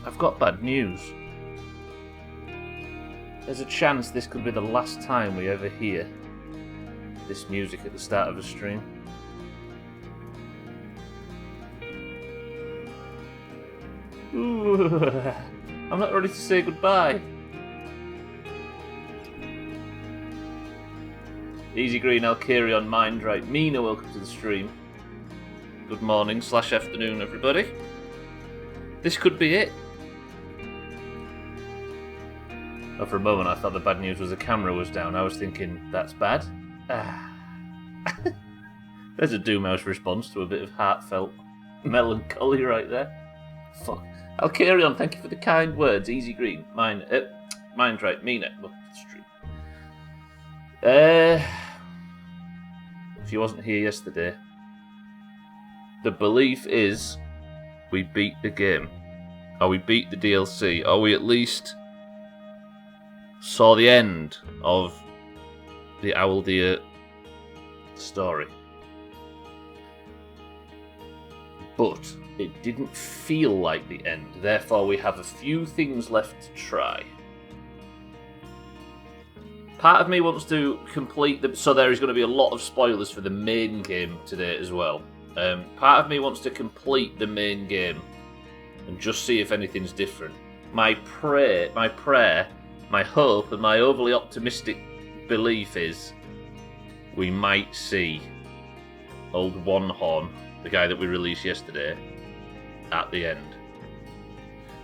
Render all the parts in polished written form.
I've got bad news. There's a chance this could be the last time we ever hear this music at the start of a stream. Ooh, I'm not ready to say goodbye. Easy Green, I'll carry on mind right. Mina, welcome to the stream. Good morning / afternoon, everybody. This could be it. Oh, for a moment I thought the bad news was the camera was down. I was thinking, that's bad. There's a Doomhaus response to a bit of heartfelt melancholy right there. Fuck. I'll carry on. Thank you for the kind words. Easy Green. Mind right. Mina, welcome to the stream. If you wasn't here yesterday, the belief is we beat the game, or we beat the DLC, or we at least saw the end of the Owl Deer story. But it didn't feel like the end, therefore we have a few things left to try. Part of me wants to complete the... So there is going to be a lot of spoilers for the main game today as well. Part of me wants to complete the main game and just see if anything's different. My prayer, my hope, and my overly optimistic belief is we might see old One Horn, the guy that we released yesterday, at the end.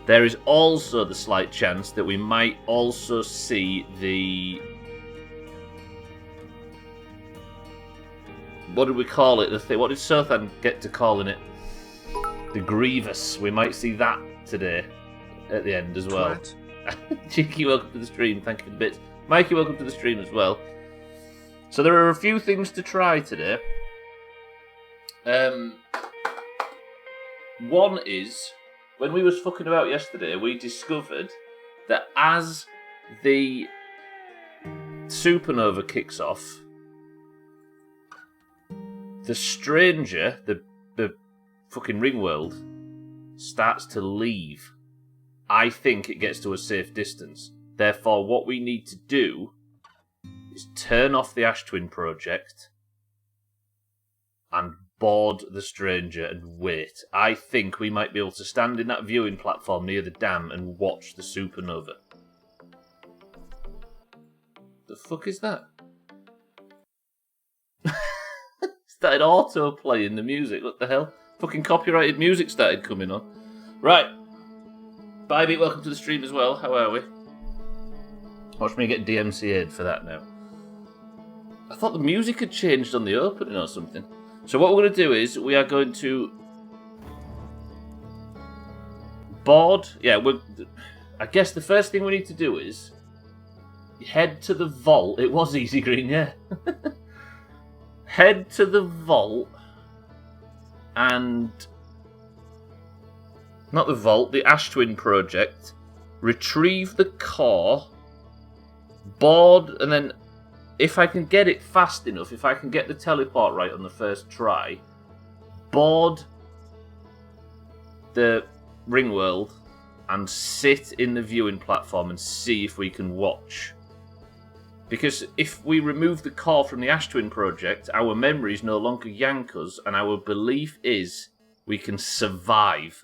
There is also the slight chance that we might also see the... What did we call it? What did Sothan get to calling it? The Grievous. We might see that today at the end as well. Cheeky, welcome to the stream. Thank you for the bits. Mikey, welcome to the stream as well. So there are a few things to try today. One is, when we was fucking about yesterday, we discovered that as the supernova kicks off, the stranger, the fucking ring world, starts to leave. I think it gets to a safe distance. Therefore, what we need to do is turn off the Ash Twin project and board the stranger and wait. I think we might be able to stand in that viewing platform near the dam and watch the supernova. The fuck is that? Started auto-playing the music. What the hell? Fucking copyrighted music started coming on. Right. Bybee, welcome to the stream as well. How are we? Watch me get DMCA'd for that now. I thought the music had changed on the opening or something. So what we're going to do is we are going to board. Yeah, I guess the first thing we need to do is head to the vault. It was Easy Green, yeah. Head to the vault and... Not the vault, the Ash Twin project. Retrieve the core. Board, and then if I can get it fast enough, if I can get the teleport right on the first try, board the ring world and sit in the viewing platform and see if we can watch. Because if we remove the core from the Ash Twin project, our memories no longer yank us, and our belief is we can survive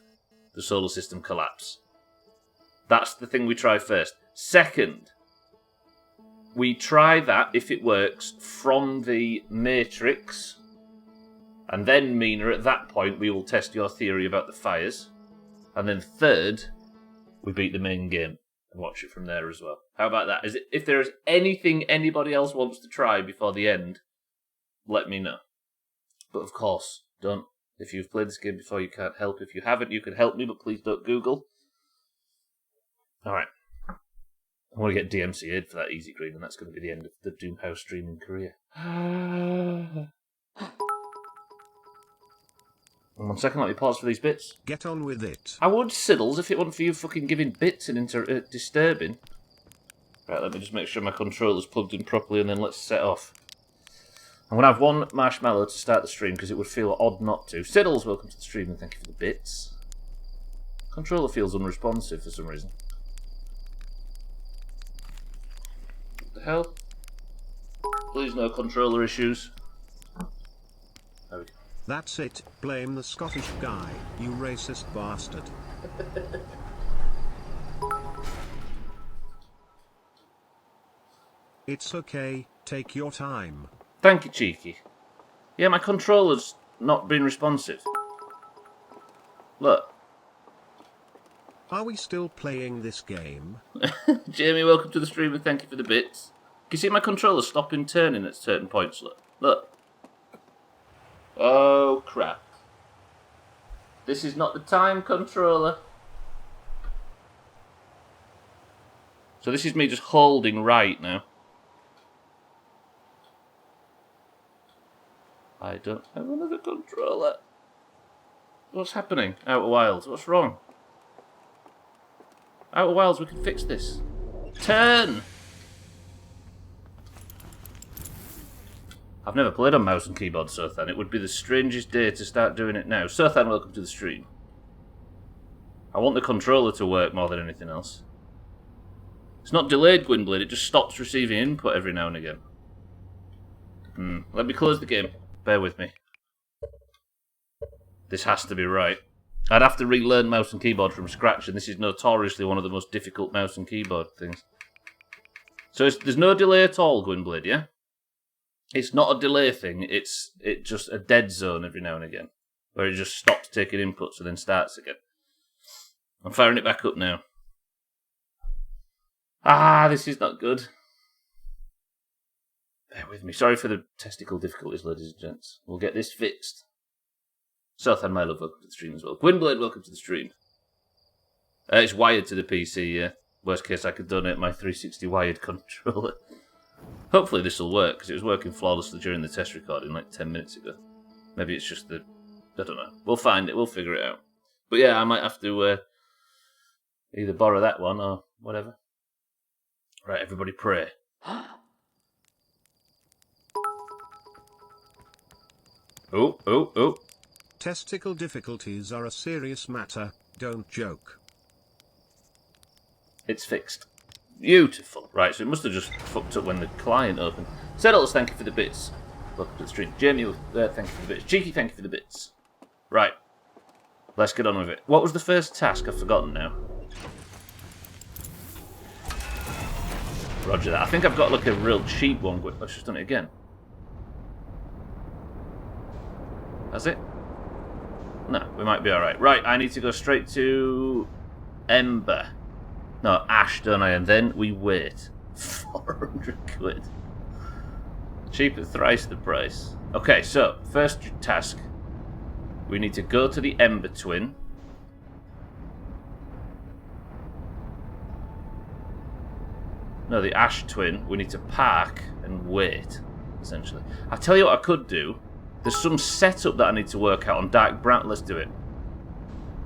the solar system collapse. That's the thing we try first. Second, we try that, if it works, from the Matrix. And then, Mina, at that point, we will test your theory about the fires. And then third, we beat the main game and watch it from there as well. How about that? If there is anything anybody else wants to try before the end, let me know. But of course, don't. If you've played this game before, you can't help. If you haven't, you can help me, but please don't Google. Alright. I want to get DMCA'd for that Easy Green, and that's going to be the end of the Doomhaus streaming career. 1 second, let me pause for these bits. Get on with it. I would, Siddles, if it wasn't for you fucking giving bits and disturbing. Right, let me just make sure my controller's plugged in properly, and then let's set off. I'm going to have one marshmallow to start the stream, because it would feel odd not to. Siddles, welcome to the stream, and thank you for the bits. Controller feels unresponsive for some reason. What the hell? Please no controller issues. There we go. That's it, blame the Scottish guy, you racist bastard. It's okay, take your time. Thank you, Cheeky. Yeah, my controller's not been responsive. Look. Are we still playing this game? Jamie, welcome to the stream and thank you for the bits. Can you see my controller stopping turning at certain points? Look. Look. Oh, crap. This is not the time, controller. So this is me just holding right now. I don't have another controller. What's happening? Outer Wilds, what's wrong? Outer Wilds, we can fix this. Turn! I've never played on mouse and keyboard, Sothan. It would be the strangest day to start doing it now. Sothan, welcome to the stream. I want the controller to work more than anything else. It's not delayed, Gwynblade, it just stops receiving input every now and again. Let me close the game. Bear with me. This has to be right. I'd have to relearn mouse and keyboard from scratch, and this is notoriously one of the most difficult mouse and keyboard things. So there's no delay at all, Gwynblade, yeah? It's not a delay thing, it's just a dead zone every now and again, where it just stops taking inputs and then starts again. I'm firing it back up now. Ah, this is not good. Bear with me. Sorry for the testicle difficulties, ladies and gents. We'll get this fixed. South and my love, welcome to the stream as well. Gwynblade, welcome to the stream. It's wired to the PC, yeah. Worst case, I could donate my 360 wired controller. Hopefully this will work, because it was working flawlessly during the test recording like 10 minutes ago. Maybe it's just the... I don't know. We'll find it, we'll figure it out. But yeah, I might have to either borrow that one or whatever. Right, everybody pray. Oh. Testicle difficulties are a serious matter, don't joke. It's fixed. Beautiful. Right, so it must have just fucked up when the client opened. Settles, thank you for the bits. Welcome to the stream. Jamie, thank you for the bits. Cheeky, thank you for the bits. Right. Let's get on with it. What was the first task? I've forgotten now. Roger that. I think I've got like a real cheap one. Let's just done it again. Has it? No, we might be alright. Right, I need to go straight to Ember. No, Ash, don't I? And then we wait. 400 quid. Cheap at thrice the price. Okay, so, first task. We need to go to the Ember Twin. No, the Ash Twin. We need to park and wait, essentially. I'll tell you what I could do. There's some setup that I need to work out on Dark Brown. Let's do it.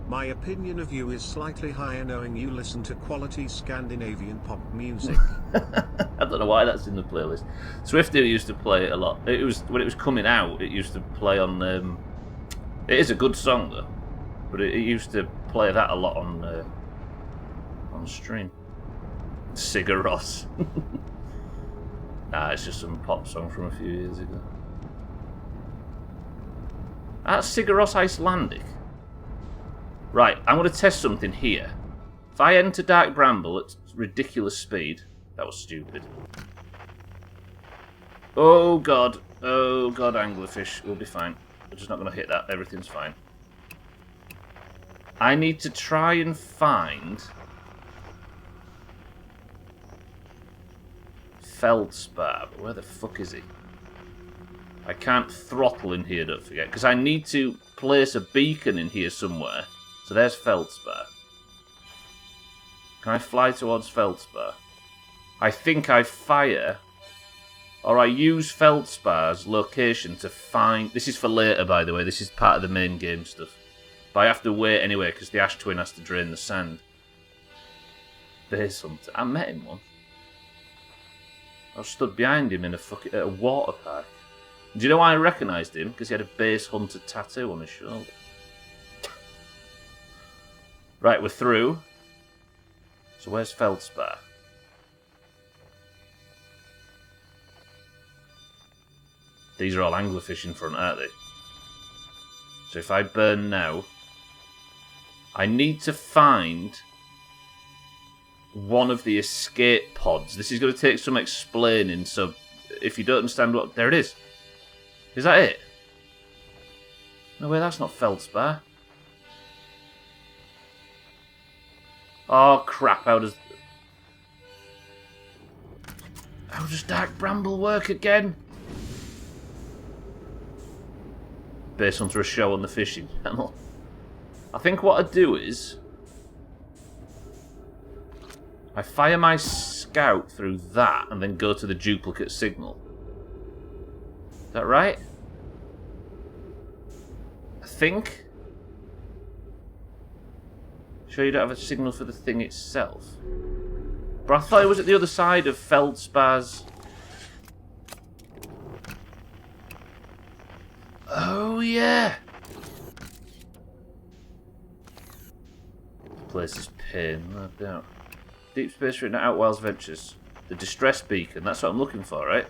My opinion of you is slightly higher knowing you listen to quality Scandinavian pop music. I don't know why that's in the playlist. Swifty used to play it a lot. It was when it was coming out, it used to play on... it is a good song, though. But it used to play that a lot on stream. Sigur Rós. Nah, it's just some pop song from a few years ago. That's Sigur Rós Icelandic. Right, I'm going to test something here. If I enter Dark Bramble at ridiculous speed... That was stupid. Oh god, anglerfish. We'll be fine. We're just not going to hit that. Everything's fine. I need to try and find... Feldspar. But where the fuck is he? I can't throttle in here, don't forget. Because I need to place a beacon in here somewhere. So there's Feldspar. Can I fly towards Feldspar? I think I fire... Or I use Feldspar's location to find... This is for later, by the way. This is part of the main game stuff. But I have to wait anyway, because the Ash Twin has to drain the sand. Base Hunter. I met him once. I was stood behind him in at a water park. Do you know why I recognised him? Because he had a Base Hunter tattoo on his shoulder. Right, we're through. So where's Feldspar? These are all anglerfish in front, aren't they? So if I burn now, I need to find one of the escape pods. This is going to take some explaining, so if you don't understand what... There it is. Is that it? No way, that's not Feldspar. Oh, crap, how does Dark Bramble work again? Based onto a show on the fishing channel. I think what I do is I fire my scout through that and then go to the duplicate signal. Is that right? I think. Sure you don't have a signal for the thing itself? But I thought it was at the other side of Feldspar's. Oh yeah! This place is pain, no doubt. Deep space written at Outwild's Ventures. The distress beacon, that's what I'm looking for, right?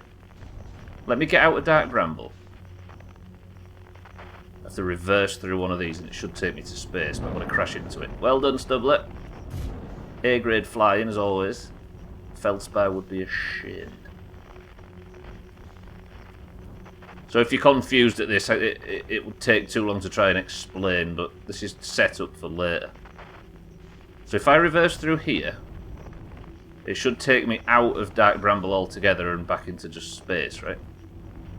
Let me get out of Dark Bramble. I have to reverse through one of these and it should take me to space, but I'm going to crash into it. Well done, Stubbler. A-grade flying, as always. Feldspar would be ashamed. So if you're confused at this, it would take too long to try and explain, but this is set up for later. So if I reverse through here, it should take me out of Dark Bramble altogether and back into just space, right?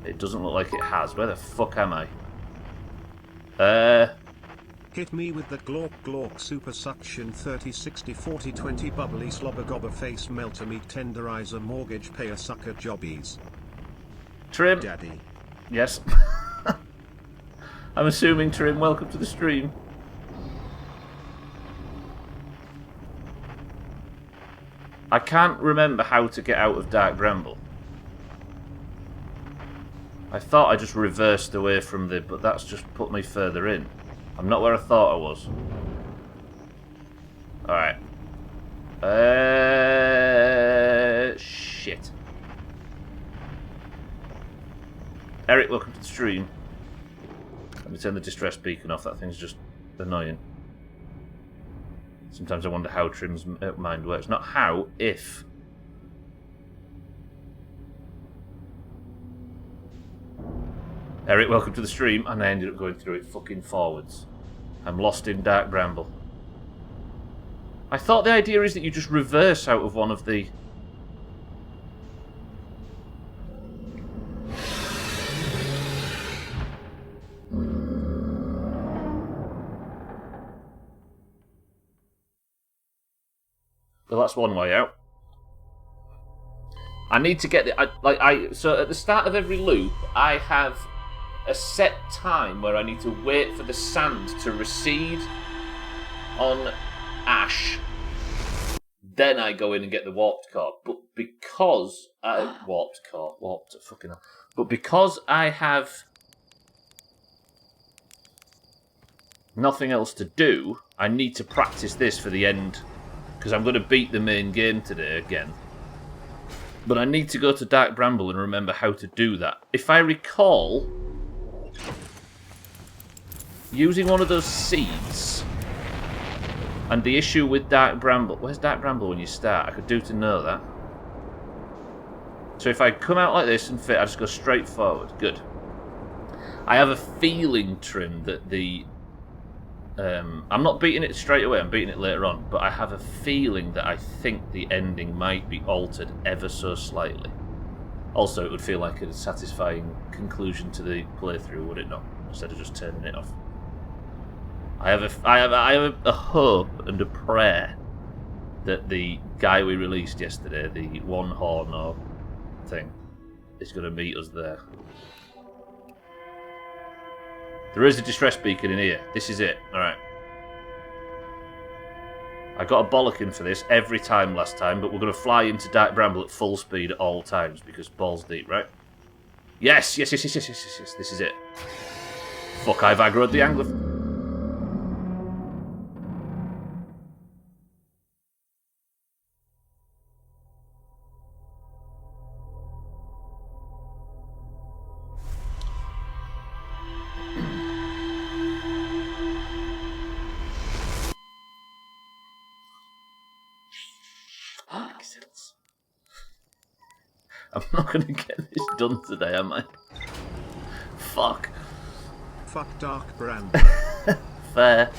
It doesn't look like it has. Where the fuck am I? Hit me with the glork glork super suction 30 60 40 20 bubbly slobber gobber face melter meat tenderizer mortgage payer sucker jobbies. Trim. Daddy. Yes. I'm assuming Trim, welcome to the stream. I can't remember how to get out of Dark Bramble. I thought I just reversed away from the, but that's just put me further in. I'm not where I thought I was. Alright. Shit. Eric, welcome to the stream. Let me turn the distress beacon off, that thing's just annoying. Sometimes I wonder how Trim's mind works. Not how, if. Eric, welcome to the stream, and I ended up going through it fucking forwards. I'm lost in Dark Bramble. I thought the idea is that you just reverse out of one of the... Well, that's one way out. I need to get the... So at the start of every loop, I have a set time where I need to wait for the sand to recede on ash. Then I go in and get the warped core. But because fucking hell. But because I have nothing else to do, I need to practice this for the end. Because I'm going to beat the main game today again. But I need to go to Dark Bramble and remember how to do that. If I recall, using one of those seeds, and the issue with Dark Bramble... Where's Dark Bramble when you start? I could do to know that. So if I come out like this and fit, I just go straight forward. Good. I have a feeling, Trim, that the... I'm not beating it straight away, I'm beating it later on, but I have a feeling that I think the ending might be altered ever so slightly. Also, it would feel like a satisfying conclusion to the playthrough, would it not? Instead of just turning it off. I have a hope and a prayer that the guy we released yesterday, the one horn or thing, is going to meet us there. There is a distress beacon in here. This is it. Alright. I got a bollocking for this every time last time, but we're going to fly into Dark Bramble at full speed at all times, because balls deep, right? Yes! Yes, yes, yes, yes, yes, yes, yes. This is it. Fuck, I've aggroed the angler. Pixels. I'm not going to get this done today, am I? Fuck. Fuck Dark Brand. Fair.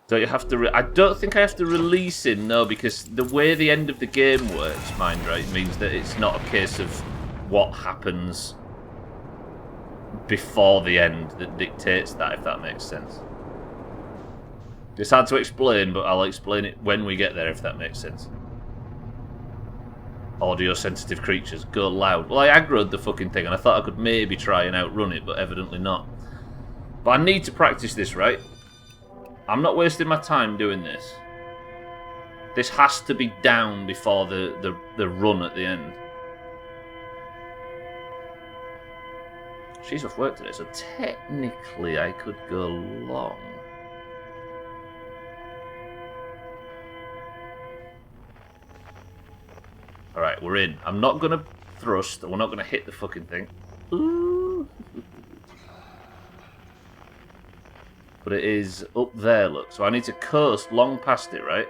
Don't you have to... I don't think I have to release him, no, because the way the end of the game works, mind right, means that it's not a case of what happens before the end that dictates that, if that makes sense. It's hard to explain, but I'll explain it when we get there, if that makes sense. Audio-sensitive creatures, go loud. Well, I aggroed the fucking thing, and I thought I could maybe try and outrun it, but evidently not. But I need to practice this, right? I'm not wasting my time doing this. This has to be down before the run at the end. She's off work today, so technically I could go long. Alright, we're in. I'm not going to thrust, and we're not going to hit the fucking thing. Ooh. But it is up there, look. So I need to coast long past it, right?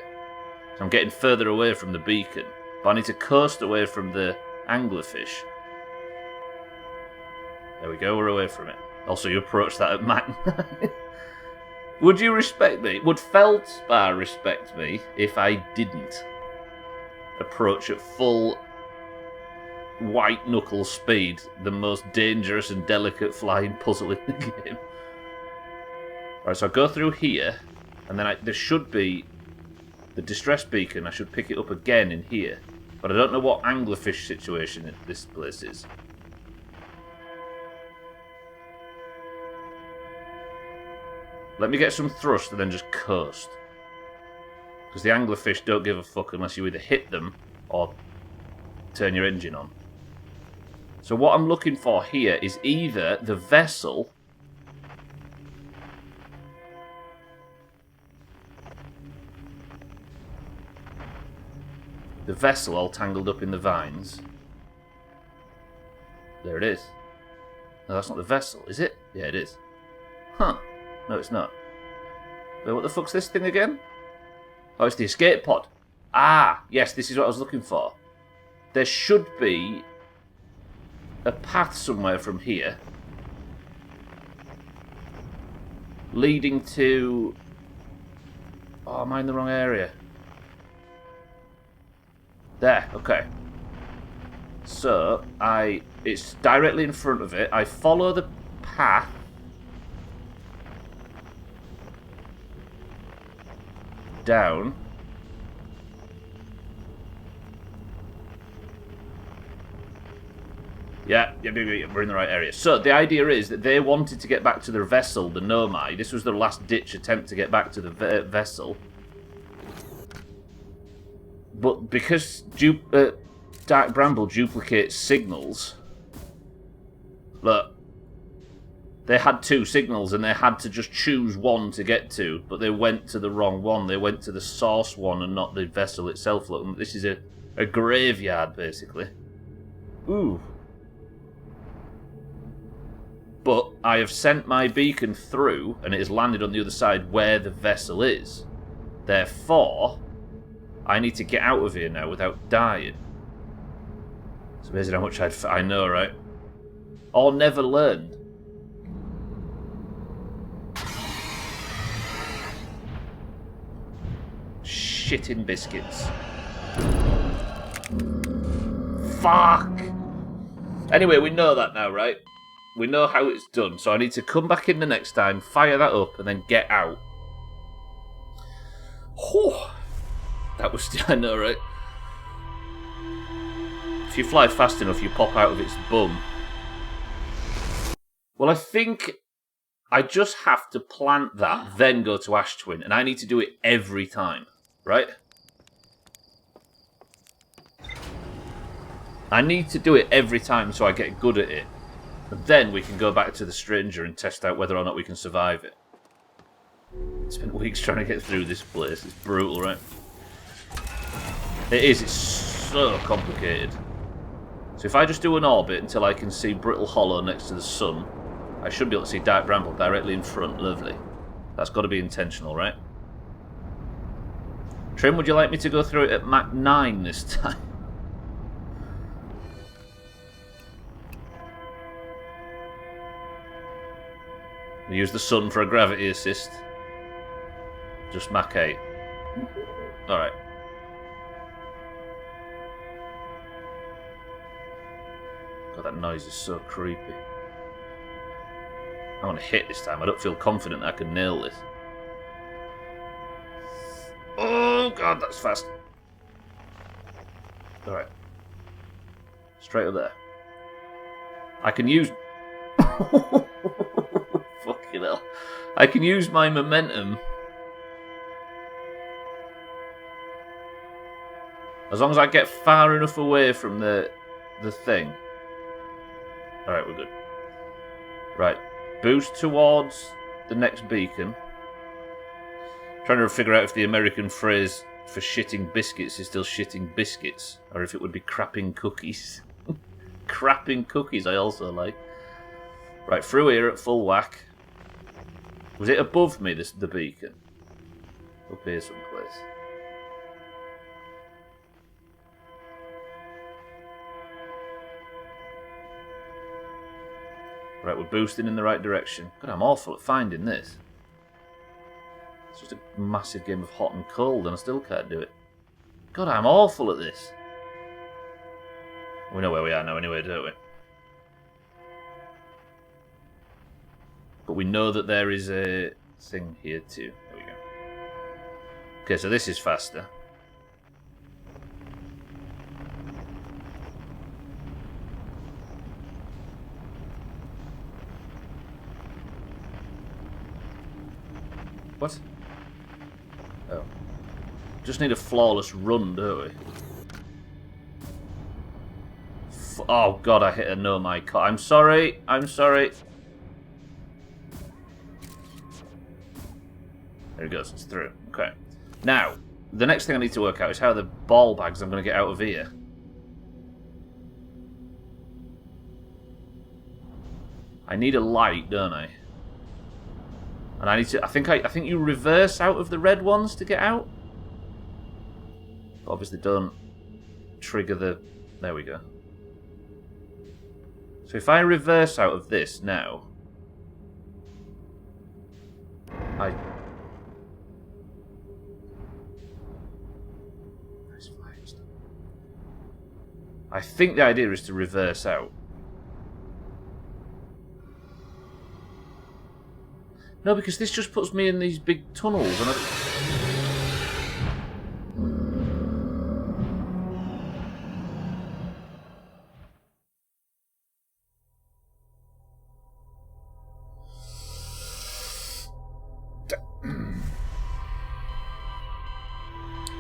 So I'm getting further away from the beacon. But I need to coast away from the anglerfish. There we go, we're away from it. Also, you approach that at Mach 9. Would you respect me? Would Feldspar respect me if I didn't approach at full white knuckle speed the most dangerous and delicate flying puzzle in the game? Alright, so I go through here, and then there should be the distress beacon. I should pick it up again in here. But I don't know what anglerfish situation this place is. Let me get some thrust and then just coast. Because the anglerfish don't give a fuck unless you either hit them or turn your engine on. So what I'm looking for here is either the vessel... The vessel all tangled up in the vines. There it is. No, that's not the vessel, is it? Yeah, it is. Huh. No, it's not. Wait, what the fuck's this thing again? Oh, it's the escape pod. Ah, yes, this is what I was looking for. There should be a path somewhere from here leading to... Oh, am I in the wrong area? There, okay. So, it's directly in front of it. I follow the path. Down. Yeah, we're in the right area. So, the idea is that they wanted to get back to their vessel, the Nomai. This was their last-ditch attempt to get back to the vessel. But because Dark Bramble duplicates signals... Look. They had two signals and they had to just choose one to get to, but they went to the wrong one. They went to the source one and not the vessel itself. Look, this is a graveyard, basically. Ooh. But I have sent my beacon through and it has landed on the other side where the vessel is. Therefore, I need to get out of here now without dying. It's amazing how much I know, right? Or never learned. Shitting biscuits. Fuck! Anyway, we know that now, right? We know how it's done, so I need to come back in the next time, fire that up, and then get out. Whew. That was... I know, right? If you fly fast enough, you pop out of its bum. Well, I think I just have to plant that, then go to Ash Twin, and I need to do it every time. Right? I need to do it every time so I get good at it. And then we can go back to the stranger and test out whether or not we can survive it. I spent weeks trying to get through this place. It's brutal, right? It is. It's so complicated. So if I just do an orbit until I can see Brittle Hollow next to the sun, I should be able to see Dark Bramble directly in front. Lovely. That's got to be intentional, right? Trim, would you like me to go through it at Mach 9 this time? We use the sun for a gravity assist. Just Mach 8. Alright. God, that noise is so creepy. I want to hit this time. I don't feel confident I can nail this. Oh, God, that's fast. Alright. Straight up there. I can use... Fucking hell. I can use my momentum. As long as I get far enough away from the thing. Alright, we're good. Right. Boost towards the next beacon. Trying to figure out if the American phrase for shitting biscuits is still shitting biscuits, or if it would be crapping cookies. Crapping cookies I also like. Right, through here at full whack. Was it above me, the beacon? Up here someplace. Right, we're boosting in the right direction. God, I'm awful at finding this. It's just a massive game of hot and cold, and I still can't do it. God, I'm awful at this. We know where we are now anyway, don't we? But we know that there is a thing here too. There we go. Okay, so this is faster. What? Oh. Just need a flawless run, don't we? Oh god, I hit a no my car. I'm sorry. I'm sorry. There it goes. It's through. Okay. Now, the next thing I need to work out is how the ball bags I'm going to get out of here. I need a light, don't I? And I need to. I think you reverse out of the red ones to get out. But obviously, don't trigger the. There we go. So if I reverse out of this now, I. I think the idea is to reverse out. No, because this just puts me in these big tunnels, and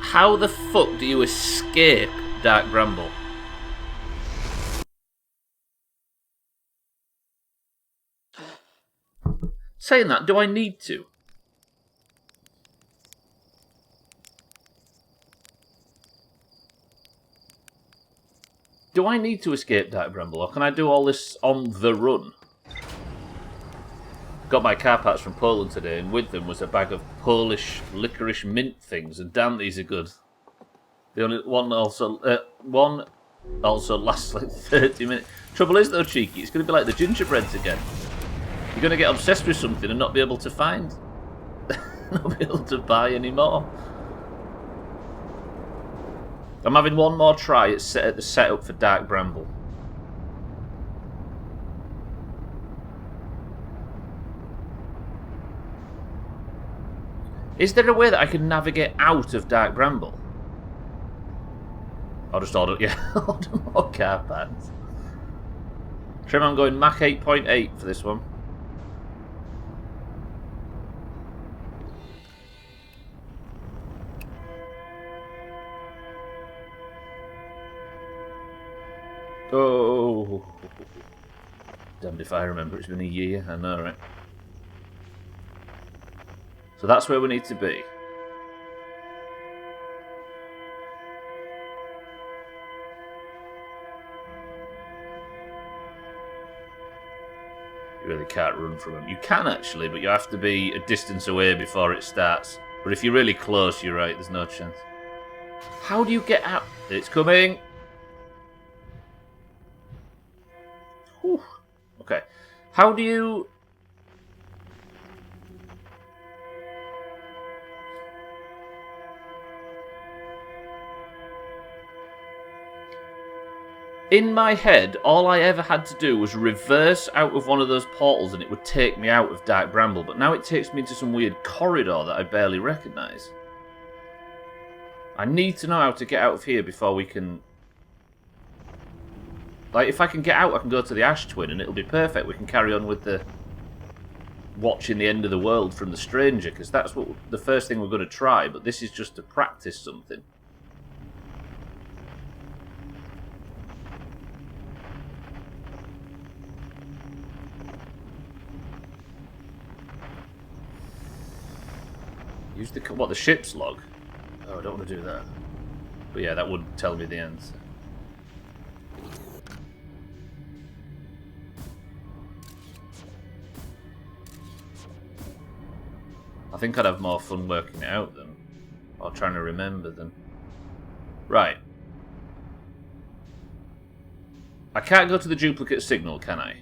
how the fuck do you escape Dark Bramble? Saying that, do I need to? Do I need to escape Dark Bramble, or can I do all this on the run? Got my car parts from Poland today, and with them was a bag of Polish licorice mint things, and damn, these are good. The only one also lasts like 30 minutes. Trouble is though, cheeky, it's going to be like the gingerbreads again. You're going to get obsessed with something and not be able to find, not be able to buy anymore. I'm having one more try at the setup for Dark Bramble. Is there a way that I can navigate out of Dark Bramble? I'll just order more car parts. Trim, I'm going Mach 8.8 for this one. Oh, damned if I remember. It's been a year. I know, right? So that's where we need to be. You really can't run from them. You can actually, but you have to be a distance away before it starts. But if you're really close, you're right. There's no chance. How do you get out? It's coming. Whew. Okay. How do you... In my head, all I ever had to do was reverse out of one of those portals and it would take me out of Dark Bramble, but now it takes me into some weird corridor that I barely recognise. I need to know how to get out of here before we can... Like, if I can get out, I can go to the Ash Twin and it'll be perfect. We can carry on with the... watching the end of the world from the Stranger, because that's what the first thing we're going to try, but this is just to practice something. Use the... what, the ship's log? Oh, I don't want to do that. But yeah, that would tell me the answer. I think I'd have more fun working it out than... or trying to remember them. Right. I can't go to the duplicate signal, can I?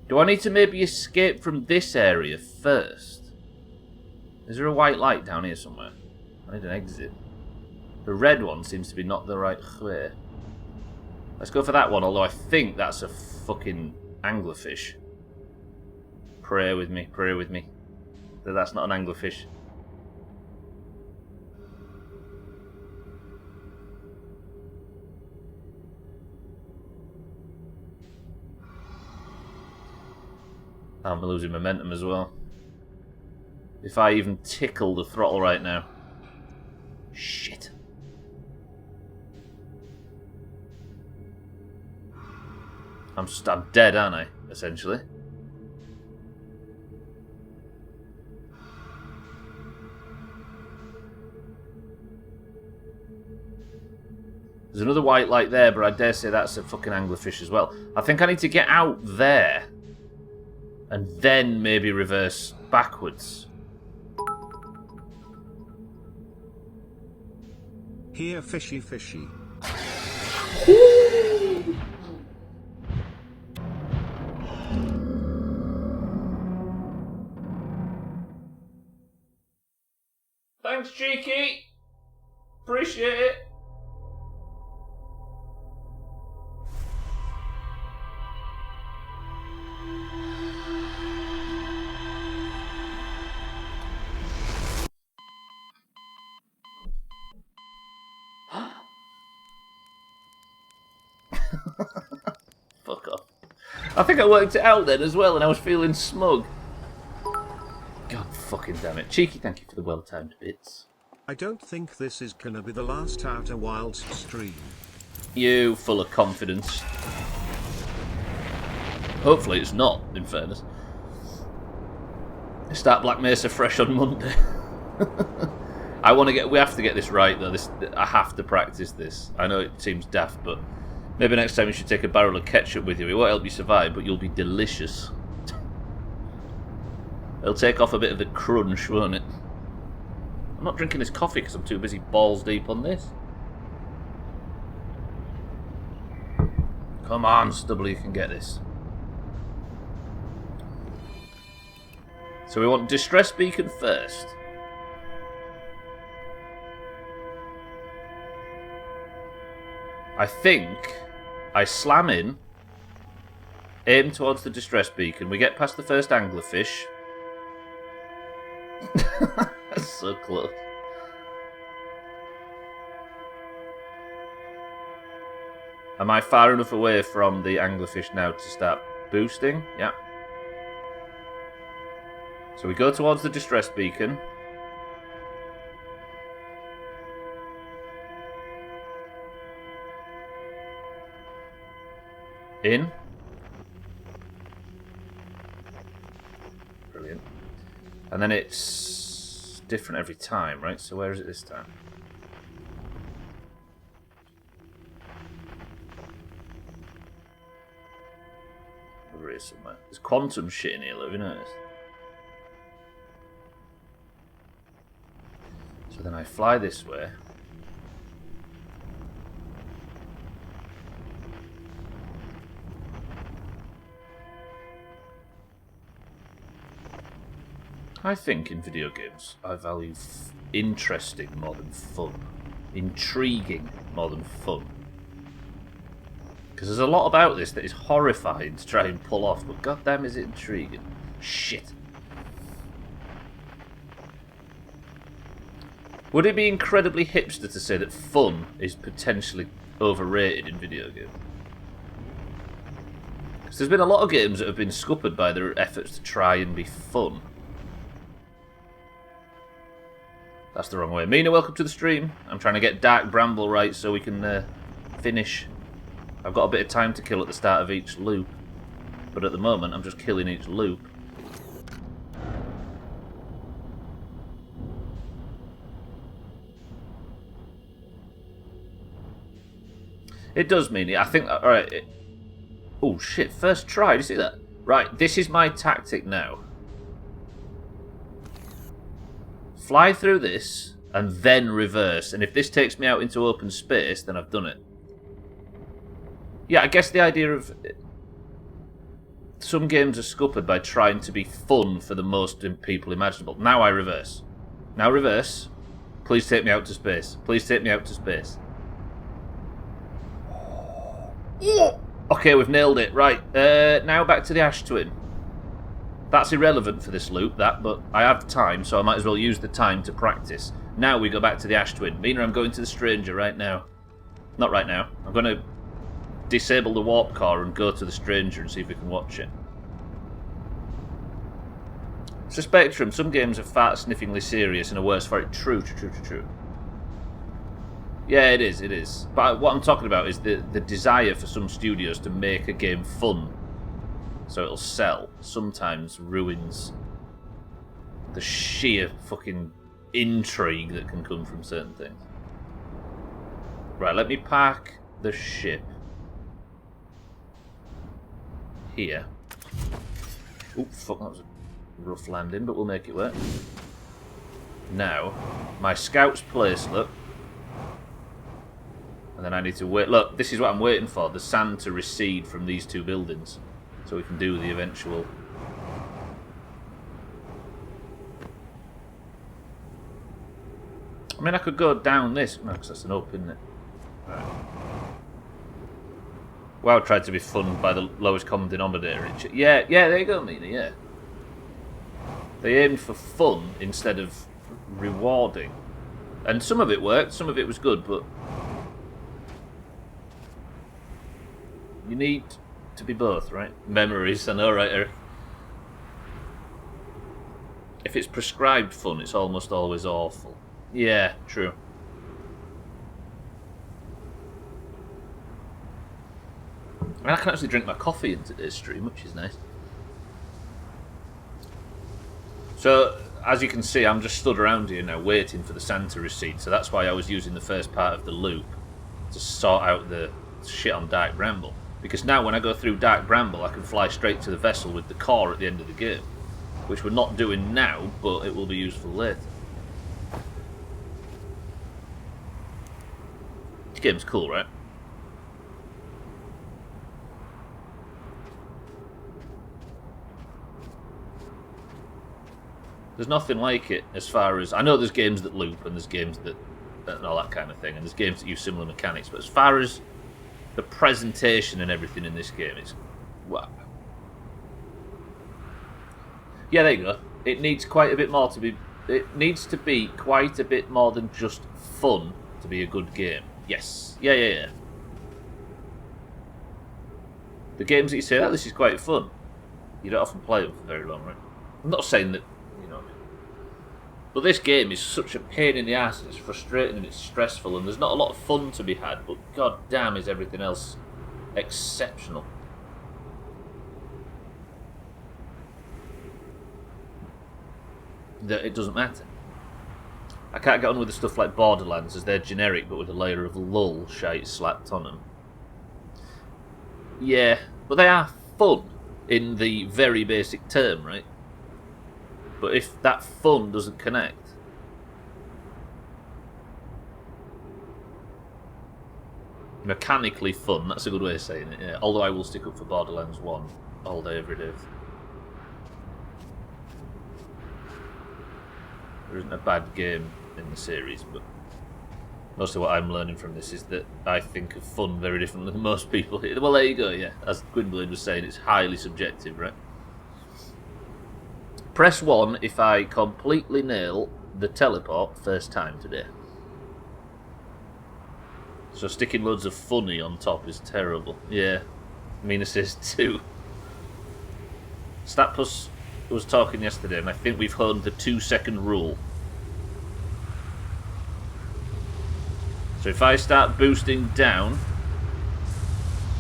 Do I need to maybe escape from this area first? Is there a white light down here somewhere? I need an exit. The red one seems to be not the right way. Let's go for that one, although I think that's a fucking anglerfish. Pray with me that that's not an anglerfish. I'm losing momentum as well. If I even tickle the throttle right now. Shit. I'm dead, aren't I? Essentially. There's another white light there, but I dare say that's a fucking anglerfish as well. I think I need to get out there. And then maybe reverse backwards. Here, fishy, fishy. Thanks, Cheeky. Appreciate it. Fuck off. I think I worked it out then as well, and I was feeling smug. God fucking damn it. Cheeky, thank you for the well-timed bits. I don't think this is gonna be the last Outer Wilds stream. You full of confidence. Hopefully it's not, in fairness. Start Black Mesa fresh on Monday. We have to get this right though. I have to practice this. I know it seems daft, but maybe next time you should take a barrel of ketchup with you. It won't help you survive, but you'll be delicious. It'll take off a bit of the crunch, won't it? I'm not drinking this coffee because I'm too busy balls deep on this. Come on, Stubbler, you can get this. So we want Distress Beacon first. I think I slam in, aim towards the Distress Beacon, we get past the first anglerfish. That's so close. Am I far enough away from the anglerfish now to start boosting? Yeah. So we go towards the Distress Beacon. In. Brilliant. And then it's different every time, right? So where is it this time? Over here somewhere. There's quantum shit in here, look, have you noticed? So then I fly this way. I think in video games I value interesting more than fun. Intriguing more than fun. Because there's a lot about this that is horrifying to try and pull off, but goddamn is it intriguing. Shit. Would it be incredibly hipster to say that fun is potentially overrated in video games? Because there's been a lot of games that have been scuppered by their efforts to try and be fun. That's the wrong way. Mina, welcome to the stream. I'm trying to get Dark Bramble right so we can finish. I've got a bit of time to kill at the start of each loop. But at the moment, I'm just killing each loop. It does mean it. I think... Alright. Oh, shit. First try. Do you see that? Right. This is my tactic now. Fly through this, and then reverse. And if this takes me out into open space, then I've done it. Yeah, I guess the idea of... Some games are scuppered by trying to be fun for the most people imaginable. Now I reverse. Now reverse. Please take me out to space. Please take me out to space. Okay, we've nailed it. Right, now back to the Ash Twin. That's irrelevant for this loop, but I have time, so I might as well use the time to practice. Now we go back to the Ash Twin. Mina, I'm going to the Stranger right now. Not right now. I'm going to disable the warp core and go to the Stranger and see if we can watch it. It's a spectrum. Some games are fart-sniffingly serious and are worse for it. True. Yeah, it is. But what I'm talking about is the desire for some studios to make a game fun so it'll sell sometimes ruins the sheer fucking intrigue that can come from certain things. Right, let me park the ship here. Oop, fuck, that was a rough landing, but we'll make it work. Now, my scout's place, look. And then I need to wait. Look, this is what I'm waiting for. The sand to recede from these two buildings. So we can do the eventual... I mean, I could go down this. No, because that's an up, isn't it? Right. WoW tried to be fun by the lowest common denominator. Yeah, there you go, Mina, yeah. They aimed for fun instead of rewarding. And some of it worked, some of it was good, but... You need to be both, right? Memories, I know, right, Eric? If it's prescribed fun, it's almost always awful. Yeah, true. I mean, I can actually drink my coffee in today's stream, which is nice. So, as you can see, I'm just stood around here now waiting for the sand to recede, so that's why I was using the first part of the loop to sort out the shit on Dark Bramble. Because now when I go through Dark Bramble, I can fly straight to the vessel with the core at the end of the game. Which we're not doing now, but it will be useful later. This game's cool, right? There's nothing like it as far as... I know there's games that loop and there's games that... and all that kind of thing. And there's games that use similar mechanics. But as far as the presentation and everything in this game, it's... wow. Yeah, there you go. It needs quite a bit more to be... It needs to be quite a bit more than just fun to be a good game. Yes. Yeah. The games that you say, oh, this is quite fun, you don't often play them for very long, right? I'm not saying that, you know what I mean. But this game is such a pain in the ass, and it's frustrating and it's stressful, and there's not a lot of fun to be had, but god damn is everything else exceptional. That it doesn't matter. I can't get on with the stuff like Borderlands, as they're generic but with a layer of lull shite slapped on them. Yeah, but they are fun in the very basic term, right? But if that fun doesn't connect, Mechanically fun, that's a good way of saying it, yeah. Although I will stick up for Borderlands 1 all day, every day. There isn't a bad game in the series, but mostly what I'm learning from this is that I think of fun very differently than most people. Well, there you go, yeah. As Gwynblade was saying, it's highly subjective, right? Press 1 if I completely nail the teleport first time today. So sticking loads of funny on top is terrible. Yeah, Mina says 2. Statpus was talking yesterday, and I think we've honed the 2-second rule. So if I start boosting down,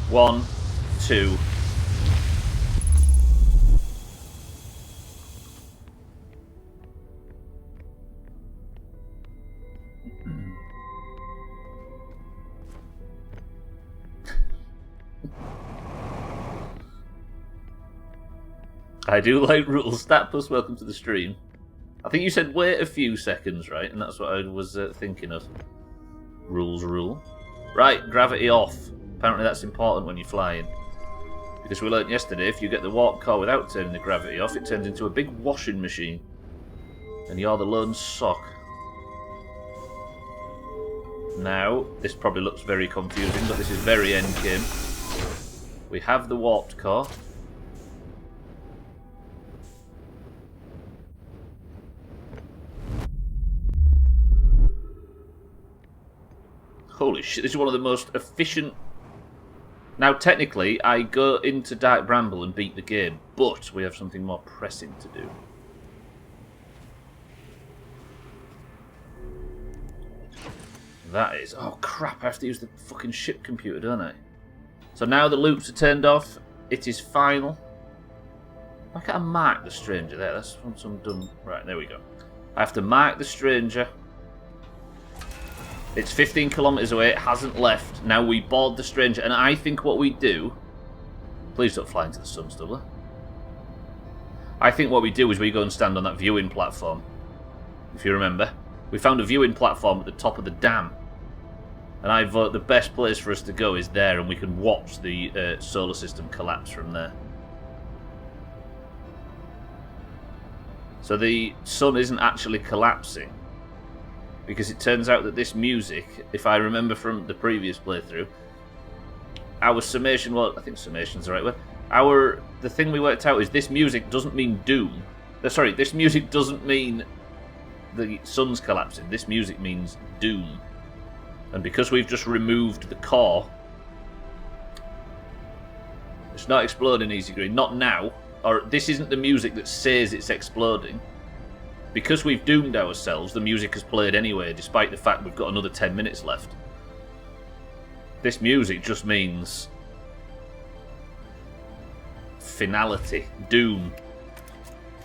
1, 2. I do like rules. Statpus, welcome to the stream. I think you said wait a few seconds, right? And that's what I was thinking of. Rules rule. Right, gravity off. Apparently that's important when you're flying. Because we learnt yesterday, if you get the warp core without turning the gravity off, it turns into a big washing machine. And you're the lone sock. Now, this probably looks very confusing, but this is very endgame. We have the warped core. Holy shit, this is one of the most efficient... Now, technically, I go into Dark Bramble and beat the game, but we have something more pressing to do. That is... Oh, crap, I have to use the fucking ship computer, don't I? So now the loops are turned off. It is final. Why can't I mark the stranger there? That's once I'm done... Right, there we go. I have to mark the stranger... It's 15 kilometers away, it hasn't left. Now we board the stranger, and I think what we do... Please don't fly into the sun, Stubbler. I think what we do is we go and stand on that viewing platform. If you remember. We found a viewing platform at the top of the dam. And I vote the best place for us to go is there, and we can watch the solar system collapse from there. So the sun isn't actually collapsing. Because it turns out that this music, if I remember from the previous playthrough, our summation, well, I think summation's the right word. The thing we worked out is this music doesn't mean doom. Sorry, this music doesn't mean the sun's collapsing. This music means doom. And because we've just removed the core, it's not exploding, Easy Green. Not now. Or this isn't the music that says it's exploding. Because we've doomed ourselves, the music has played anyway, despite the fact we've got another 10 minutes left. This music just means... finality. Doom.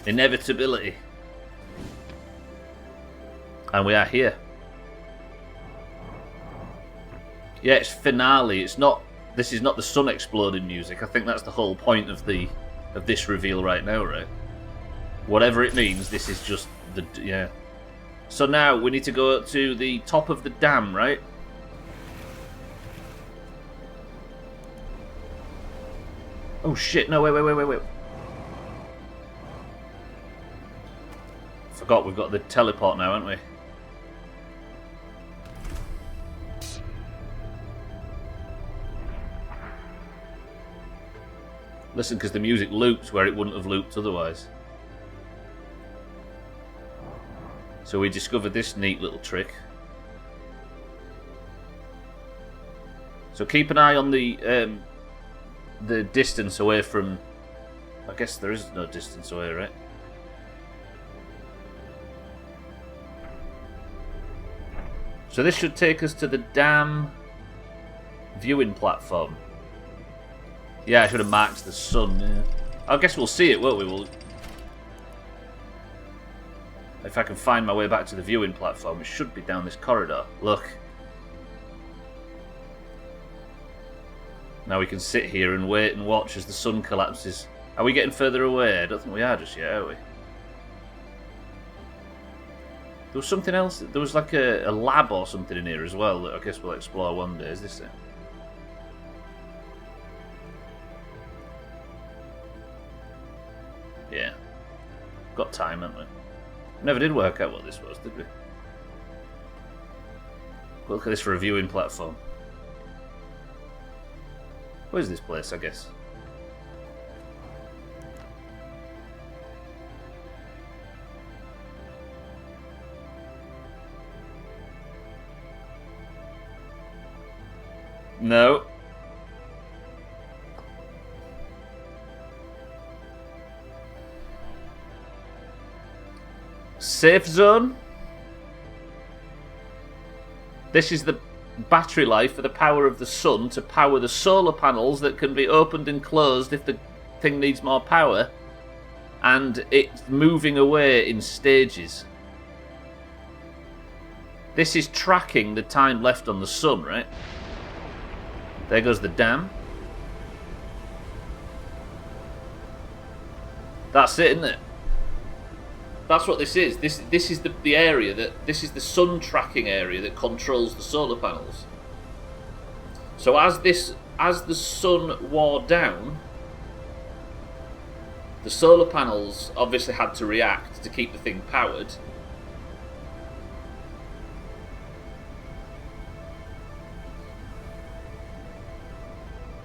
Inevitability. And we are here. Yeah, it's finale. It's not... This is not the sun exploding music. I think that's the whole point of this reveal right now, right? Whatever it means, this is just... yeah. So now we need to go to the top of the dam, right? Oh shit, no, wait. Forgot we've got the teleport now, haven't we? Listen, because the music loops where it wouldn't have looped otherwise. So we discovered this neat little trick. So keep an eye on the distance away from... I guess there is no distance away, right? So this should take us to the dam viewing platform. Yeah, I should have marked the sun. Yeah. I guess we'll see it, won't we? If I can find my way back to the viewing platform, it should be down this corridor. Look. Now we can sit here and wait and watch as the sun collapses. Are we getting further away? I don't think we are just yet, are we? There was something else. There was like a lab or something in here as well that I guess we'll explore one day. Is this it? Yeah. Got time, haven't we? Never did work out what this was, did we? Look at this for a viewing platform. Where's this place, I guess? No. Safe zone? This is the battery life for the power of the sun to power the solar panels that can be opened and closed if the thing needs more power. And it's moving away in stages. This is tracking the time left on the sun, right? There goes the dam. That's it, isn't it? That's what this is. This is the area this is the sun tracking area that controls the solar panels. So as the sun wore down, the solar panels obviously had to react to keep the thing powered.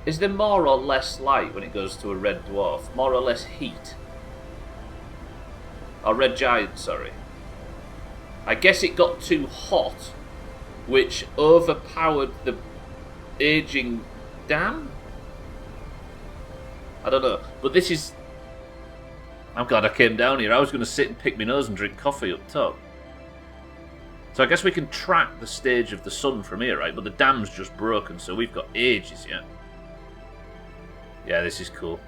Is there more or less light when it goes to a red dwarf? More or less heat? Or red giant, sorry. I guess it got too hot, which overpowered the aging dam? I don't know. But this is... I'm glad I came down here. I was going to sit and pick my nose and drink coffee up top. So I guess we can track the stage of the sun from here, right? But the dam's just broken, so we've got ages yet. Yeah, this is cool.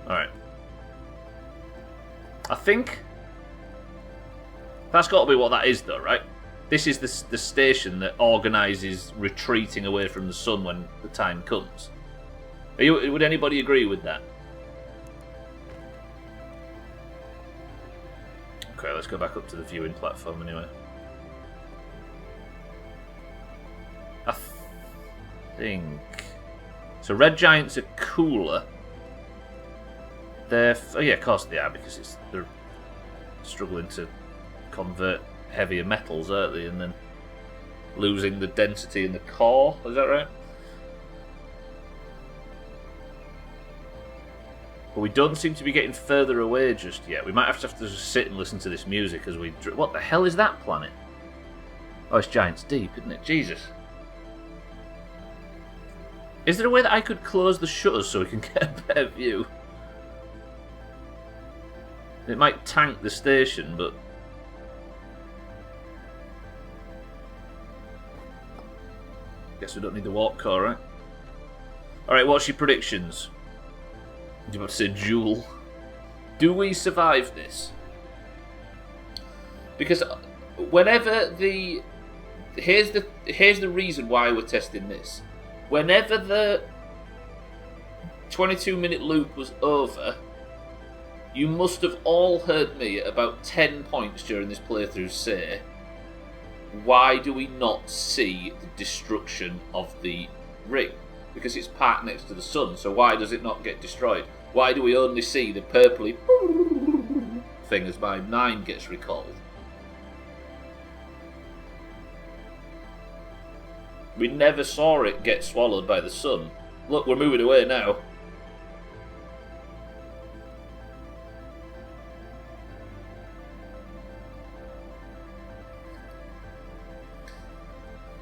Alright. I think... that's got to be what that is, though, right? This is the station that organises retreating away from the sun when the time comes. Would anybody agree with that? Okay, let's go back up to the viewing platform anyway. I think... so red giants are cooler. They're... oh yeah, of course they are, because they're struggling to convert heavier metals, aren't they? And then losing the density in the core. Is that right? But we don't seem to be getting further away just yet. We might have to just sit and listen to this music as we... what the hell is that planet? Oh, it's Giants Deep, isn't it? Jesus. Is there a way that I could close the shutters so we can get a better view? It might tank the station, but... guess we don't need the warp core, right? Alright, what's your predictions? You about to say Jewel. Do we survive this? Because whenever the... Here's the reason why we're testing this. Whenever the 22-minute loop was over, you must have all heard me at about 10 points during this playthrough say, why do we not see the destruction of the ring? Because it's parked next to the sun, so why does it not get destroyed? Why do we only see the purpley thing as my 9 gets recalled? We never saw it get swallowed by the sun. Look, we're moving away now.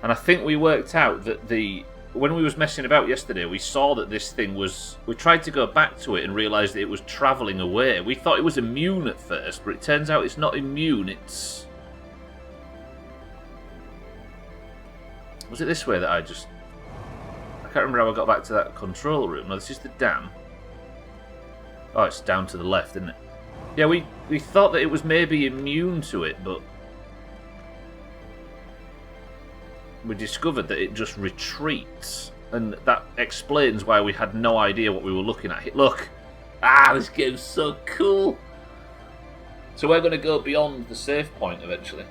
And I think we worked out that when we was messing about yesterday, we saw that this thing was... we tried to go back to it and realised that it was travelling away. We thought it was immune at first, but it turns out it's not immune, it's... was it this way that I just... I can't remember how I got back to that control room. No, this is the dam. Oh, it's down to the left, isn't it? Yeah, we thought that it was maybe immune to it, but... we discovered that it just retreats. And that explains why we had no idea what we were looking at. Look! Ah, this game's so cool! So we're going to go beyond the save point eventually.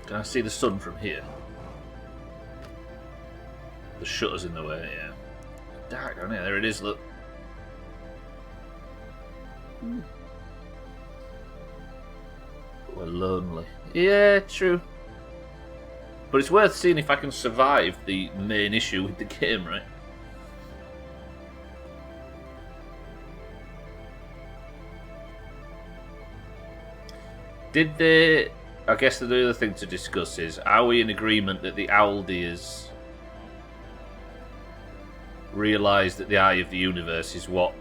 Can I see the sun from here? The shutter's in the way, yeah. Dark down here. There it is, look. We're lonely. Yeah, true. But it's worth seeing if I can survive the main issue with the game, right? Did they... I guess the other thing to discuss is, are we in agreement that the Aldeas realise that the Eye of the Universe is what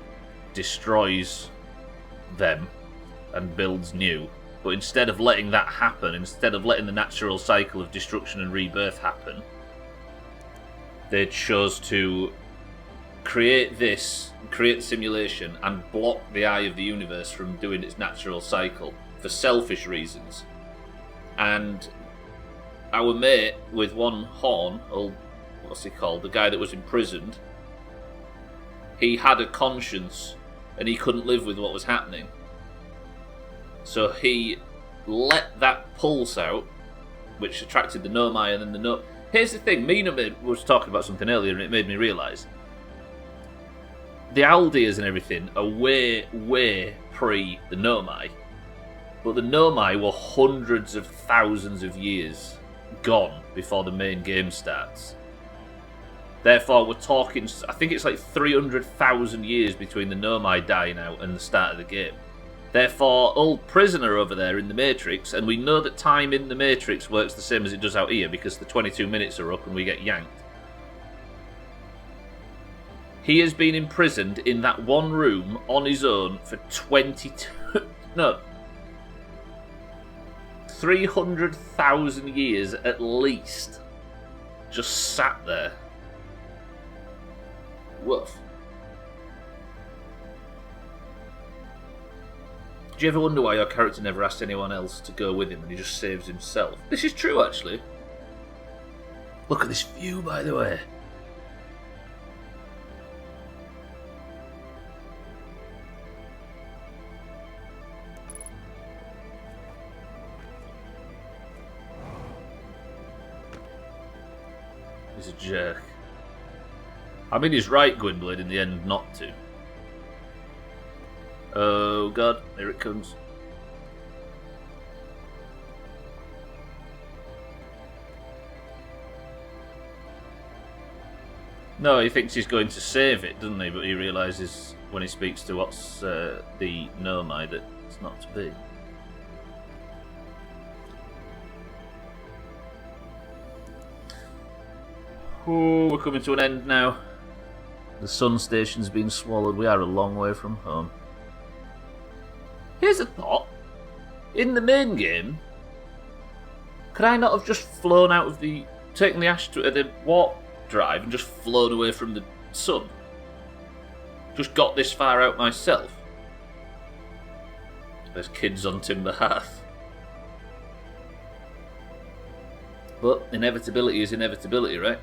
destroys them and builds new? But instead of letting that happen, instead of letting the natural cycle of destruction and rebirth happen, they chose to create this, create the simulation, and block the Eye of the Universe from doing its natural cycle for selfish reasons. And our mate with one horn, old, what's he called, the guy that was imprisoned, he had a conscience and he couldn't live with what was happening. So he let that pulse out, which attracted the Nomai, and then the no. Here's the thing, Mina was talking about something earlier and it made me realise. The Aldeas and everything are way, way pre the Nomai. But the Nomai were hundreds of thousands of years gone before the main game starts. Therefore, we're talking, I think it's like 300,000 years between the Nomai dying out and the start of the game. Therefore, old prisoner over there in the Matrix, and we know that time in the Matrix works the same as it does out here because the 22 minutes are up and we get yanked. He has been imprisoned in that one room on his own for 300,000 years at least. Just sat there. Woof. Do you ever wonder why your character never asked anyone else to go with him and he just saves himself? This is true, actually. Look at this view, by the way. He's a jerk. I mean, he's right, Gwynblade, in the end, not to. Oh god, here it comes. No, he thinks he's going to save it, doesn't he? But he realises when he speaks to what's the Nomai that it's not to be. Oh, we're coming to an end now. The sun station's been swallowed. We are a long way from home. Here's a thought. In the main game, could I not have just flown out of the... taken the warp drive and just flown away from the sun? Just got this far out myself? There's kids on Timber Hearth. But inevitability is inevitability, right?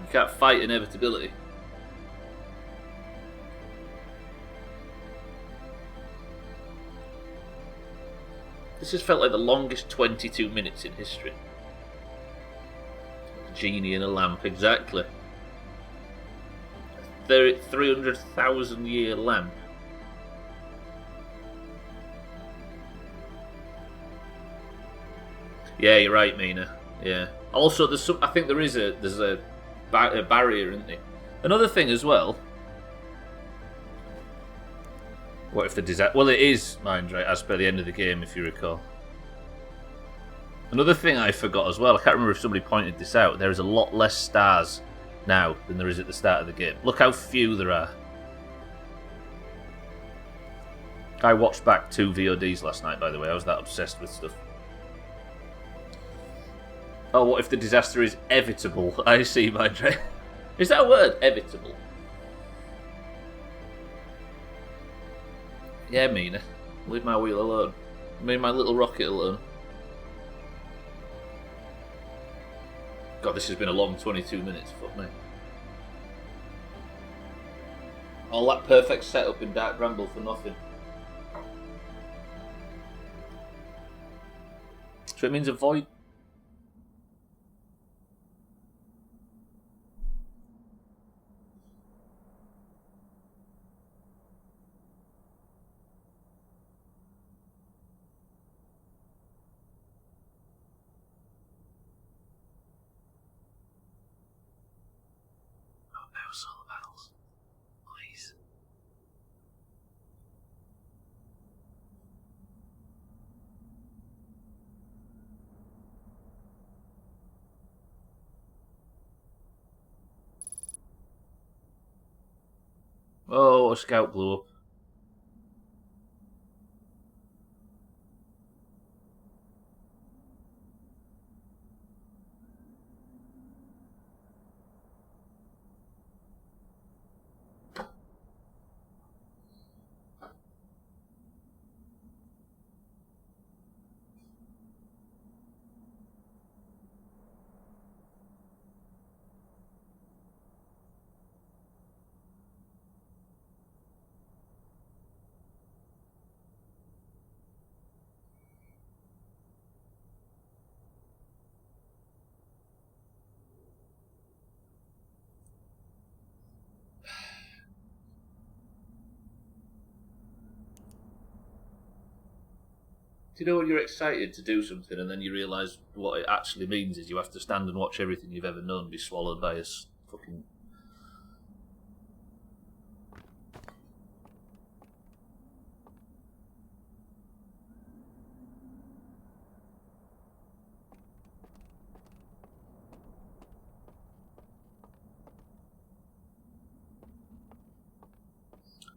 You can't fight inevitability. This has felt like the longest 22 minutes in history. Genie in a lamp, exactly. 300,000 year lamp. Yeah, you're right, Mina. Yeah. Also, there's some. I think there's a barrier, isn't there? Another thing as well. What if the disaster? Well, it is mined right as per the end of the game, if you recall. Another thing I forgot as well. I can't remember if somebody pointed this out. There is a lot less stars now than there is at the start of the game. Look how few there are. I watched back 2 VODs last night, by the way. I was that obsessed with stuff. Oh, what if the disaster is evitable? I see, my dread. Is that a word? Evitable. Yeah, Mina. Leave my wheel alone. Leave my little rocket alone. God, this has been a long 22 minutes. Fuck me. All that perfect setup in Dark Bramble for nothing. So it means avoid... solar panels. Nice. Oh, a scout blew up. Do you know when you're excited to do something and then you realise what it actually means is you have to stand and watch everything you've ever known be swallowed by a fucking...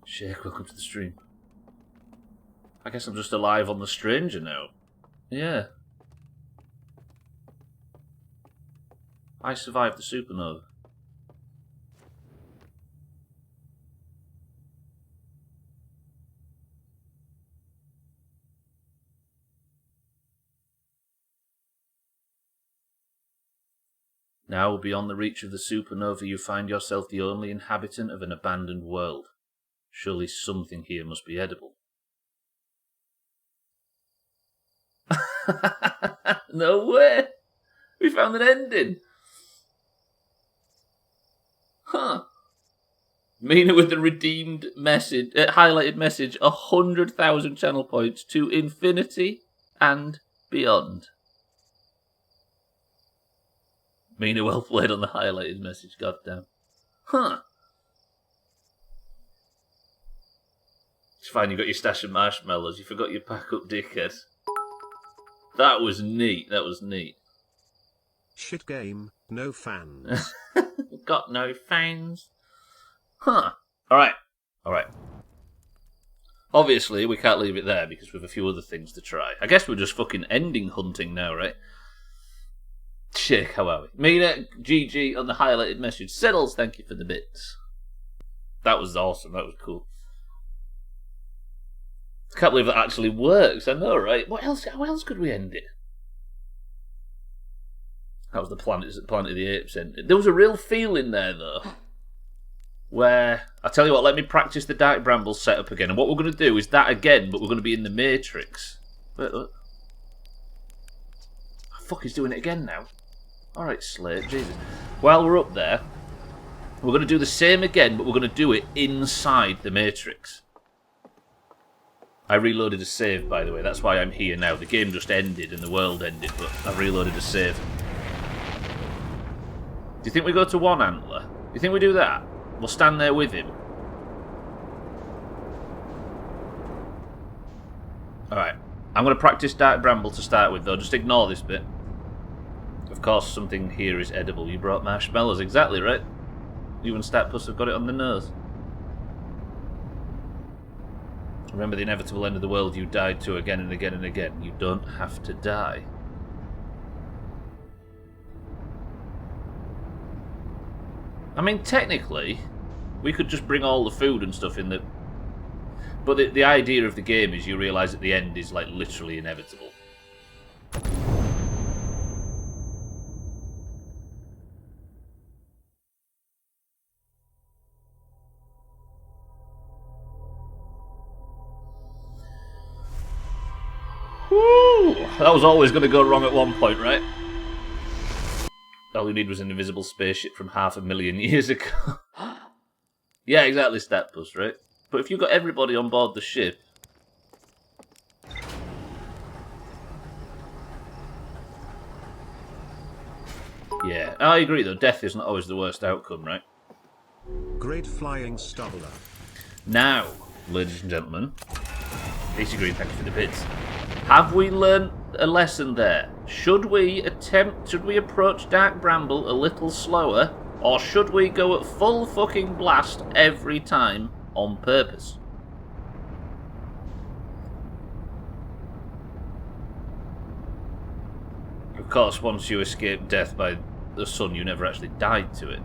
Shake, welcome to the stream. I guess I'm just alive on the Stranger now. Yeah. I survived the supernova. Now, beyond the reach of the supernova, you find yourself the only inhabitant of an abandoned world. Surely something here must be edible. No way! We found an ending! Huh. Mina with the redeemed message, highlighted message, 100,000 channel points to infinity and beyond. Mina well played on the highlighted message, goddamn. Huh. It's fine, you got your stash of marshmallows, you forgot your pack up, dickhead. That was neat, that was neat. Shit game, no fans. Got no fans. Huh. Alright. Alright. Obviously, we can't leave it there because we have a few other things to try. I guess we're just fucking ending hunting now, right? Shake, how are we? Mina, GG on the highlighted message. Settles, thank you for the bits. That was awesome, that was cool. I can't believe that actually works, I know, right? What else? How else could we end it? That was the Planet of the Apes ending. There was a real feeling there, though, where, I tell you what, let me practice the Dark Brambles setup again. And what we're going to do is that again, but we're going to be in the Matrix. Wait. Oh, fuck, he's doing it again now. Alright, Slate, Jesus. While we're up there, we're going to do the same again, but we're going to do it inside the Matrix. I reloaded a save, by the way. That's why I'm here now. The game just ended and the world ended, but I've reloaded a save. Do you think we go to one antler? Do you think we do that? We'll stand there with him. Alright. I'm going to practice Dark Bramble to start with, though. Just ignore this bit. Of course, something here is edible. You brought marshmallows. Exactly, right? You and Statpuss have got it on the nose. Remember the inevitable end of the world you died to again and again and again. You don't have to die. I mean, technically, we could just bring all the food and stuff in the... But the idea of the game is you realise at the end is, like, literally inevitable. Woo! That was always going to go wrong at one point, right? All you need was an invisible spaceship from 500,000 years ago. Yeah, exactly, Statpuss, right? But if you've got everybody on board the ship... Yeah, I agree though, death is not always the worst outcome, right? Great flying Stubbler. Now, ladies and gentlemen, Casey Green, thank you for the bits. Have we learned a lesson there? Should we approach Dark Bramble a little slower, or should we go at full fucking blast every time on purpose? Of course, once you escape death by the sun, you never actually died to it.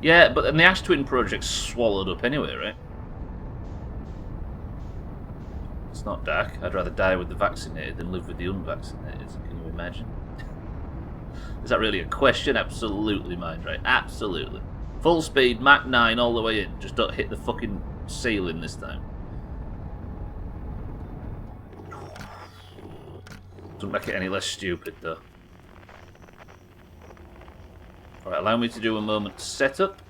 Yeah, but then the Ash Twin project's swallowed up anyway, right? It's not dark. I'd rather die with the vaccinated than live with the unvaccinated. Can you imagine? Is that really a question? Absolutely, mind right. Absolutely. Full speed, Mach 9 all the way in. Just don't hit the fucking ceiling this time. Doesn't make it any less stupid, though. Alright, allow me to do a moment's setup.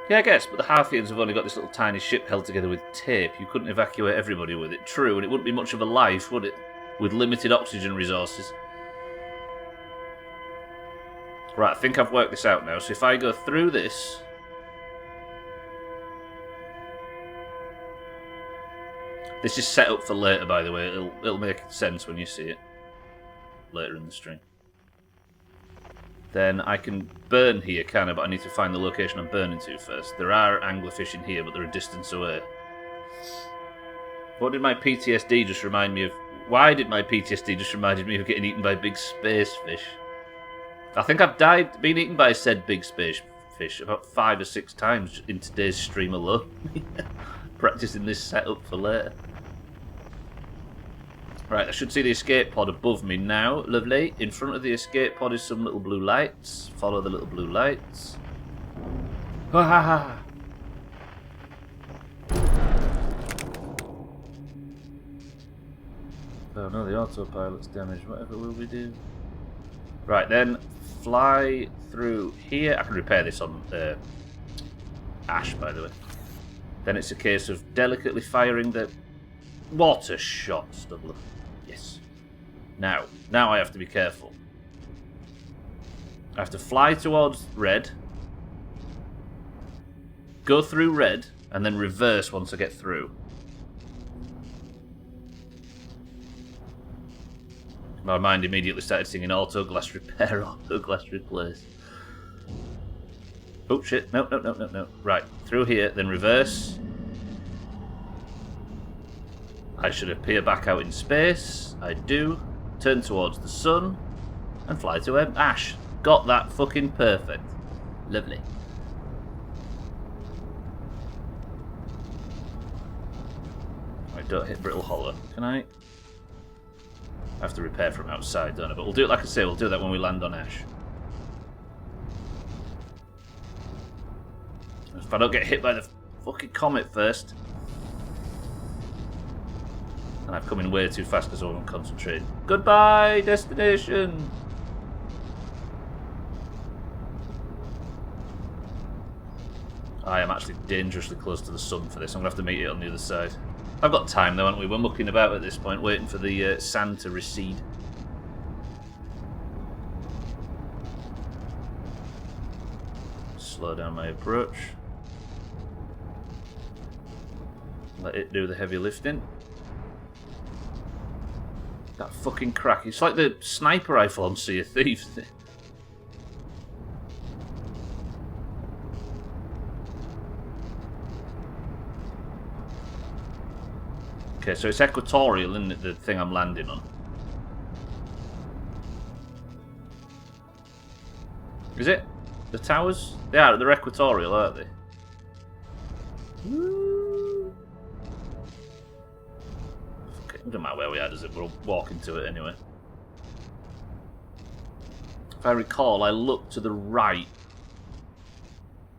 Yeah, I guess, but the Harthians have only got this little tiny ship held together with tape. You couldn't evacuate everybody with it. True, and it wouldn't be much of a life, would it? With limited oxygen resources. Right, I think I've worked this out now. So if I go through this... This is set up for later, by the way. It'll make sense when you see it later in the stream. Then I can burn here, kind of, but I need to find the location I'm burning to first. There are anglerfish in here, but they're a distance away. What did my PTSD just remind me of? Why did my PTSD just remind me of getting eaten by big space fish? I think I've been eaten by said big space fish about 5 or 6 times in today's stream alone. Practicing this setup for later. Right, I should see the escape pod above me now. Lovely. In front of the escape pod is some little blue lights. Follow the little blue lights. Ha ha ha. Oh no, the autopilot's damaged. Whatever will we do? Right, then fly through here. I can repair this on Ash, by the way. Then it's a case of delicately firing the water shot, Stubbler. Yes. Now I have to be careful. I have to fly towards red, go through red, and then reverse once I get through. My mind immediately started singing auto glass repair, auto glass replace. Oh shit, no. Right, through here, then reverse. I should appear back out in space. I do. Turn towards the sun. And fly to Ash. Got that fucking perfect. Lovely. I don't hit Brittle Hollow. Can I? I have to repair from outside, don't I? But we'll do it like I say, we'll do that when we land on Ash. If I don't get hit by the fucking comet first. And I've come in way too fast because I wasn't concentrating. Goodbye, destination! I am actually dangerously close to the sun for this. I'm going to have to meet it on the other side. I've got time though, haven't we? We're mucking about at this point, waiting for the sand to recede. Slow down my approach. Let it do the heavy lifting. That fucking crack. It's like the sniper rifle on Sea of Thieves. Okay, so it's equatorial, isn't it, the thing I'm landing on? Is it? The towers? They are, they're equatorial, aren't they? Woo. Okay, it doesn't matter where we are, does it? We'll walk into it anyway. If I recall, I looked to the right.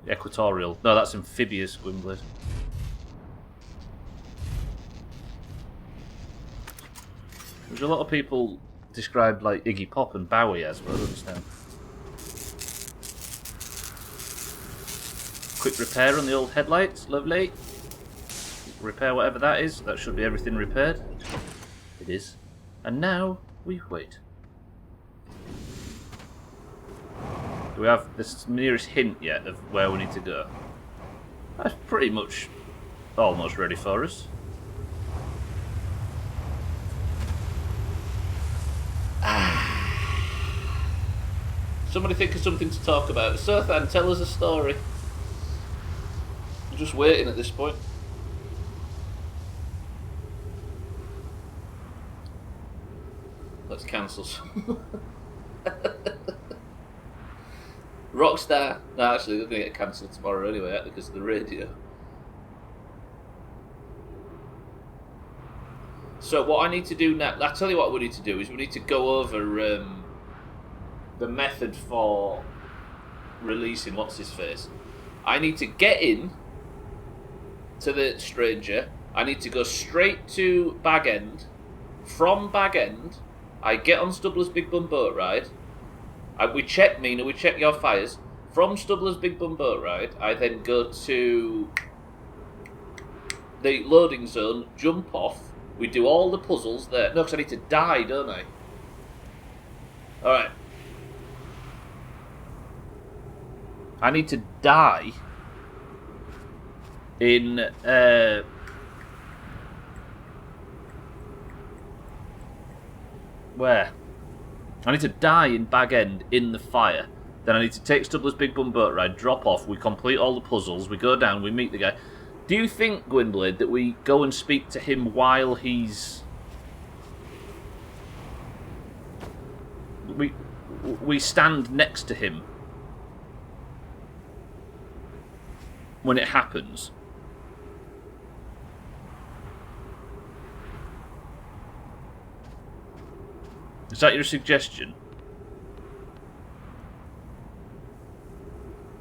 Equatorial. No, that's amphibious Gwynblade. Which a lot of people describe like Iggy Pop and Bowie as, but I don't understand. Quick repair on the old headlights, lovely. Repair whatever that is, that should be everything repaired. It is. And now we wait. Do we have the nearest hint yet of where we need to go? That's pretty much almost ready for us. Somebody think of something to talk about. Sothan, tell us a story. I'm just waiting at this point. Let's cancel some. Rockstar. No, actually, they're going to get cancelled tomorrow anyway because of the radio. So what I need to do now... I'll tell you what we need to do is we need to go over the method for releasing what's-his-face. I need to get in to the stranger. I need to go straight to Bag End. From Bag End, I get on Stubbler's Big Bum Boat Ride. We check your fires. From Stubbler's Big Bum Boat Ride, I then go to the loading zone, jump off. We do all the puzzles there. No, because I need to die, don't I? Alright. I need to die in where? I need to die in Bag End in the fire. Then I need to take Stubbler's Big Bum Boat Ride, drop off, we complete all the puzzles, we go down, we meet the guy. Do you think, Gwynblade, that we go and speak to him while he's... We stand next to him when it happens? Is that your suggestion?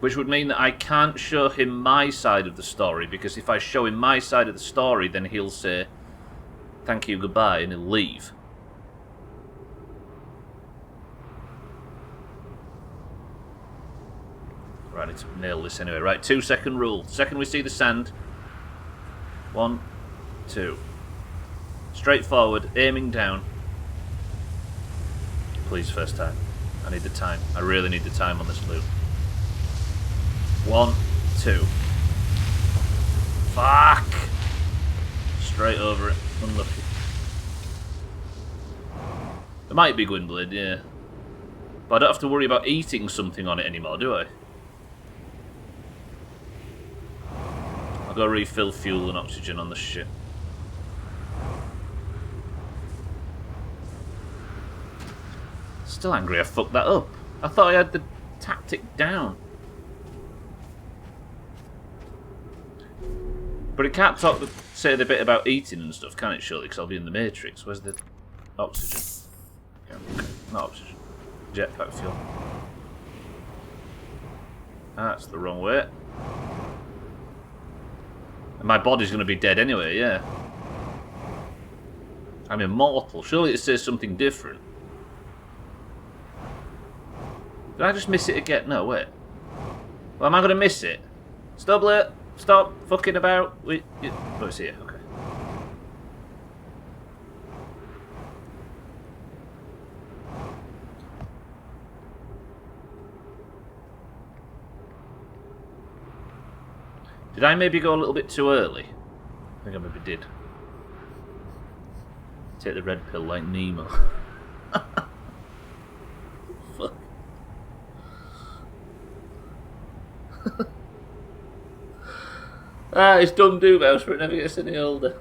Which would mean that I can't show him my side of the story, because if I show him my side of the story, then he'll say, thank you, goodbye, and he'll leave. Right, I need to nail this anyway. Right, 2-second rule. Second we see the sand. 1, 2. Straight forward, aiming down. Please, first time. I need the time. I really need the time on this loop. 1, 2. Fuck! Straight over it. Unlucky. It might be Gwynblade, yeah. But I don't have to worry about eating something on it anymore, do I? I'll go refill fuel and oxygen on the ship. Still angry I fucked that up. I thought I had the tactic down. But it can't say the bit about eating and stuff, can it, surely? Because I'll be in the Matrix. Where's the oxygen? Okay, not oxygen. Jetpack fuel. That's the wrong way. And my body's going to be dead anyway, yeah. I'm immortal. Surely it says something different. Did I just miss it again? No, wait. Well, am I going to miss it? Stubbler! Stop fucking about. Oh, it's here. Okay. Did I maybe go a little bit too early? I think I maybe did. Take the red pill like Nemo. Fuck. It's dumb Doomhaus, but it never gets any older.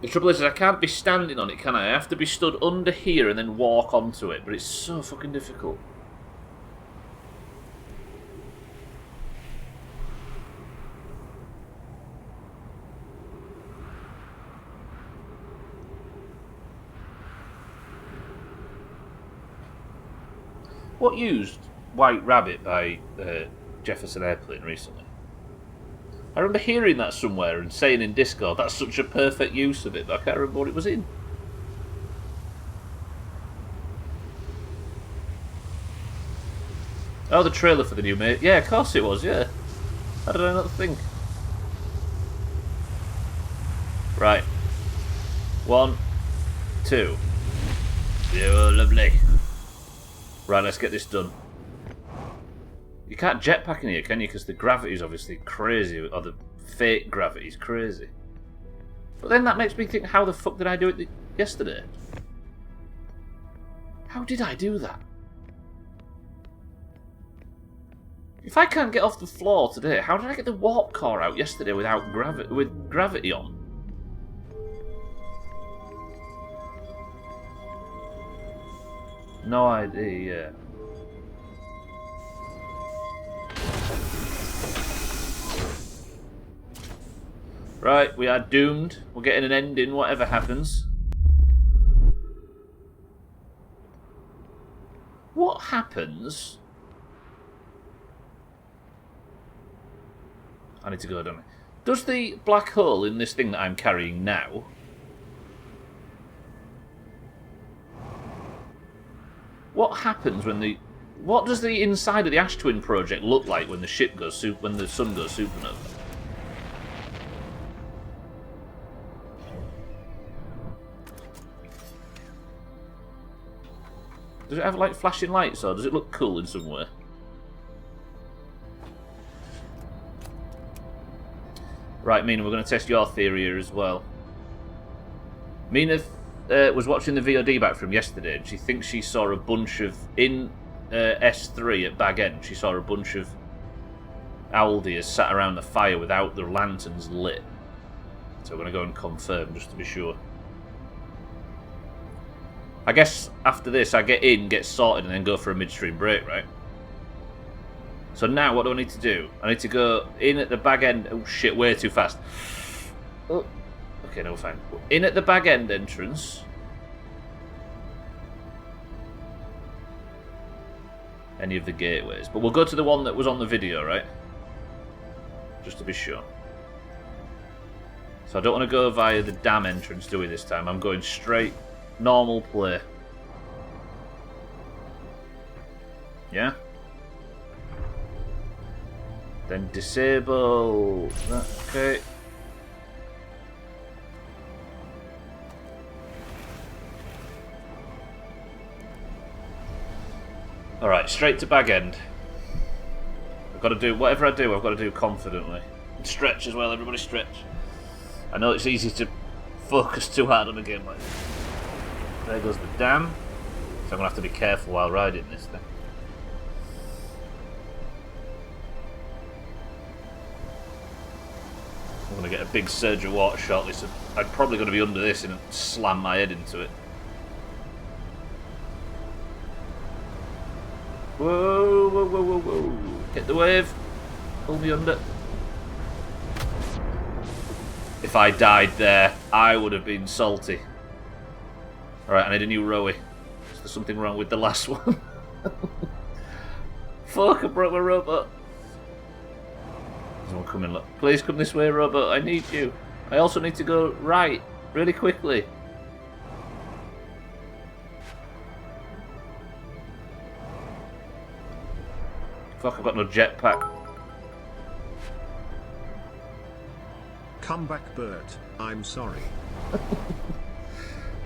The trouble is I can't be standing on it, can I? I have to be stood under here and then walk onto it, but it's so fucking difficult. What used White Rabbit by Jefferson Airplane recently? I remember hearing that somewhere and saying in Discord, that's such a perfect use of it, but I can't remember what it was in. Oh, the trailer for the new mate. Yeah, of course it was, yeah. How did I not think? Right. 1, 2. Oh, lovely. Right, let's get this done. You can't jetpack in here, can you? Because the gravity's obviously crazy, or the fake gravity's crazy. But then that makes me think, how the fuck did I do it yesterday? How did I do that? If I can't get off the floor today, how did I get the warp core out yesterday without with gravity on? No idea. Right, we are doomed. We're getting an ending, whatever happens. What happens? I need to go, don't I? Does the black hole in this thing that I'm carrying now... What happens when the... What does the inside of the Ash Twin project look like when the ship goes... when the sun goes supernova? Does it have, like, flashing lights, or does it look cool in some way? Right, Mina, we're going to test your theory here as well. Mina was watching the VOD back from yesterday, and she thinks she saw a bunch of... In S3 at Bag End, she saw a bunch of owl deers sat around the fire without their lanterns lit. So we're going to go and confirm, just to be sure. I guess after this, I get in, get sorted, and then go for a midstream break, right? So now, what do I need to do? I need to go in at the Bag End... Oh, shit, way too fast. Oh. Okay, no, fine. In at the Bag End entrance. Any of the gateways. But we'll go to the one that was on the video, right? Just to be sure. So I don't want to go via the dam entrance, do we, this time? I'm going straight... Normal play. Yeah? Then disable... Okay. Alright, straight to Bag End. I've got to do... Whatever I do, I've got to do confidently. And stretch as well, everybody stretch. I know it's easy to focus too hard on a game like this. There goes the dam. So I'm going to have to be careful while riding this thing. I'm going to get a big surge of water shortly, so I'm probably going to be under this and slam my head into it. Whoa, whoa, whoa, whoa, whoa. Hit the wave. Pull me under. If I died there, I would have been salty. Alright, I need a new rowie. Is there something wrong with the last one? Fuck, I broke my robot. There's someone coming, look. Please come this way, robot. I need you. I also need to go right, really quickly. Fuck, I've got no jetpack. Come back, Bert. I'm sorry.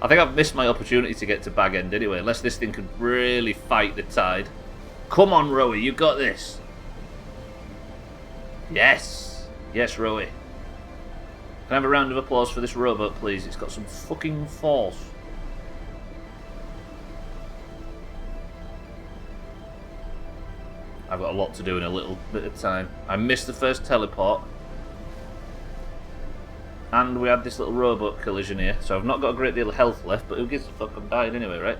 I think I've missed my opportunity to get to Bag End anyway, unless this thing can really fight the tide. Come on, Rowie, you got this. Yes. Yes, Rowie. Can I have a round of applause for this robot, please? It's got some fucking force. I've got a lot to do in a little bit of time. I missed the first teleport. And we had this little robot collision here, so I've not got a great deal of health left, but who gives a fuck, I'm dying anyway, right?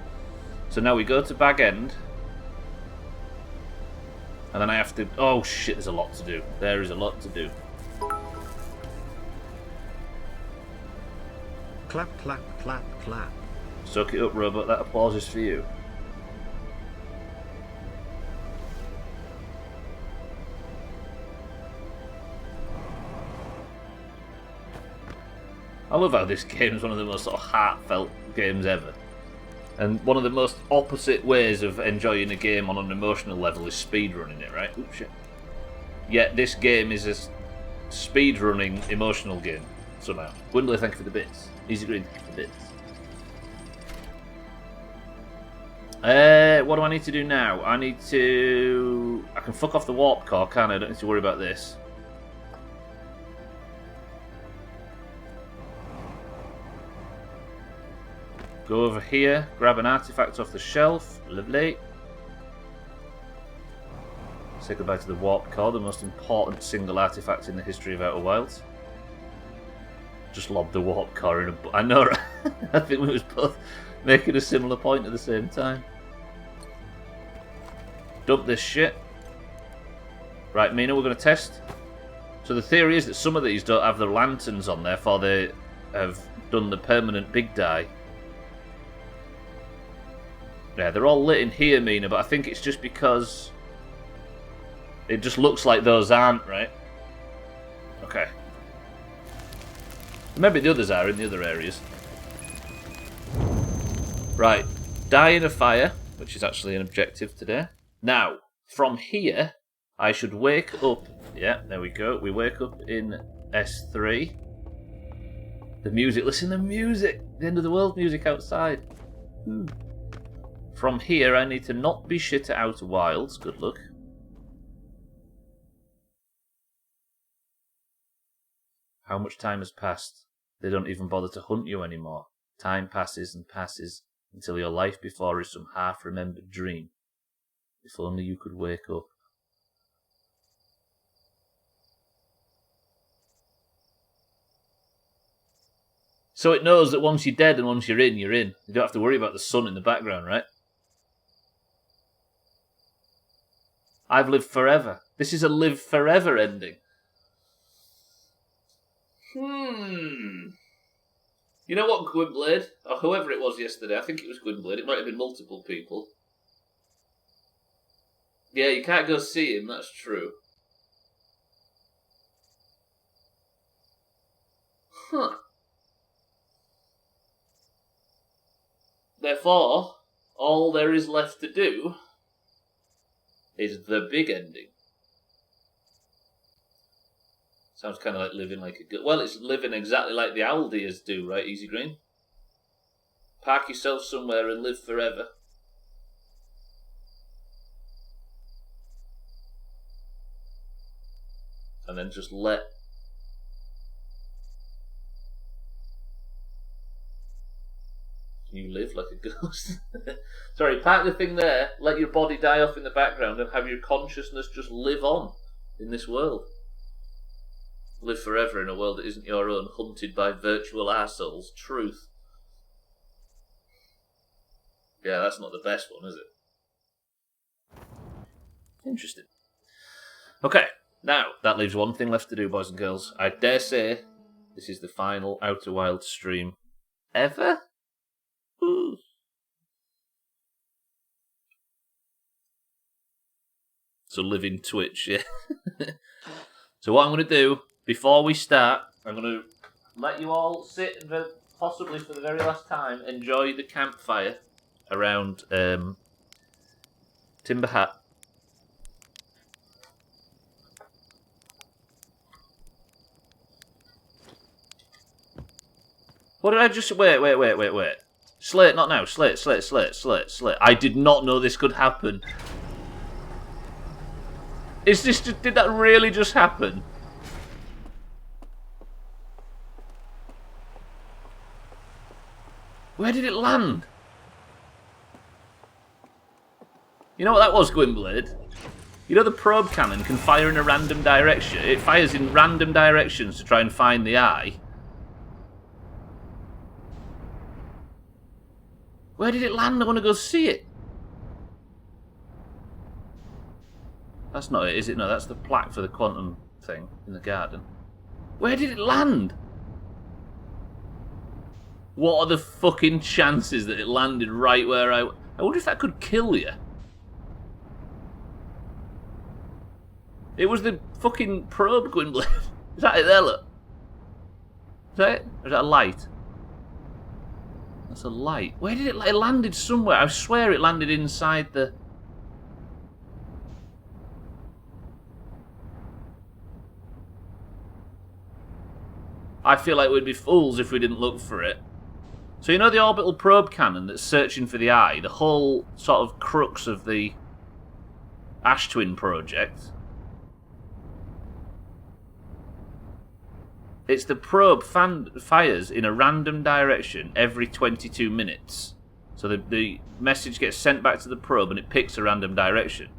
So now we go to Bag End. And then I have to... Oh shit, there's a lot to do. There is a lot to do. Clap, clap, clap, clap. Soak it up, robot, that applause is for you. I love how this game is one of the most sort of heartfelt games ever. And one of the most opposite ways of enjoying a game on an emotional level is speedrunning it, right? Oops, shit. Yet this game is a speedrunning emotional game, somehow. Windley, thank you for the bits. Easy Green, thank you for the bits. What do I need to do now? I need to... I can fuck off the warp core, can't I? I don't need to worry about this. Go over here, grab an artifact off the shelf. Lovely. Say goodbye to the warp core, the most important single artifact in the history of Outer Wilds. Just lob the warp core in a... I know, right? I think we was both making a similar point at the same time. Dump this shit. Right, Mina, we're going to test. So the theory is that some of these don't have the lanterns on, therefore they have done the permanent big die. Yeah, they're all lit in here, Mina, but I think it's just because it just looks like those aren't, right? Okay. Maybe the others are in the other areas. Right, die in a fire, which is actually an objective today. Now, from here, I should wake up. Yeah, there we go. We wake up in S3. The music, listen to the music! The end of the world music outside. From here, I need to not be shit at Outer Wilds. Good luck. How much time has passed? They don't even bother to hunt you anymore. Time passes and passes until your life before is some half-remembered dream. If only you could wake up. So it knows that once you're dead and once you're in, you're in. You don't have to worry about the sun in the background, right? I've lived forever. This is a live forever ending. You know what, Gwynblade? Or whoever it was yesterday, I think it was Gwynblade. It might have been multiple people. Yeah, you can't go see him, that's true. Huh. Therefore, all there is left to do is the big ending. Sounds kind of like living like a good... Well, it's living exactly like the Aldeas do, right, Easy Green? Park yourself somewhere and live forever. And then just let... You live like a ghost. Sorry, park the thing there, let your body die off in the background and have your consciousness just live on in this world. Live forever in a world that isn't your own, hunted by virtual arseholes. Truth. Yeah, that's not the best one, is it? Interesting. Okay, now, that leaves one thing left to do, boys and girls. I dare say this is the final Outer Wilds stream ever? Ooh. So live in Twitch, yeah. So what I'm going to do, before we start, I'm going to let you all sit and possibly for the very last time enjoy the campfire around Timber Hat. What did I just... Wait. Slate, not now. Slate. I did not know this could happen. Is this just... Did that really just happen? Where did it land? You know what that was, Gwynblade? You know the probe cannon can fire in a random direction. It fires in random directions to try and find the eye. Where did it land? I want to go see it. That's not it, is it? No, that's the plaque for the quantum thing in the garden. Where did it land? What are the fucking chances that it landed right where I wonder if that could kill you. It was the fucking probe, Gwynblade. Is that it there, look? Is that it? Or is that a light? That's a light. Where did it... It landed somewhere. I swear it landed inside the... I feel like we'd be fools if we didn't look for it. So you know the orbital probe cannon that's searching for the eye? The whole sort of crux of the Ash Twin project? It's the probe fires in a random direction every 22 minutes. So the message gets sent back to the probe and it picks a random direction.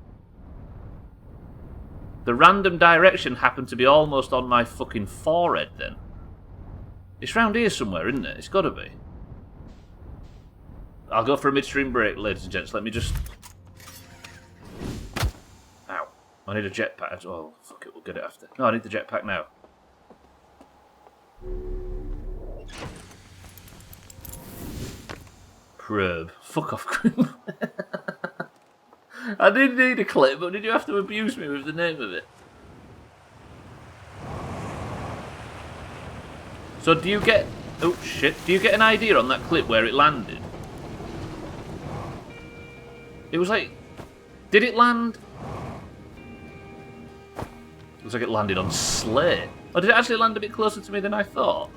The random direction happened to be almost on my fucking forehead then. It's round here somewhere, isn't it? It's got to be. I'll go for a midstream break, ladies and gents. Let me just... Ow. I need a jetpack. Oh, fuck it, we'll get it after. No, I need the jetpack now. Probe. Fuck off, Grim. I did need a clip, but did you have to abuse me with the name of it? So do you get... Oh, shit. Do you get an idea on that clip where it landed? It was like... Did it land... It looks like it landed on Slate. Or did it actually land a bit closer to me than I thought?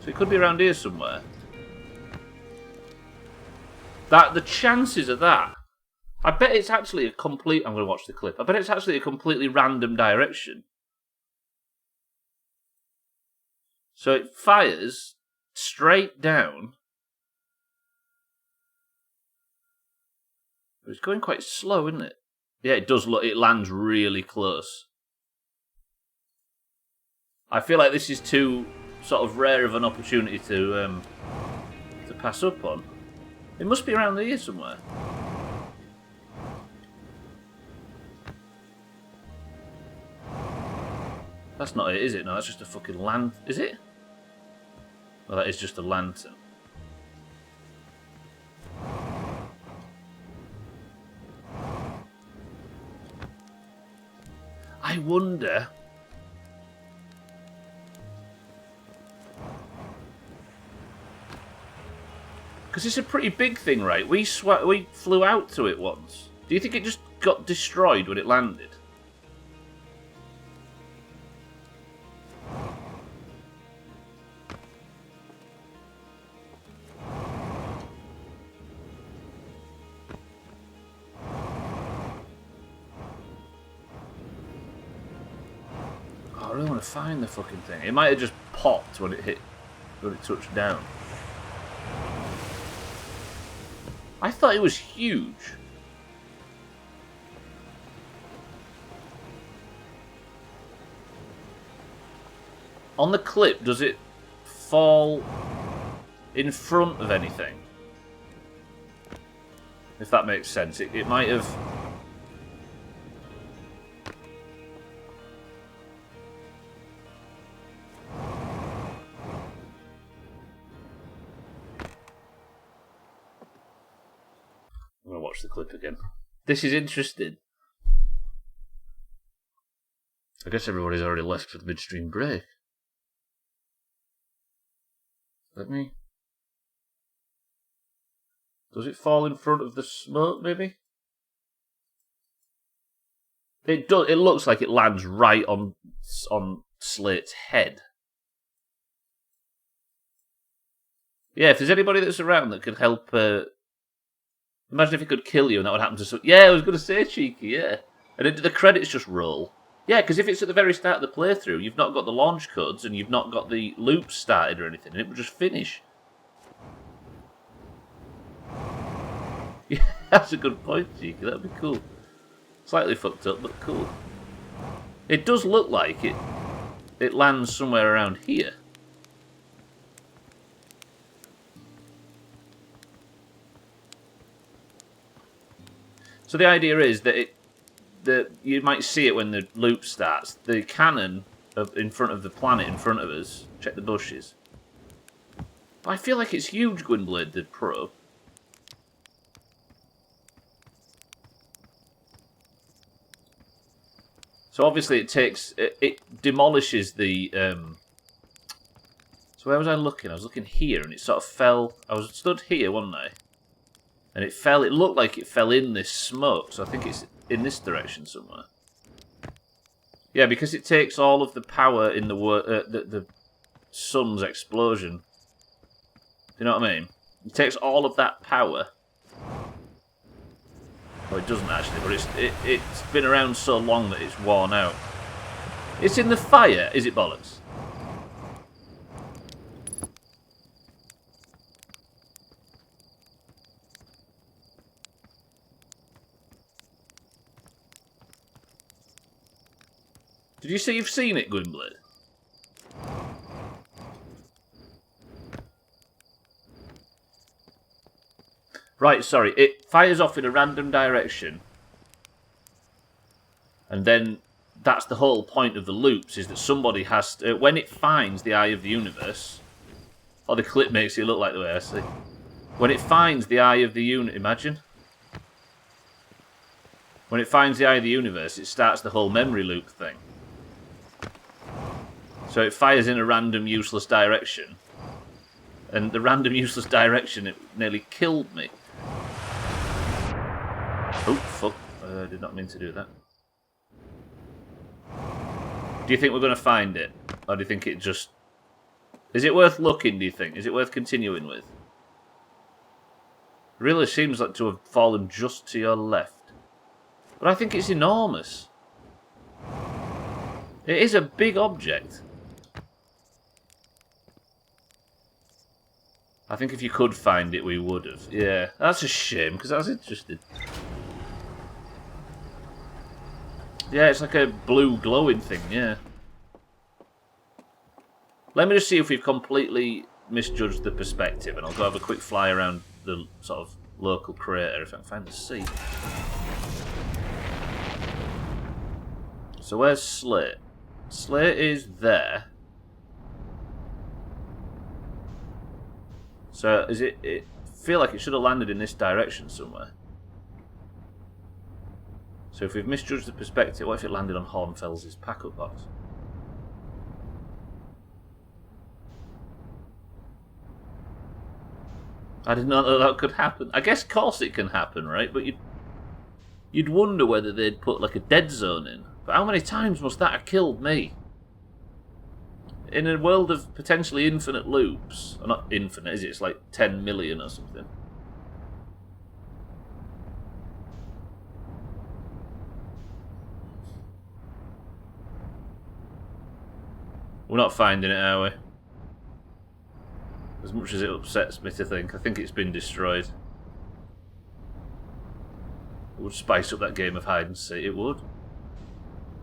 So it could be around here somewhere. The chances of that... I bet it's actually a complete... I'm going to watch the clip. I bet it's actually a completely random direction. So it fires straight down. It's going quite slow, isn't it? Yeah, it does look... It lands really close. I feel like this is too sort of rare of an opportunity to pass up on. It must be around here somewhere. That's not it, is it? No, that's just a fucking land... Is it? Well, that is just a lantern. I wonder... Because it's a pretty big thing, right? We flew out to it once. Do you think it just got destroyed when it landed? Oh, I really want to find the fucking thing. It might have just popped when it touched down. I thought it was huge. On the clip, does it fall in front of anything? If that makes sense. It might have... I'm going to watch the clip again. This is interesting. I guess everybody's already left for the midstream break. Let me... Does it fall in front of the smoke, maybe? It does. It looks like it lands right on Slate's head. Yeah, if there's anybody that's around that could help... Imagine if it could kill you and that would happen to... Yeah, I was going to say cheeky, yeah. And the credits just roll. Yeah, because if it's at the very start of the playthrough, you've not got the launch codes and you've not got the loops started or anything, and it would just finish. Yeah, that's a good point, cheeky. That'd be cool. Slightly fucked up, but cool. It does look like it lands somewhere around here. So the idea is that you might see it when the loop starts. The cannon in front of the planet in front of us. Check the bushes. But I feel like it's huge, Gwynblade, the probe. So obviously it demolishes the... So where was I looking? I was looking here and it sort of fell... I was stood here, wasn't I? And it fell, it looked like it fell in this smoke, so I think it's in this direction somewhere. Yeah, because it takes all of the power in the sun's explosion. Do you know what I mean? It takes all of that power. Well, it doesn't actually, but it's been around so long that it's worn out. It's in the fire, is it bollocks? Did you say you've seen it, Gwynblade? Right, sorry. It fires off in a random direction. And then that's the whole point of the loops, is that somebody has to... when it finds the Eye of the Universe... Oh, the clip makes it look like the way I see. When it finds the Eye of the Universe... Imagine. When it finds the Eye of the Universe, it starts the whole memory loop thing. So it fires in a random, useless direction. And the random, useless direction, it nearly killed me. Oh, fuck. I did not mean to do that. Do you think we're going to find it? Or do you think it just... Is it worth looking, do you think? Is it worth continuing with? It really seems like to have fallen just to your left. But I think it's enormous. It is a big object. I think if you could find it, we would have. Yeah, that's a shame, because I was interested. Yeah, it's like a blue glowing thing, yeah. Let me just see if we've completely misjudged the perspective, and I'll go have a quick fly around the sort of local crater if I can find the seat. So where's Slate? Slate is there. So is it... I feel like it should have landed in this direction somewhere. So if we've misjudged the perspective, what if it landed on Hornfels' pack-up box? I did not know that could happen. I guess, of course it can happen, right? But you'd wonder whether they'd put like a dead zone in. But how many times must that have killed me? In a world of potentially infinite loops... Or not infinite, is it? It's like 10 million or something. We're not finding it, are we? As much as it upsets me to think. I think it's been destroyed. It would spice up that game of hide and seek. It would.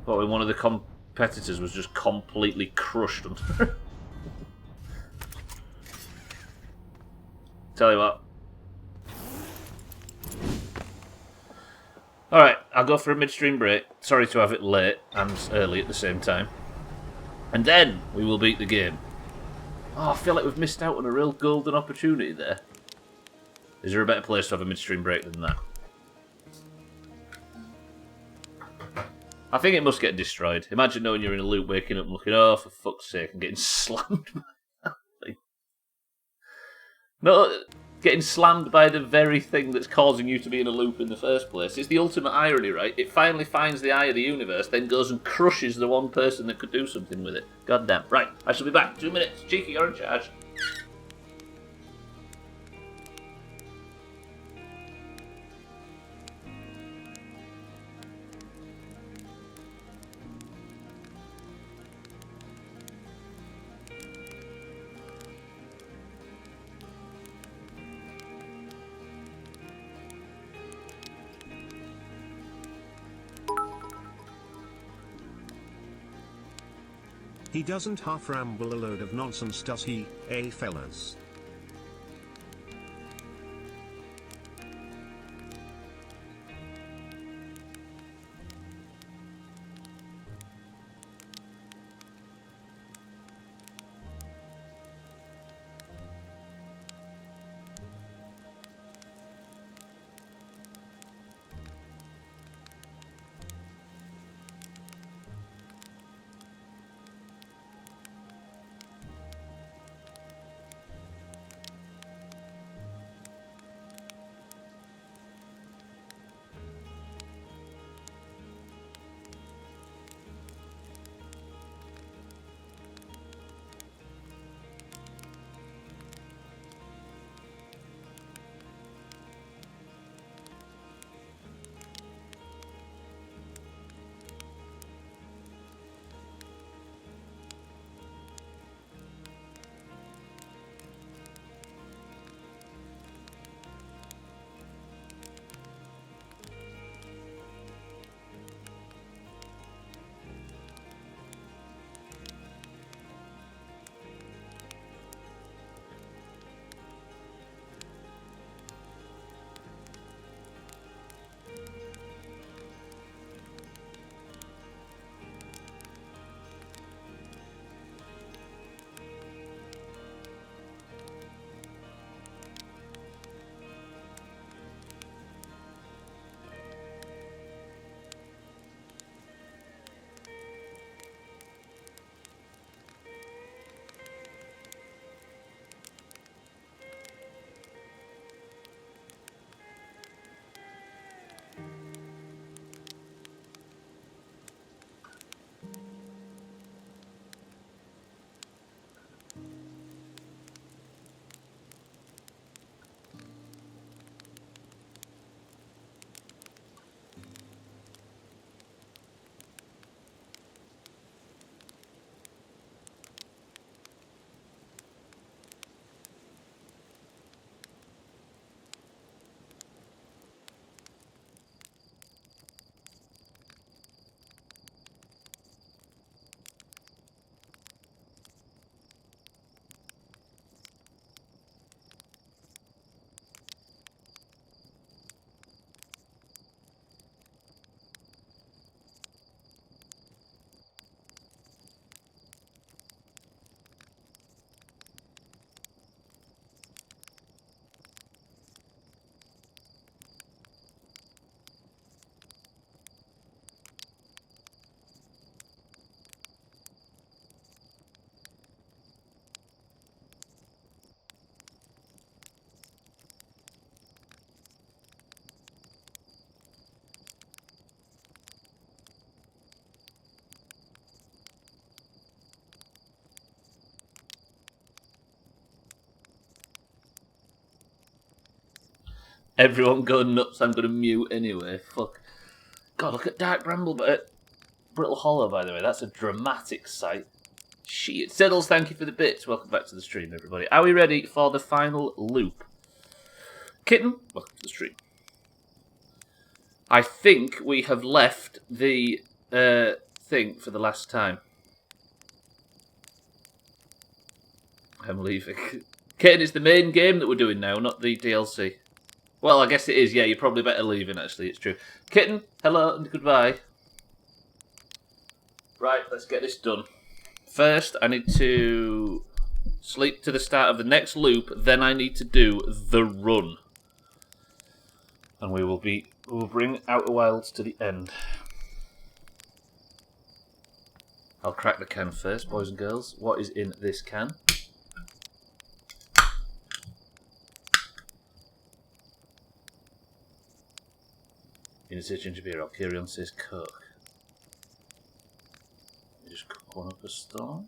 But when one of the competitors was just completely crushed under. Tell you what. Alright, I'll go for a midstream break. Sorry to have it late and early at the same time. And then we will beat the game. Oh, I feel like we've missed out on a real golden opportunity there. Is there a better place to have a midstream break than that? I think it must get destroyed. Imagine knowing you're in a loop, waking up and looking, oh, for fuck's sake, and getting slammed by that thing. No, getting slammed by the very thing that's causing you to be in a loop in the first place. It's the ultimate irony, right? It finally finds the Eye of the Universe, then goes and crushes the one person that could do something with it. Goddamn. Right, I shall be back. 2 minutes. Cheeky, you're in charge. He doesn't half ramble a load of nonsense, does he, eh fellas? Everyone go nuts. I'm going to mute anyway. Fuck. God, look at Dark Bramble, Brittle Hollow, by the way. That's a dramatic sight. Shit. Siddles, thank you for the bits. Welcome back to the stream, everybody. Are we ready for the final loop? Kitten, welcome to the stream. I think we have left the thing for the last time. I'm leaving. Kitten, it's the main game that we're doing now, not the DLC. Well, I guess it is. Yeah, you're probably better leaving, actually. It's true. Kitten, hello and goodbye. Right, let's get this done. First, I need to sleep to the start of the next loop. Then I need to do the run. And we will bring Outer Wilds to the end. I'll crack the can first, boys and girls. What is in this can? Ian says ginger beer, Alkirion says Coke. Let me just cook one up a storm.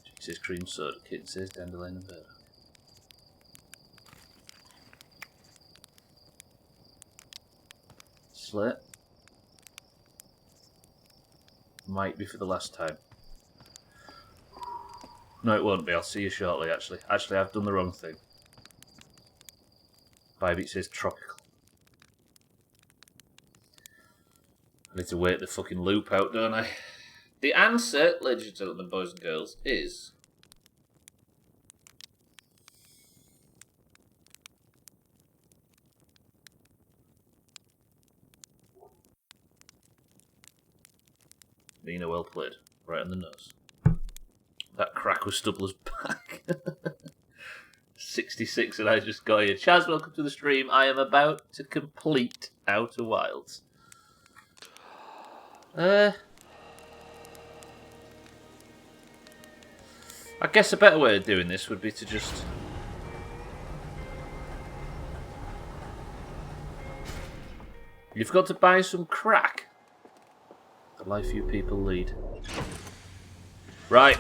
She says cream soda, Kitten says dandelion and burdock. Slit. Might be for the last time. No, it won't be. I'll see you shortly, actually. Actually, I've done the wrong thing. Bybeat says tropical. I need to wait the fucking loop out, don't I? The answer, ladies and gentlemen, boys and girls, is... Nina, well played. Right on the nose. That crack was Stubbler's back. 66 and I just got here. Chaz, welcome to the stream. I am about to complete Outer Wilds. I guess a better way of doing this would be to just... You've got to buy some crack. The life you people lead. Right.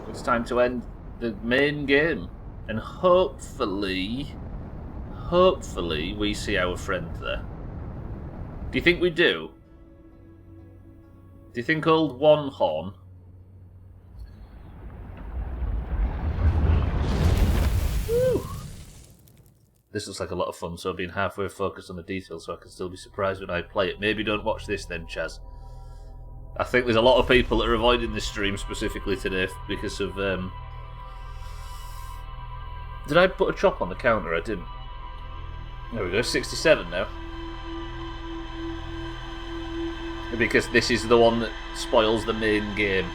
It's time to end the main game. And hopefully we see our friend there. Do you think we do? Do you think old One Horn? Woo. This looks like a lot of fun, so being halfway focused on the details so I can still be surprised when I play it. Maybe don't watch this then, Chaz. I think there's a lot of people that are avoiding this stream specifically today because of... Did I put a chop on the counter? I didn't. There we go, 67 now. Because this is the one that spoils the main game.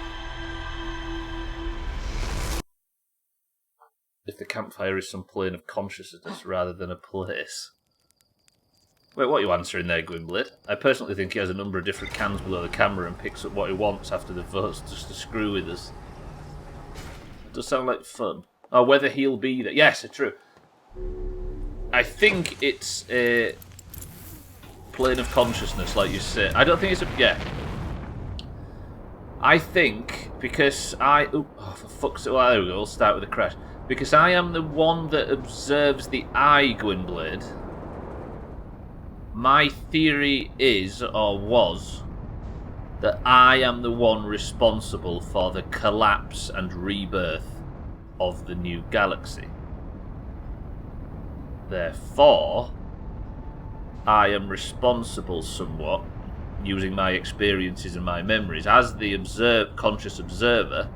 If the campfire is some plane of consciousness rather than a place. Wait, what are you answering there, Gwynblade? I personally think he has a number of different cans below the camera and picks up what he wants after the votes just to screw with us. It does sound like fun. Oh, whether he'll be there. Yes, it's true. I think it's a plane of consciousness, like you say. I don't think it's a... Yeah. I think, because I... Oh, for fuck's sake. Well, there we go. We'll start with a crash. Because I am the one that observes the eye, Gwynblade. My theory is, or was, that I am the one responsible for the collapse and rebirth of the new galaxy. Therefore, I am responsible somewhat, using my experiences and my memories. As the conscious observer,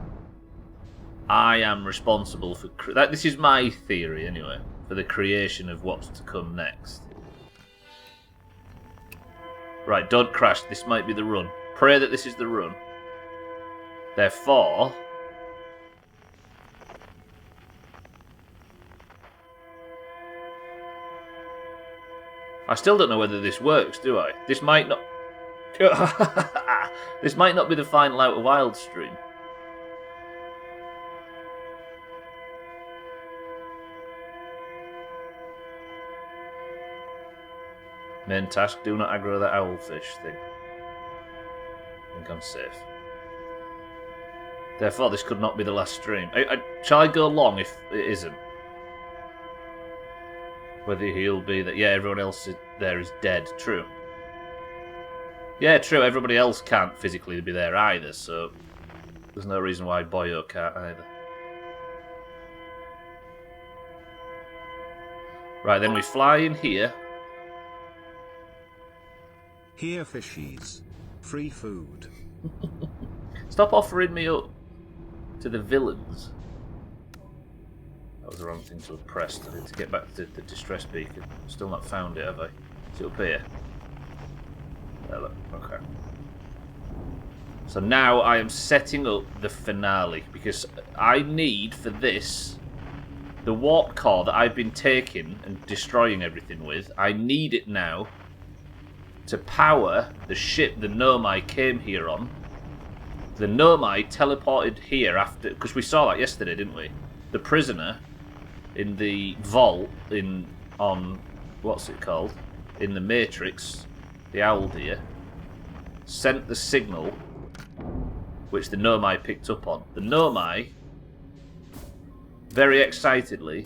I am responsible for... This is my theory, anyway, for the creation of what's to come next. Right, don't crash. This might be the run. Pray that this is the run. Therefore... I still don't know whether this works, do I? This might not... This might not be the final Outer Wilds stream. Main task, do not aggro that owlfish thing. I think I'm safe. Therefore, this could not be the last stream. Shall I go long if it isn't? Whether he'll be that. Yeah, everyone else there is dead. True. Yeah, true. Everybody else can't physically be there either, so there's no reason why Boyo can't either. Right, then we fly in here. Here, fishies. Free food. Stop offering me up to the villains. That was the wrong thing to have pressed. I need to get back to the distress beacon. Still not found it, have I? Is it up here? There, look. Okay. So now I am setting up the finale, because I need for this the warp core that I've been taking and destroying everything with. I need it now to power the ship the Nomai came here on. The Nomai teleported here after, because we saw that yesterday, didn't we? The prisoner in the vault on what's it called? In the Matrix, the owl deer, sent the signal which the Nomai picked up on. The Nomai, very excitedly,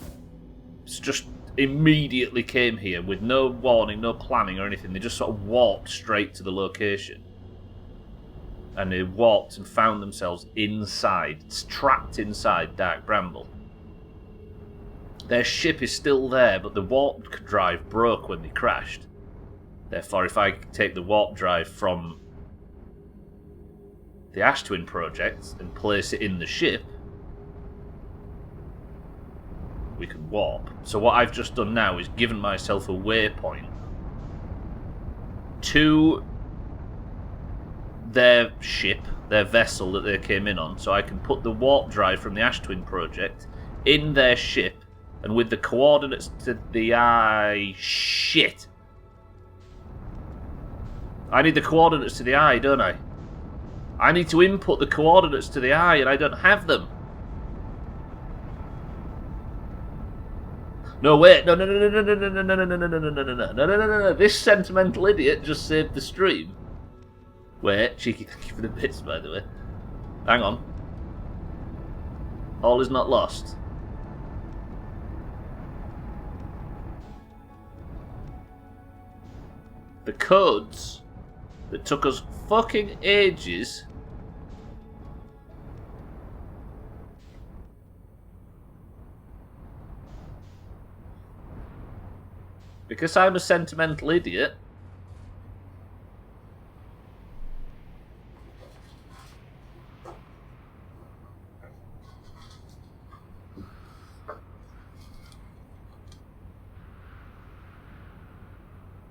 just immediately came here with no warning, no planning or anything. They just sort of walked straight to the location. And they walked and found themselves inside, trapped inside Dark Bramble. Their ship is still there, but the warp drive broke when they crashed. Therefore, if I take the warp drive from the Ash Twin project and place it in the ship, we can warp. So what I've just done now is given myself a waypoint to their ship, their vessel that they came in on, so I can put the warp drive from the Ash Twin project in their ship, and with the coordinates to the eye... Shit! I need the coordinates to the eye, don't I? I need to input the coordinates to the eye, and I don't have them. No, wait, no. This sentimental idiot just saved the stream. Wait, cheeky, thank you for the bits, by the way. Hang on. All is not lost. The codes that took us fucking ages because I'm a sentimental idiot.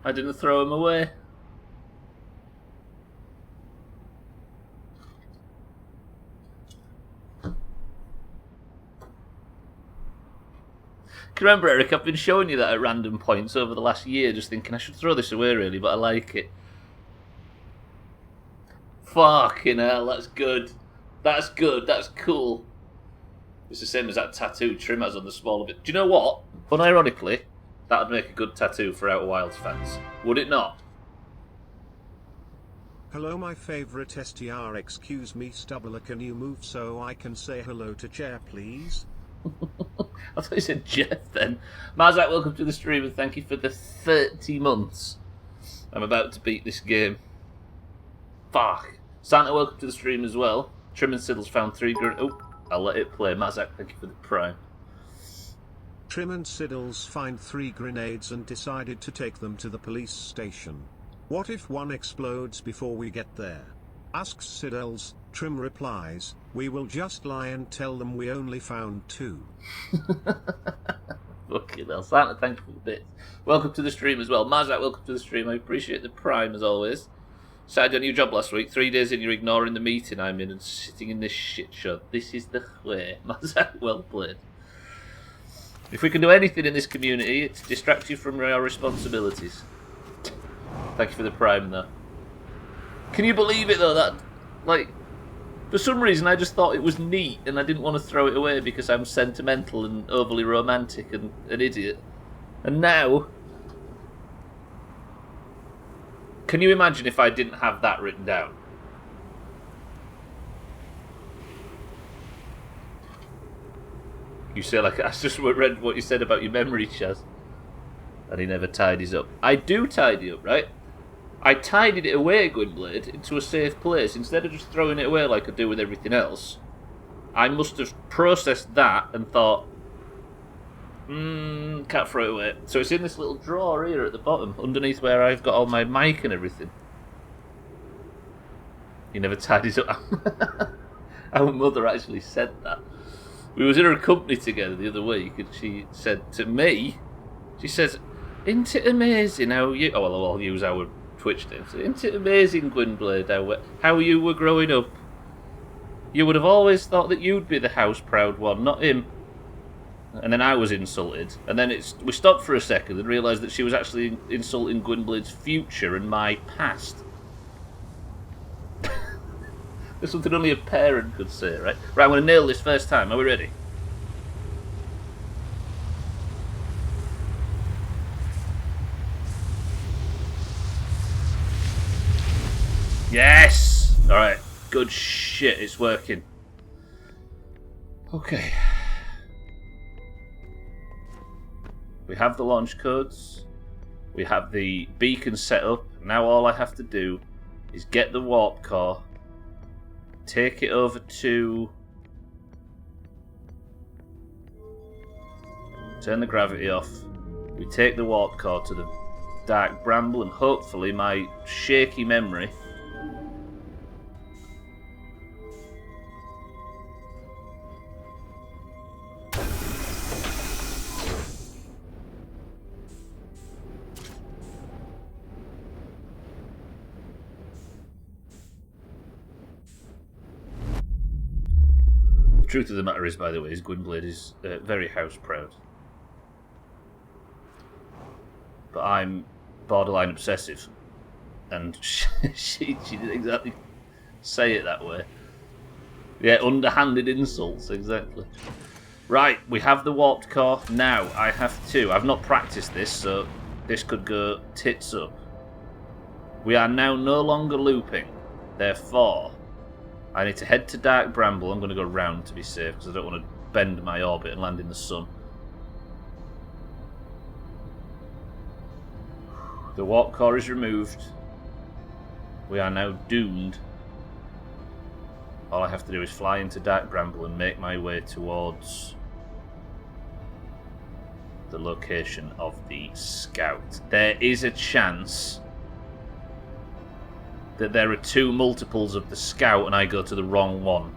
I didn't throw him away. Can you remember, Eric, I've been showing you that at random points over the last year, just thinking I should throw this away really, but I like it. Fucking hell, that's good. That's good, that's cool. It's the same as that tattoo Trim has on the smaller bit. Do you know what? Unironically, that would make a good tattoo for Outer Wilds fans. Would it not? Hello my favourite STR, excuse me Stubbler, can you move so I can say hello to Chair please? I thought you said Jeff then. Marzak, welcome to the stream and thank you for the 30 months. I'm about to beat this game. Fuck. Santa, welcome to the stream as well. Trim and Siddle's found 3 grenades. Oh, I'll let it play. Marzak, thank you for the prime. Trim and Siddles find 3 grenades and decided to take them to the police station. What if one explodes before we get there? Asks Siddles. Trim replies, we will just lie and tell them we only found 2. Fucking hell. Santa, thank you for the bits. Welcome to the stream as well. Marzak, welcome to the stream. I appreciate the prime as always. Started your new job last week. 3 days in, you're ignoring the meeting I'm in and sitting in this shit show. This is the way. Marzak, well played. If we can do anything in this community, it's distract you from your responsibilities. Thank you for the prime, though. Can you believe it, though? That, like, for some reason, I just thought it was neat, and I didn't want to throw it away because I'm sentimental and overly romantic and an idiot. And now, can you imagine if I didn't have that written down? You say like I just read what you said about your memory, Chaz. And he never tidies up. I do tidy up, right? I tidied it away, Gwynblade, into a safe place instead of just throwing it away like I do with everything else. I must have processed that and thought, can't throw it away. So it's in this little drawer here at the bottom, underneath where I've got all my mic and everything. He never tidies up. Our mother actually said that. We was in her company together the other week, and she said to me, she says, "Isn't it amazing how you..." Oh, well, I'll use our Twitch name. So, "Isn't it amazing, Gwynblade, how you were growing up? You would have always thought that you'd be the house-proud one, not him." And then I was insulted. And then we stopped for a second and realised that she was actually insulting Gwynblade's future and my past. There's something only a parent could say, right? Right, I'm going to nail this first time. Are we ready? Yes! Alright, good shit, it's working. Okay. We have the launch codes. We have the beacon set up. Now all I have to do is get the warp core, take it over to... turn the gravity off. We take the warp core to the dark bramble, and hopefully my shaky memory truth of the matter is, by the way, is Gwynblade is very house proud. But I'm borderline obsessive. And she didn't exactly say it that way. Yeah, underhanded insults, exactly. Right, we have the warped core. Now, I've not practiced this, so this could go tits up. We are now no longer looping. Therefore, I need to head to Dark Bramble. I'm going to go round to be safe because I don't want to bend my orbit and land in the sun. The warp core is removed. We are now doomed. All I have to do is fly into Dark Bramble and make my way towards the location of the scout. There is a chance that there are two multiples of the scout and I go to the wrong one.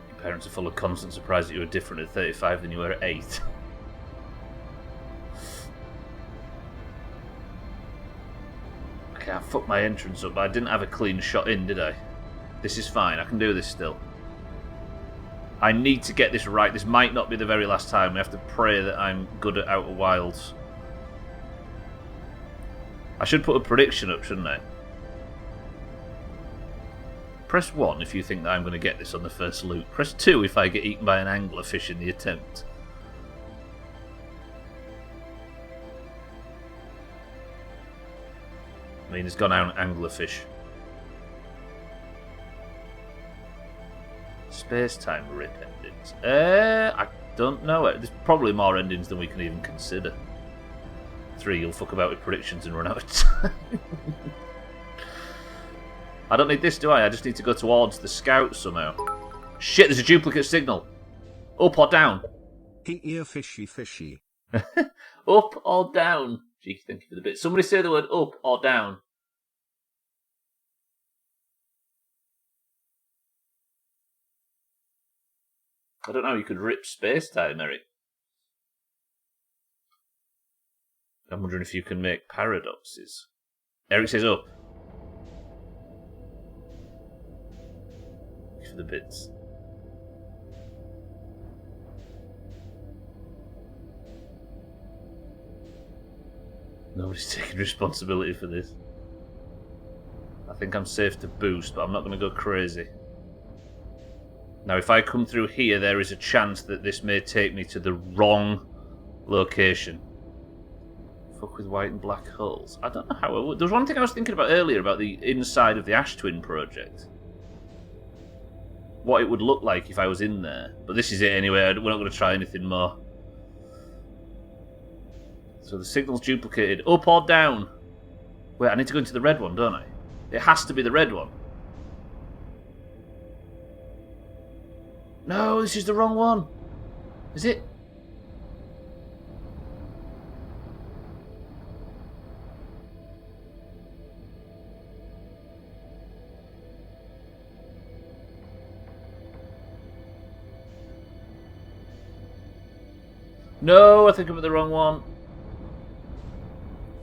Your parents are full of constant surprise that you were different at 35 than you were at 8. Okay, I fucked my entrance up, but I didn't have a clean shot in, did I? This is fine, I can do this still. I need to get this right. This might not be the very last time. We have to pray that I'm good at Outer Wilds. I should put a prediction up, shouldn't I? Press 1 if you think that I'm going to get this on the first loop. Press 2 if I get eaten by an anglerfish in the attempt. I mean, it's gone out anglerfish. Space-time rip endings. I don't know. There's probably more endings than we can even consider. 3, you'll fuck about with predictions and run out of time. I don't need this, do I? I just need to go towards the scout somehow. Shit, there's a duplicate signal. Up or down? Ear fishy fishy. Up or down? Cheeky, thank you for the bit. Somebody say the word up or down. I don't know how you could rip space-time, Eric. I'm wondering if you can make paradoxes. Eric says up. For the bits. Nobody's taking responsibility for this. I think I'm safe to boost, but I'm not going to go crazy. Now, if I come through here, there is a chance that this may take me to the wrong location. Fuck with white and black holes. I don't know how I would. There was one thing I was thinking about earlier about the inside of the Ash Twin project. what it would look like if I was in there. But this is it anyway. We're not going to try anything more. So the signal's duplicated. Up or down? Wait, I need to go into the red one, don't I? It has to be the red one. No, this is the wrong one. Is it? No, I think I'm at the wrong one.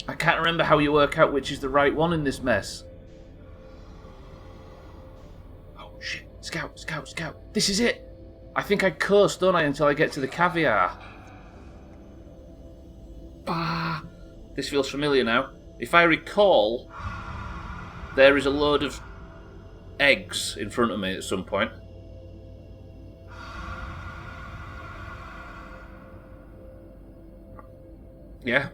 I can't remember how you work out which is the right one in this mess. Oh, shit. Scout, scout, scout. This is it. I think I curse, don't I, until I get to the caviar. Ah. This feels familiar now. If I recall, there is a load of eggs in front of me at some point. Yeah.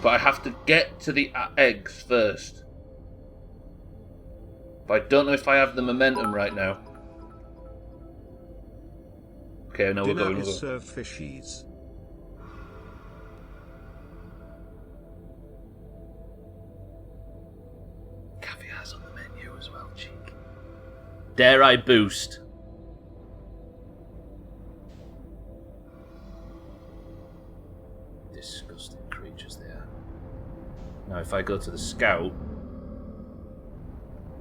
But I have to get to the eggs first. But I don't know if I have the momentum right now. Okay, no, we're going. Dinner is served fishies. Caviar's on the menu as well, cheek. Dare I boost? Disgusting creatures they are. Now, if I go to the scout,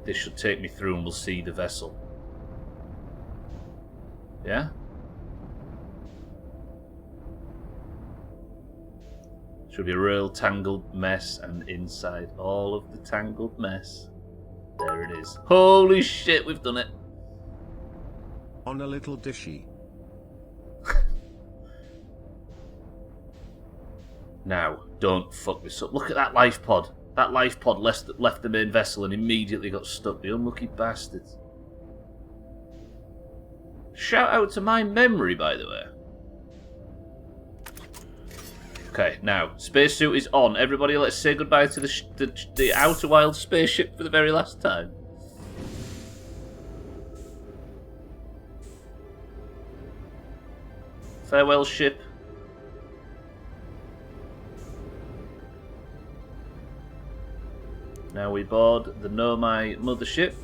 this should take me through and we'll see the vessel. Yeah? Should be a real tangled mess, and inside all of the tangled mess, there it is. Holy shit, we've done it. On a little dishy. Now, don't fuck this up. Look at that life pod. That life pod left the main vessel and immediately got stuck. The unlucky bastards. Shout out to my memory, by the way. Okay, now, spacesuit is on. Everybody, let's say goodbye to the Outer Wilds spaceship for the very last time. Farewell, ship. Now we board the Nomai mothership.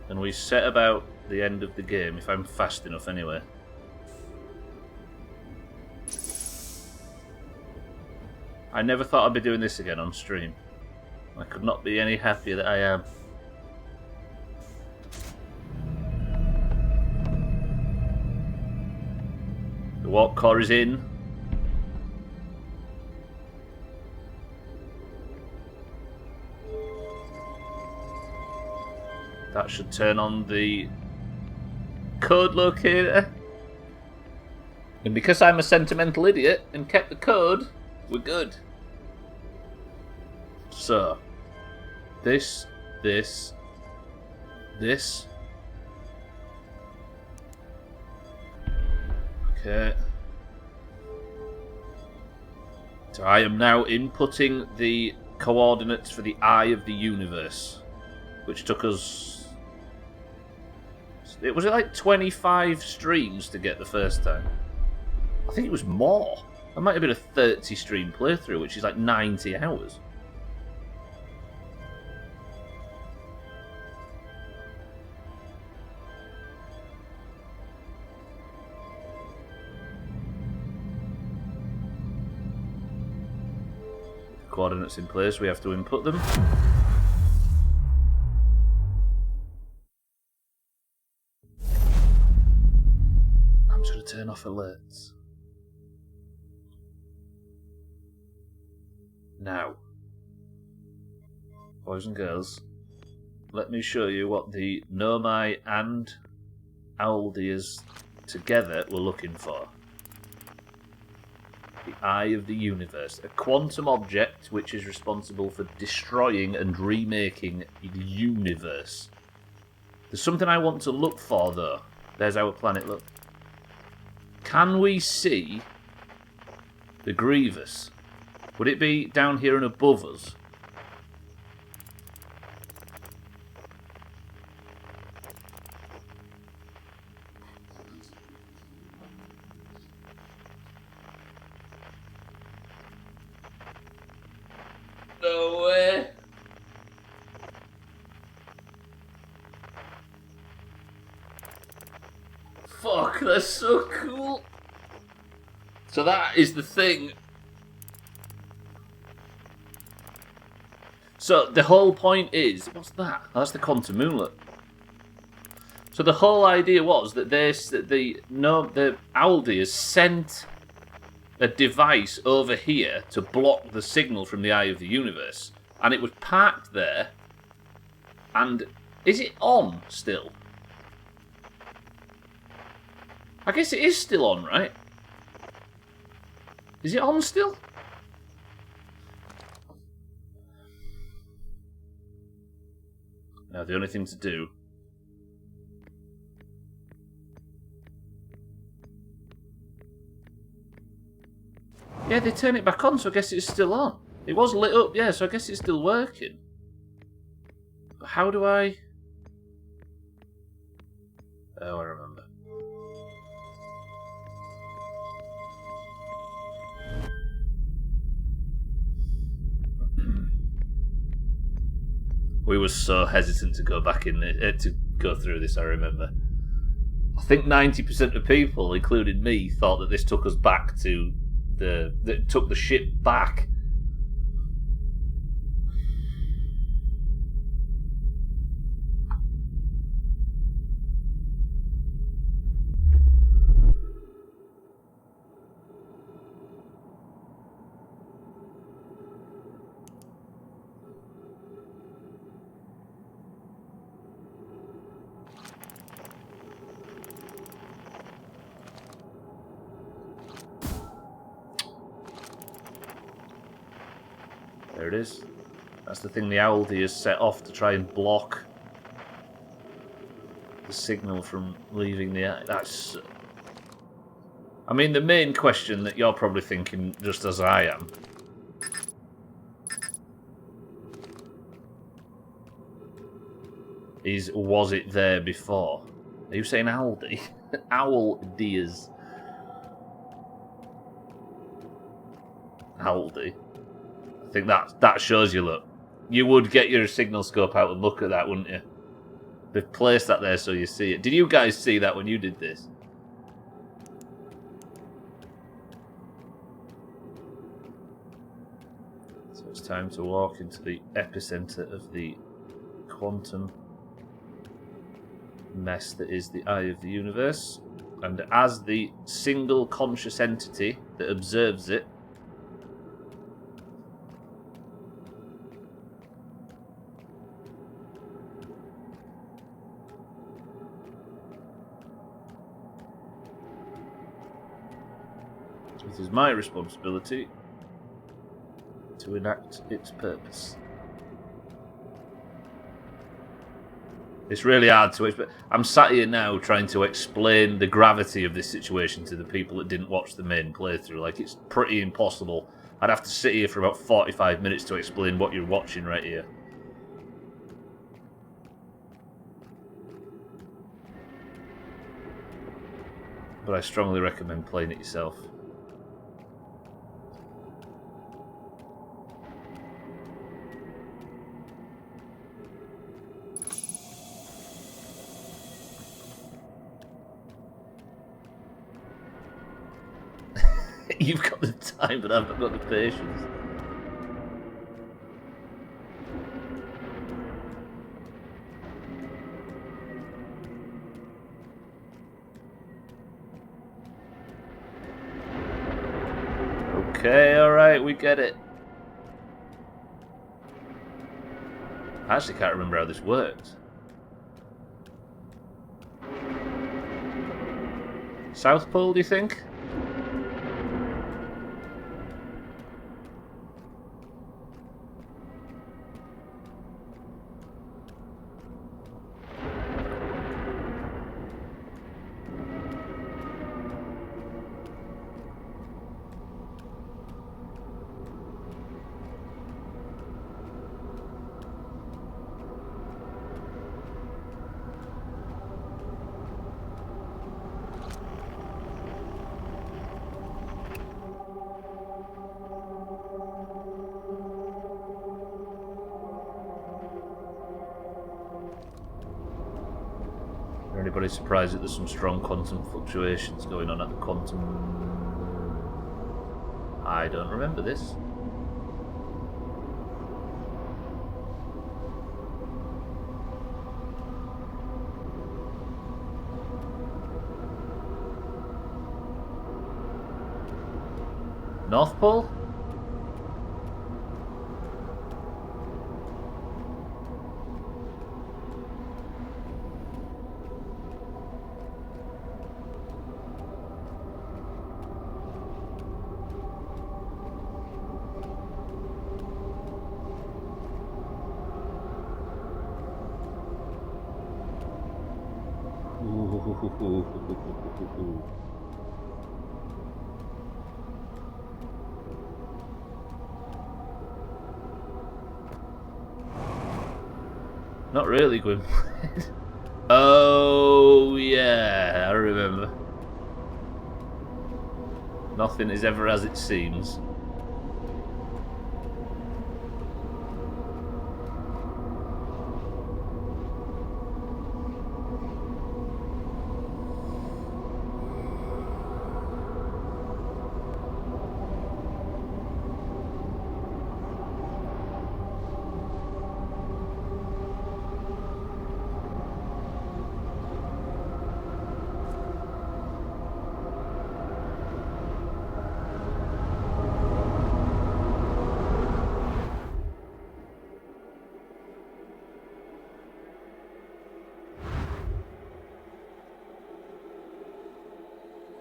And we set about the end of the game, if I'm fast enough anyway. I never thought I'd be doing this again on stream. I could not be any happier that I am. The warp core is in. That should turn on the code locator. And because I'm a sentimental idiot and kept the code, we're good. So, this. Okay. So I am now inputting the coordinates for the Eye of the Universe, which took us... Was it like 25 streams to get the first time? I think it was more. It might have been a 30 stream playthrough, which is like 90 hours. Coordinates in place, we have to input them. I'm just going to turn off alerts. Now, boys and girls, let me show you what the Nomai and Aldeas together were looking for. The Eye of the Universe, a quantum object which is responsible for destroying and remaking the universe. There's something I want to look for, though. There's our planet, look. Can we see the Grievous? Would it be down here and above us? That's so cool. So that is the thing. So the whole point is, what's that? Oh, that's the quantum amulet. So the whole idea was that the Aldi has sent a device over here to block the signal from the eye of the universe, and it was parked there. And is it on still? I guess it is still on, right? Is it on still? Now the only thing to do. Yeah, they turn it back on, so I guess it's still on. It was lit up, yeah, so I guess it's still working. But how do I... Oh, I remember. We were so hesitant to go back in to go through this, I remember. I think 90% of people, including me, thought that this took us back to that took the ship back. There it is. That's the thing the Aldi has set off to try and block the signal from leaving the... That's... I mean, the main question that you're probably thinking, just as I am, is, was it there before? Are you saying Aldi? Aldi's. Aldi. I think that shows you, look. You would get your signal scope out and look at that, wouldn't you? They've placed that there so you see it. Did you guys see that when you did this? So it's time to walk into the epicenter of the quantum mess that is the eye of the universe. And as the single conscious entity that observes it, it is my responsibility to enact its purpose. It's really hard to explain. I'm sat here now trying to explain the gravity of this situation to the people that didn't watch the main playthrough. Like, it's pretty impossible. I'd have to sit here for about 45 minutes to explain what you're watching right here. But I strongly recommend playing it yourself. You've got the time, but I've not got the patience. Okay, alright, we get it. I actually can't remember how this works. South Pole, do you think? Anybody surprised that there's some strong quantum fluctuations going on at the quantum? I don't remember this. North Pole? Not really, Gwyn. Oh, yeah, I remember. Nothing is ever as it seems.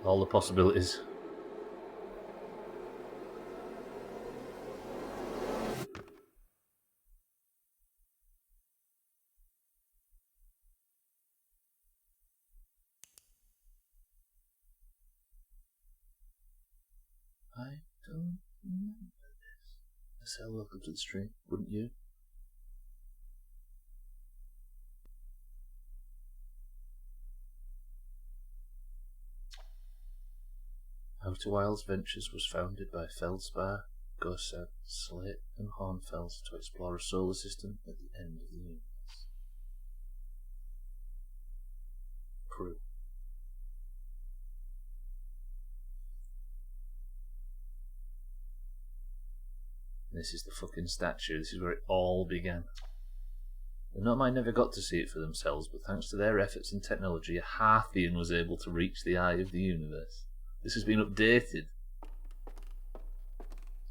All the possibilities. I don't remember this. Marcel, welcome to the stream, wouldn't you? Outer Wilds Ventures was founded by Feldspar, Gossett, Slate and Hornfels to explore a solar system at the end of the universe. Crew. This is the fucking statue. This is where it all began. The Nomai never got to see it for themselves, but thanks to their efforts and technology, a Harthian was able to reach the eye of the universe. This has been updated.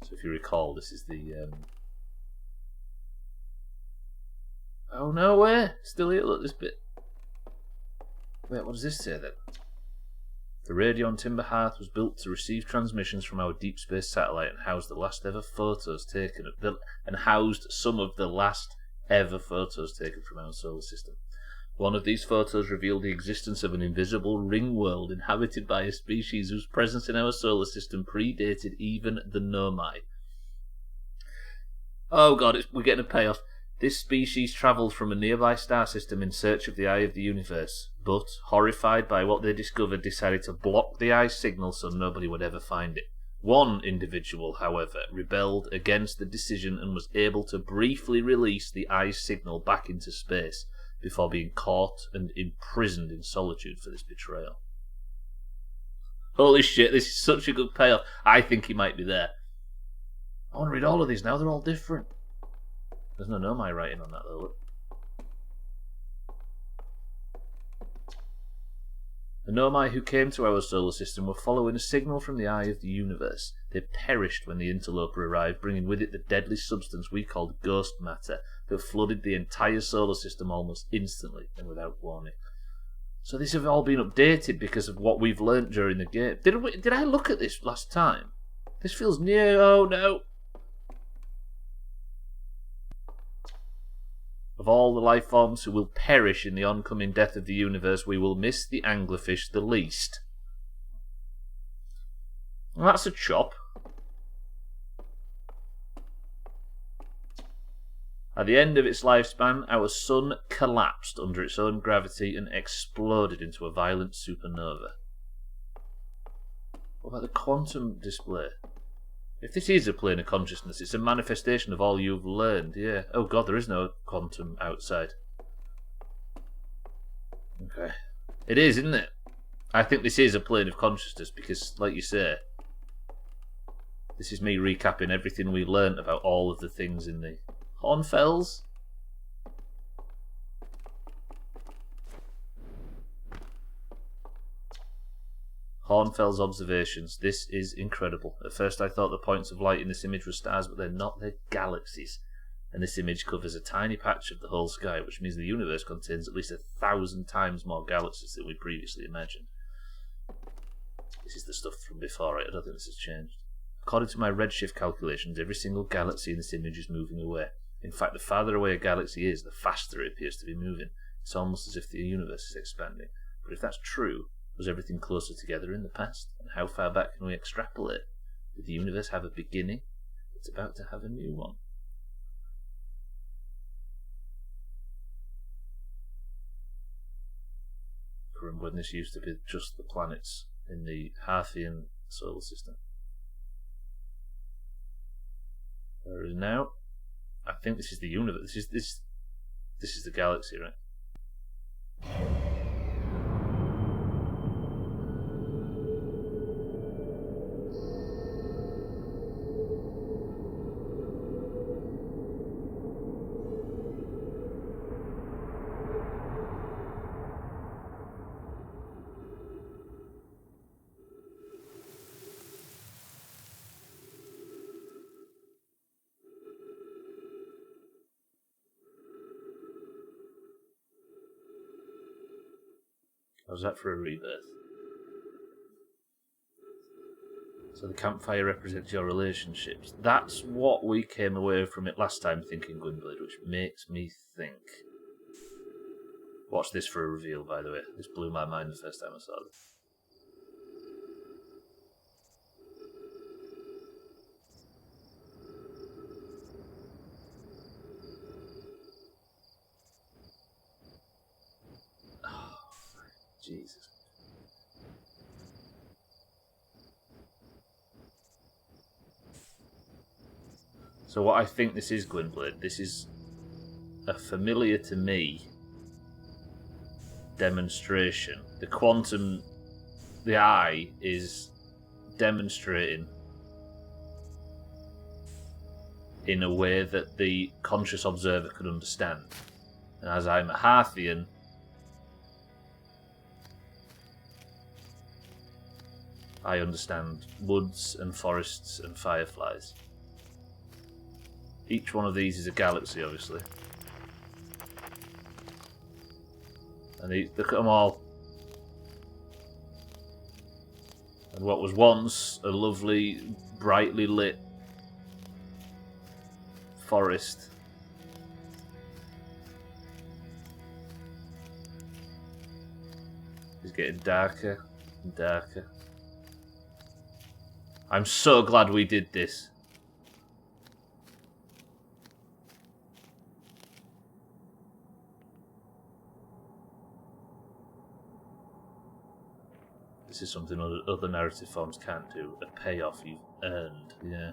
So if you recall, this is the... Oh no, where? Still here, look, this bit. Wait, what does this say then? The Radion Timber Hearth was built to receive transmissions from our deep space satellite and housed the last ever photos taken of some of the last ever photos taken from our solar system. One of these photos revealed the existence of an invisible ring world inhabited by a species whose presence in our solar system predated even the Nomai. Oh god, we're getting a payoff. This species travelled from a nearby star system in search of the eye of the universe, but, horrified by what they discovered, decided to block the eye's signal so nobody would ever find it. One individual, however, rebelled against the decision and was able to briefly release the eye's signal back into space, before being caught and imprisoned in solitude for this betrayal. Holy shit, this is such a good payoff. I think he might be there. I want to read all of these now, they're all different. There's no Nomai writing on that though, look. The Nomai who came to our solar system were following a signal from the eye of the universe. They perished when the interloper arrived, bringing with it the deadly substance we called ghost matter that flooded the entire solar system almost instantly and without warning. So these have all been updated because of what we've learnt during the game. Did I look at this last time? This feels new. Oh no. Of all the life forms who will perish in the oncoming death of the universe, we will miss the anglerfish the least. Well, that's a chop. At the end of its lifespan, our sun collapsed under its own gravity and exploded into a violent supernova. What about the quantum display? If this is a plane of consciousness, it's a manifestation of all you've learned, yeah. Oh god, there is no quantum outside. Okay. It is, isn't it? I think this is a plane of consciousness because, like you say, this is me recapping everything we learnt about all of the things in the Hornfells. Hornfels observations. This is incredible. At first I thought the points of light in this image were stars, but they're not, they're galaxies. And this image covers a tiny patch of the whole sky, which means the universe contains at least 1,000 times more galaxies than we previously imagined. This is the stuff from before, right? I don't think this has changed. According to my redshift calculations, every single galaxy in this image is moving away. In fact, the farther away a galaxy is, the faster it appears to be moving. It's almost as if the universe is expanding. But if that's true, was everything closer together in the past? And how far back can we extrapolate? Did the universe have a beginning? It's about to have a new one. From when this used to be just the planets in the Harthian solar system. There is now. I think this is the universe. This is the galaxy, right? How's that for a rebirth? So the campfire represents your relationships. That's what we came away from it last time thinking, Gwynblade, which makes me think. Watch this for a reveal, by the way. This blew my mind the first time I saw this. Oh, Jesus. So what I think this is, Gwynblade, this is a familiar to me demonstration. The quantum, the eye is demonstrating in a way that the conscious observer could understand. And as I'm a Harthian, I understand woods and forests and fireflies. Each one of these is a galaxy, obviously. And look at them all. And what was once a lovely, brightly lit forest is getting darker and darker. I'm so glad we did this. This is something other narrative forms can't do. A payoff you've earned. Yeah.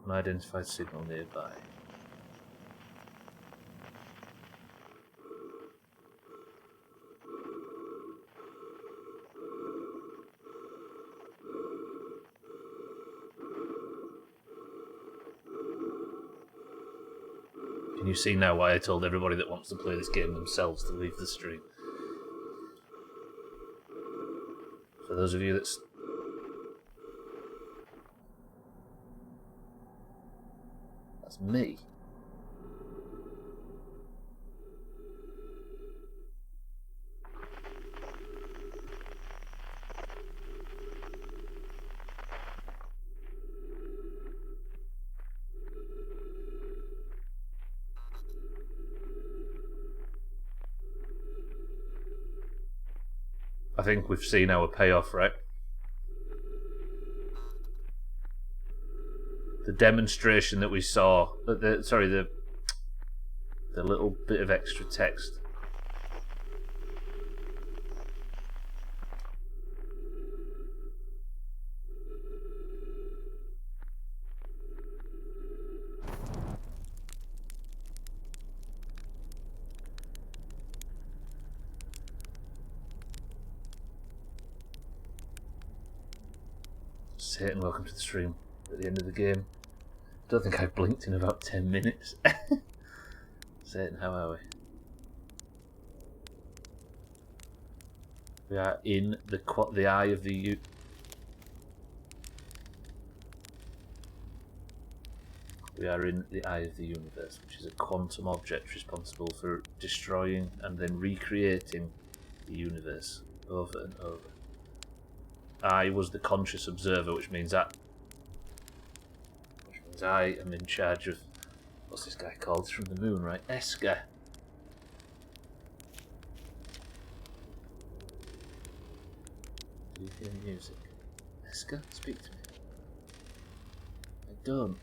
An identified signal nearby. Can you see now why I told everybody that wants to play this game themselves to leave the stream? For those of you that's... That's me. I think we've seen our payoff, right? The demonstration that we saw, the little bit of extra text. Satan, welcome to the stream at the end of the game. Don't think I've blinked in about 10 minutes. Satan, how are we? We are in the eye of the We are in the eye of the universe, which is a quantum object responsible for destroying and then recreating the universe over and over. I was the conscious observer, which means I am in charge of... What's this guy called? It's from the moon, right? Esker. Do you hear music? Esker, speak to me. I don't.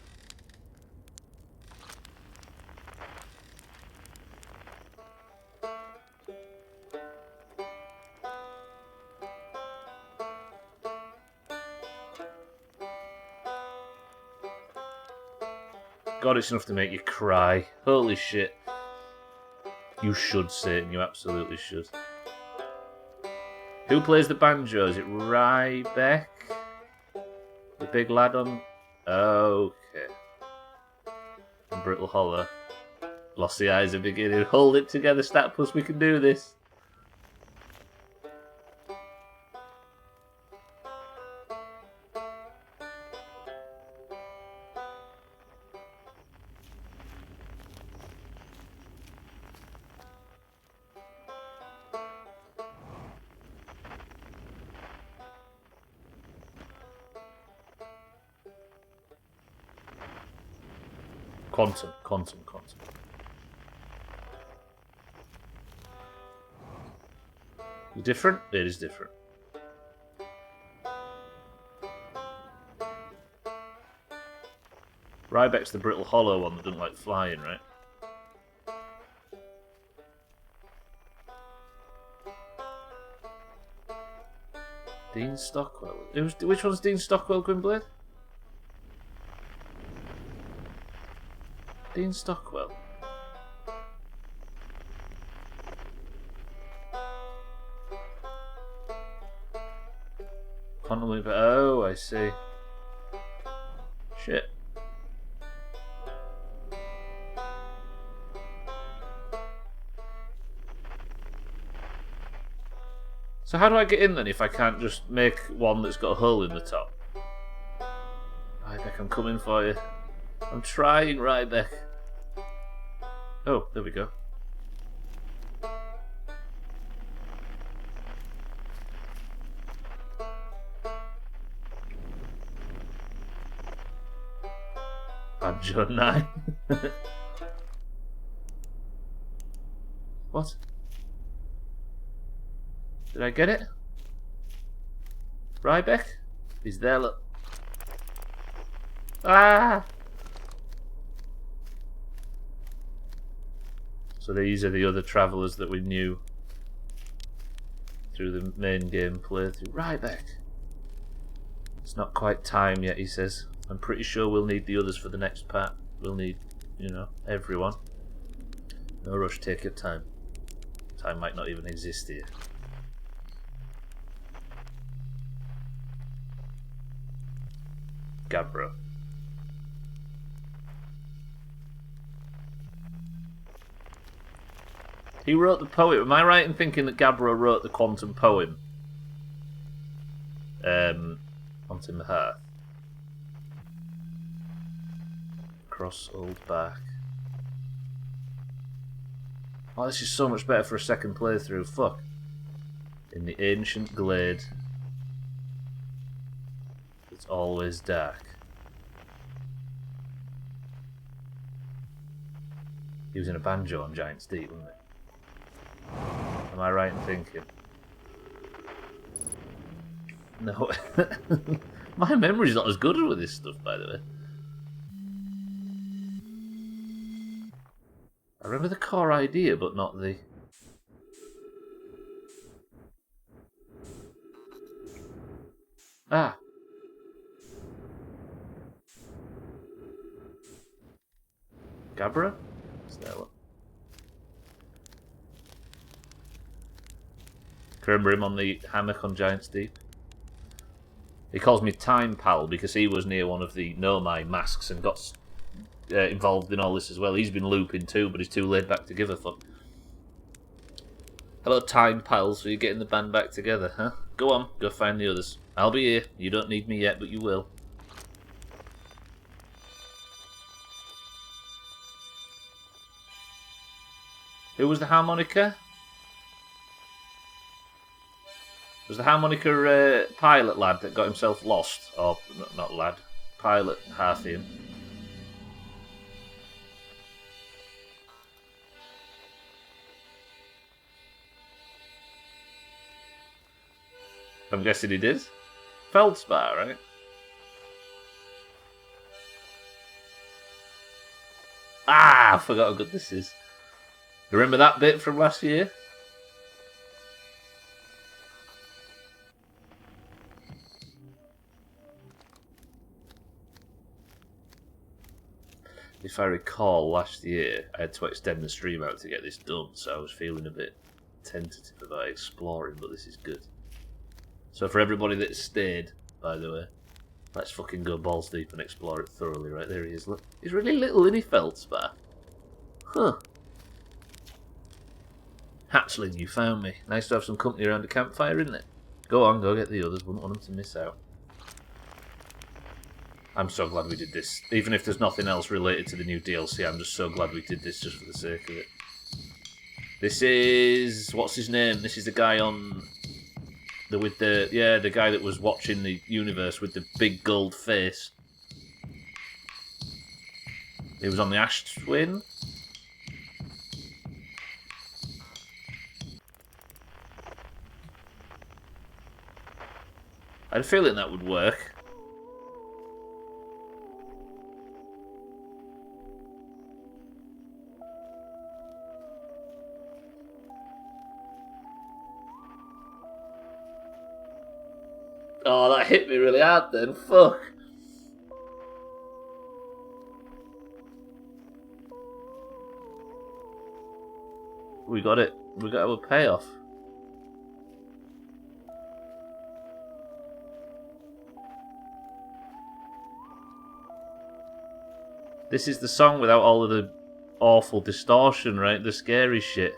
God, it's enough to make you cry. Holy shit. You should, Satan. You absolutely should. Who plays the banjo? Is it Rybeck? The big lad on... Okay. And Brittle Hollow. Lossy eyes are beginning. Hold it together, Statpus. We can do this. Quantum. Different? It is different. Rybeck's the Brittle Hollow one that doesn't like flying, right? Dean Stockwell. Which one's Dean Stockwell, Gwynblade? Dean Stockwell. Oh, I see. Shit. So how do I get in then if I can't just make one that's got a hole in the top? Rybeck, I'm coming for you. I'm trying, Rybeck. Oh, there we go. Banjo 9. What? Did I get it? Rybeck? He's there, look. Ah! So these are the other travellers that we knew through the main game playthrough. Rybeck! It's not quite time yet, he says. I'm pretty sure we'll need the others for the next part. We'll need, you know, everyone. No rush, take your time. Time might not even exist here. Gabbro. He wrote the poem. Am I right in thinking that Gabbro wrote the quantum poem? Onto the hearth. Cross old back. Oh, this is so much better for a second playthrough. Fuck. In the ancient glade. It's always dark. He was in a banjo on Giant's Deep, wasn't he? Am I right in thinking? No. My memory's not as good with this stuff, by the way. I remember the core idea, but not the... Ah! Gabbro? Is that what? Can remember him on the hammock on Giant's Deep? He calls me Time Pal because he was near one of the Nomai masks and got involved in all this as well. He's been looping too, but he's too laid back to give a fuck. Hello, Time Pals. Are you getting the band back together, huh? Go on, go find the others. I'll be here. You don't need me yet, but you will. Who was the harmonica? Was the harmonica pilot lad that got himself lost? Or, not lad, pilot Harthian. I'm guessing he did. Feldspar, right? Ah, I forgot how good this is. Remember that bit from last year? If I recall, last year I had to extend the stream out to get this done, so I was feeling a bit tentative about exploring, but this is good. So for everybody that stayed, by the way, let's fucking go balls deep and explore it thoroughly. Right, there he is. Look, he's really little, isn't he, Feldspar? Huh. Hatchling, you found me. Nice to have some company around a campfire, isn't it? Go on, go get the others. Wouldn't want them to miss out. I'm so glad we did this. Even if there's nothing else related to the new DLC, I'm just so glad we did this just for the sake of it. This is... what's his name? This is the guy on... the guy that was watching the universe with the big gold face. He was on the Ash Twin. I had a feeling that would work. Oh, that hit me really hard then. Fuck. We got it. We got our payoff. This is the song without all of the awful distortion, right? The scary shit.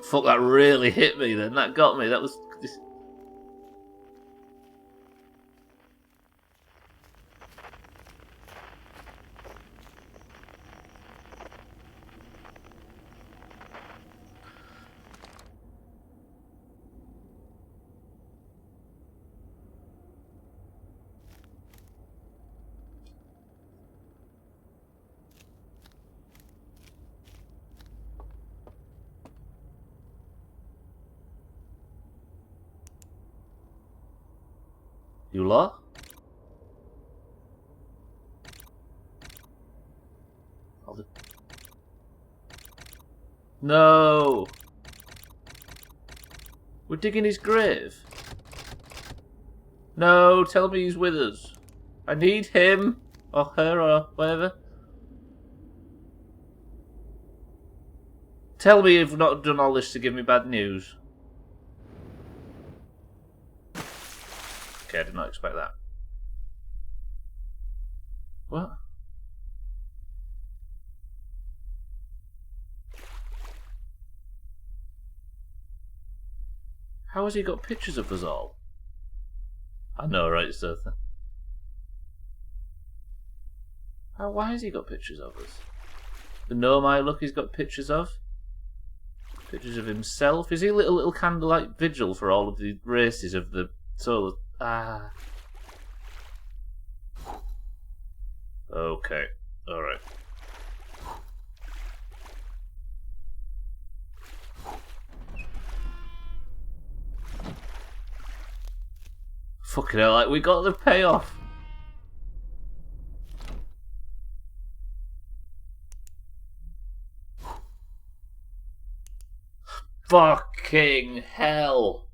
Fuck, that really hit me then. That got me. That was... You lot? No! We're digging his grave. No, tell me he's with us. I need him, or her, or whatever. Tell me you've not done all this to give me bad news. Okay, I did not expect that. What? How has he got pictures of us all? I know, right, Sotha? Why has he got pictures of us? The Nomai look he's got pictures of? Pictures of himself? Is he a little candlelight vigil for all of the races of the solar... Ah. Okay. Alright. Fucking hell, like, we got the payoff. Fucking hell.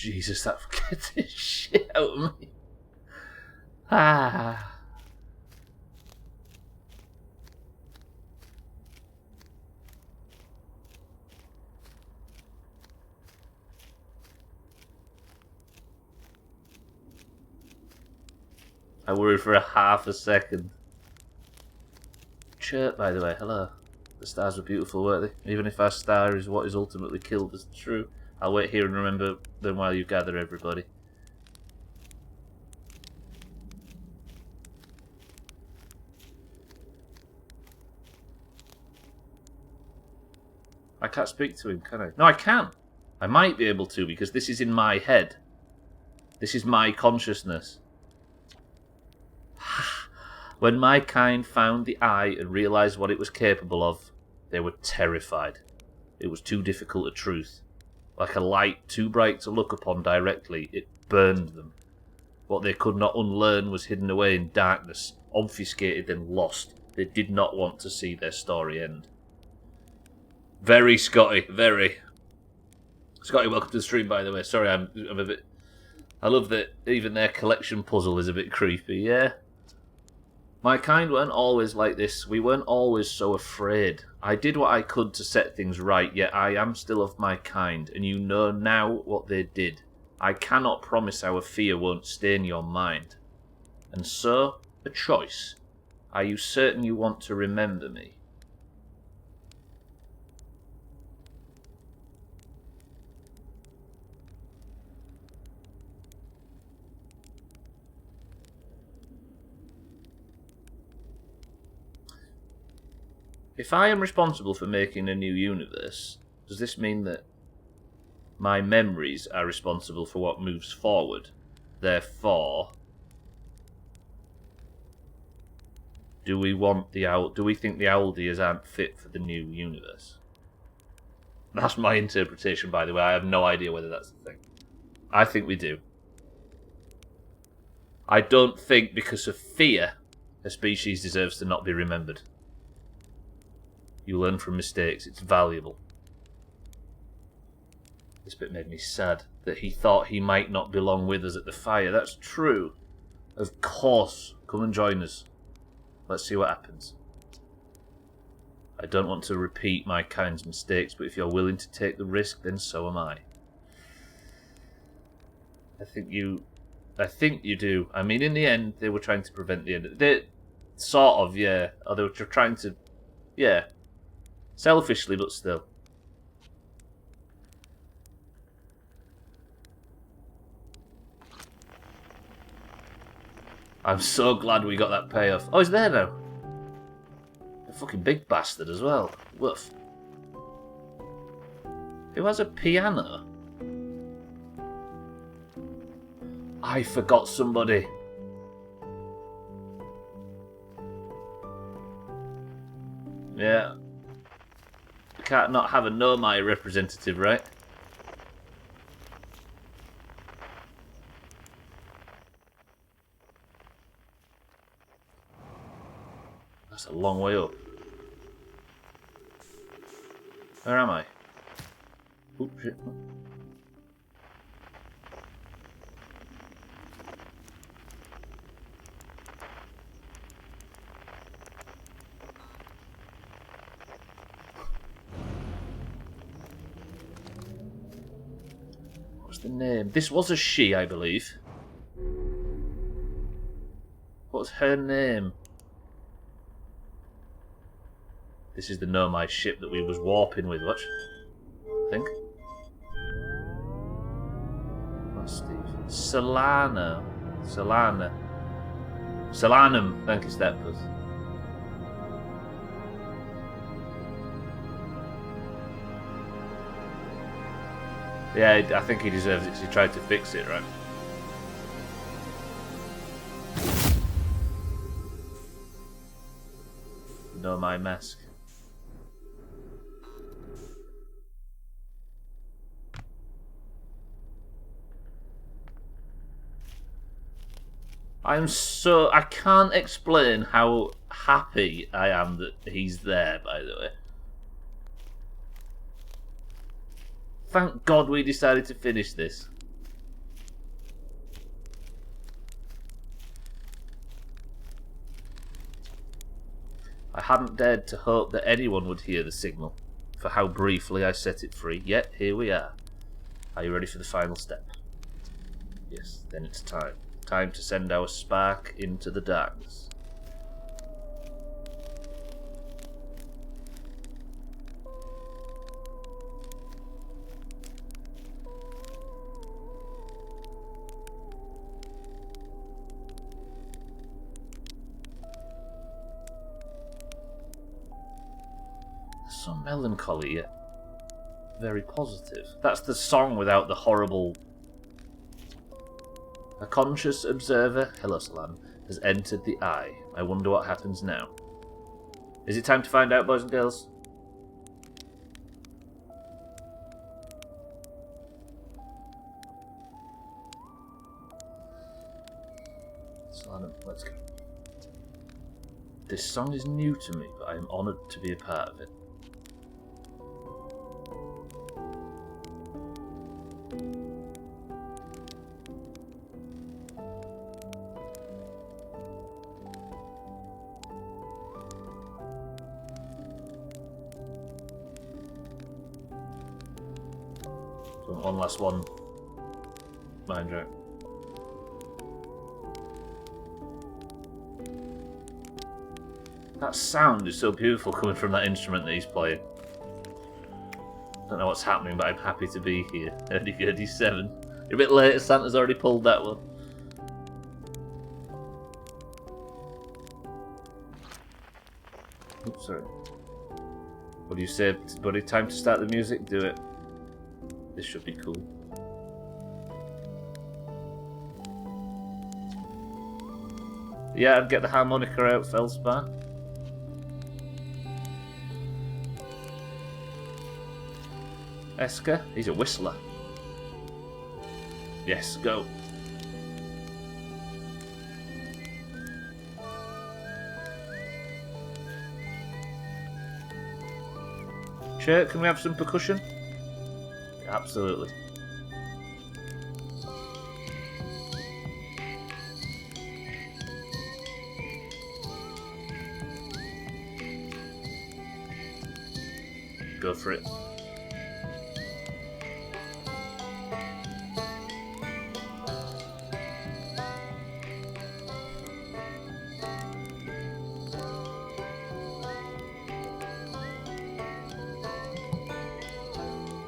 Jesus, that gets the shit out of me. Ah. I worried for a half a second. Chirp, by the way, hello. The stars were beautiful, weren't they? Even if our star is what is ultimately killed us true, I'll wait here and remember them while you gather everybody. I can't speak to him, can I? No, I can. I might be able to, because this is in my head. This is my consciousness. When my kind found the eye and realised what it was capable of, they were terrified. It was too difficult a truth. Like a light too bright to look upon directly, it burned them. What they could not unlearn was hidden away in darkness, obfuscated and lost. They did not want to see their story end. Very Scotty, very. Scotty, welcome to the stream, by the way. Sorry, I'm a bit... I love that even their collection puzzle is a bit creepy, yeah? My kind weren't always like this. We weren't always so afraid. I did what I could to set things right, yet I am still of my kind, and you know now what they did. I cannot promise our fear won't stain your mind. And so, a choice. Are you certain you want to remember me? If I am responsible for making a new universe, does this mean that my memories are responsible for what moves forward? Therefore, do we think the Aldeas aren't fit for the new universe? That's my interpretation, by the way. I have no idea whether that's the thing. I think we do. I don't think because of fear a species deserves to not be remembered. You learn from mistakes. It's valuable. This bit made me sad. That he thought he might not belong with us at the fire. That's true. Of course. Come and join us. Let's see what happens. I don't want to repeat my kind's mistakes, but if you're willing to take the risk, then so am I. I think you do. I mean, in the end, they were trying to prevent the end. They sort of, yeah. Or they were trying to, yeah. Selfishly, but still. I'm so glad we got that payoff. Oh, he's there now. A fucking big bastard as well. Woof. Who has a piano? I forgot somebody. Yeah. You can't not have a Nomai representative, right? That's a long way up. Where am I? Oh, shit. What's the name? This was a she, I believe. What's her name? This is the Nomai ship that we was warping with, watch. I think. Oh, Steve. Solana. Solanum, thank you, Steppers. Yeah, I think he deserves it because he tried to fix it, right? Nomai mask. I can't explain how happy I am that he's there, by the way. Thank God we decided to finish this. I hadn't dared to hope that anyone would hear the signal, for how briefly I set it free, yet here we are. Are you ready for the final step? Yes, then it's time. Time to send our spark into the darkness. So melancholy, yet very positive. That's the song without the horrible... A conscious observer, hello Salan, has entered the eye. I wonder what happens now. Is it time to find out, boys and girls? Salan, let's go. This song is new to me, but I am honoured to be a part of it. So one last one. Mind right. That sound is so beautiful coming from that instrument that he's playing. Don't know what's happening, but I'm happy to be here. Hurdy-gurdy 7. You're a bit late, Santa's already pulled that one. Oops, sorry. What do you say, buddy? Time to start the music? Do it. This should be cool. Yeah, I'd get the harmonica out, Felspar. Esker, he's a whistler. Yes, go. Sure, can we have some percussion? Absolutely. Go for it.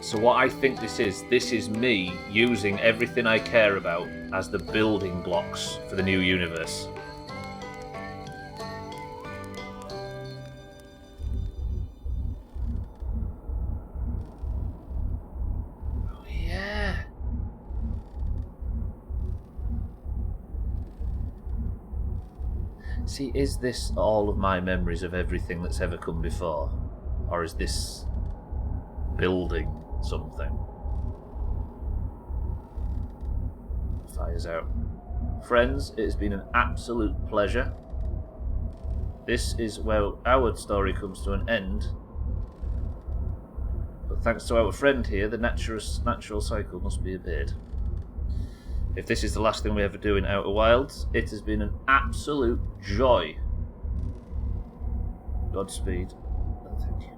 So what I think this is me using everything I care about as the building blocks for the new universe. Oh yeah. See, is this all of my memories of everything that's ever come before? Or is this building something? Fire's out. Friends, it has been an absolute pleasure. This is where our story comes to an end. But thanks to our friend here, the natural cycle must be obeyed. If this is the last thing we ever do in Outer Wilds, it has been an absolute joy. Godspeed. And thank you.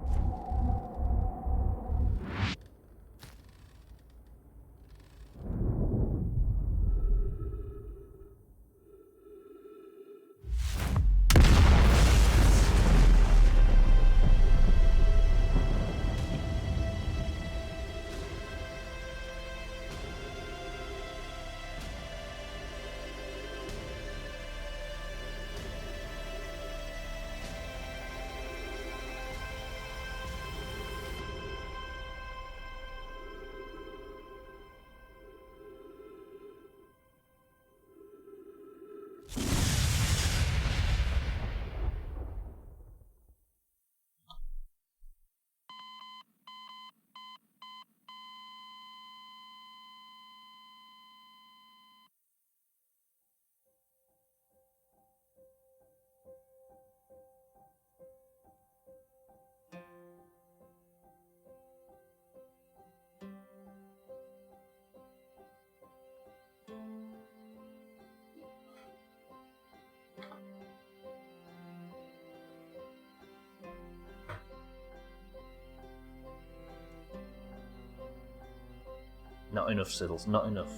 Not enough, Siddles, not enough.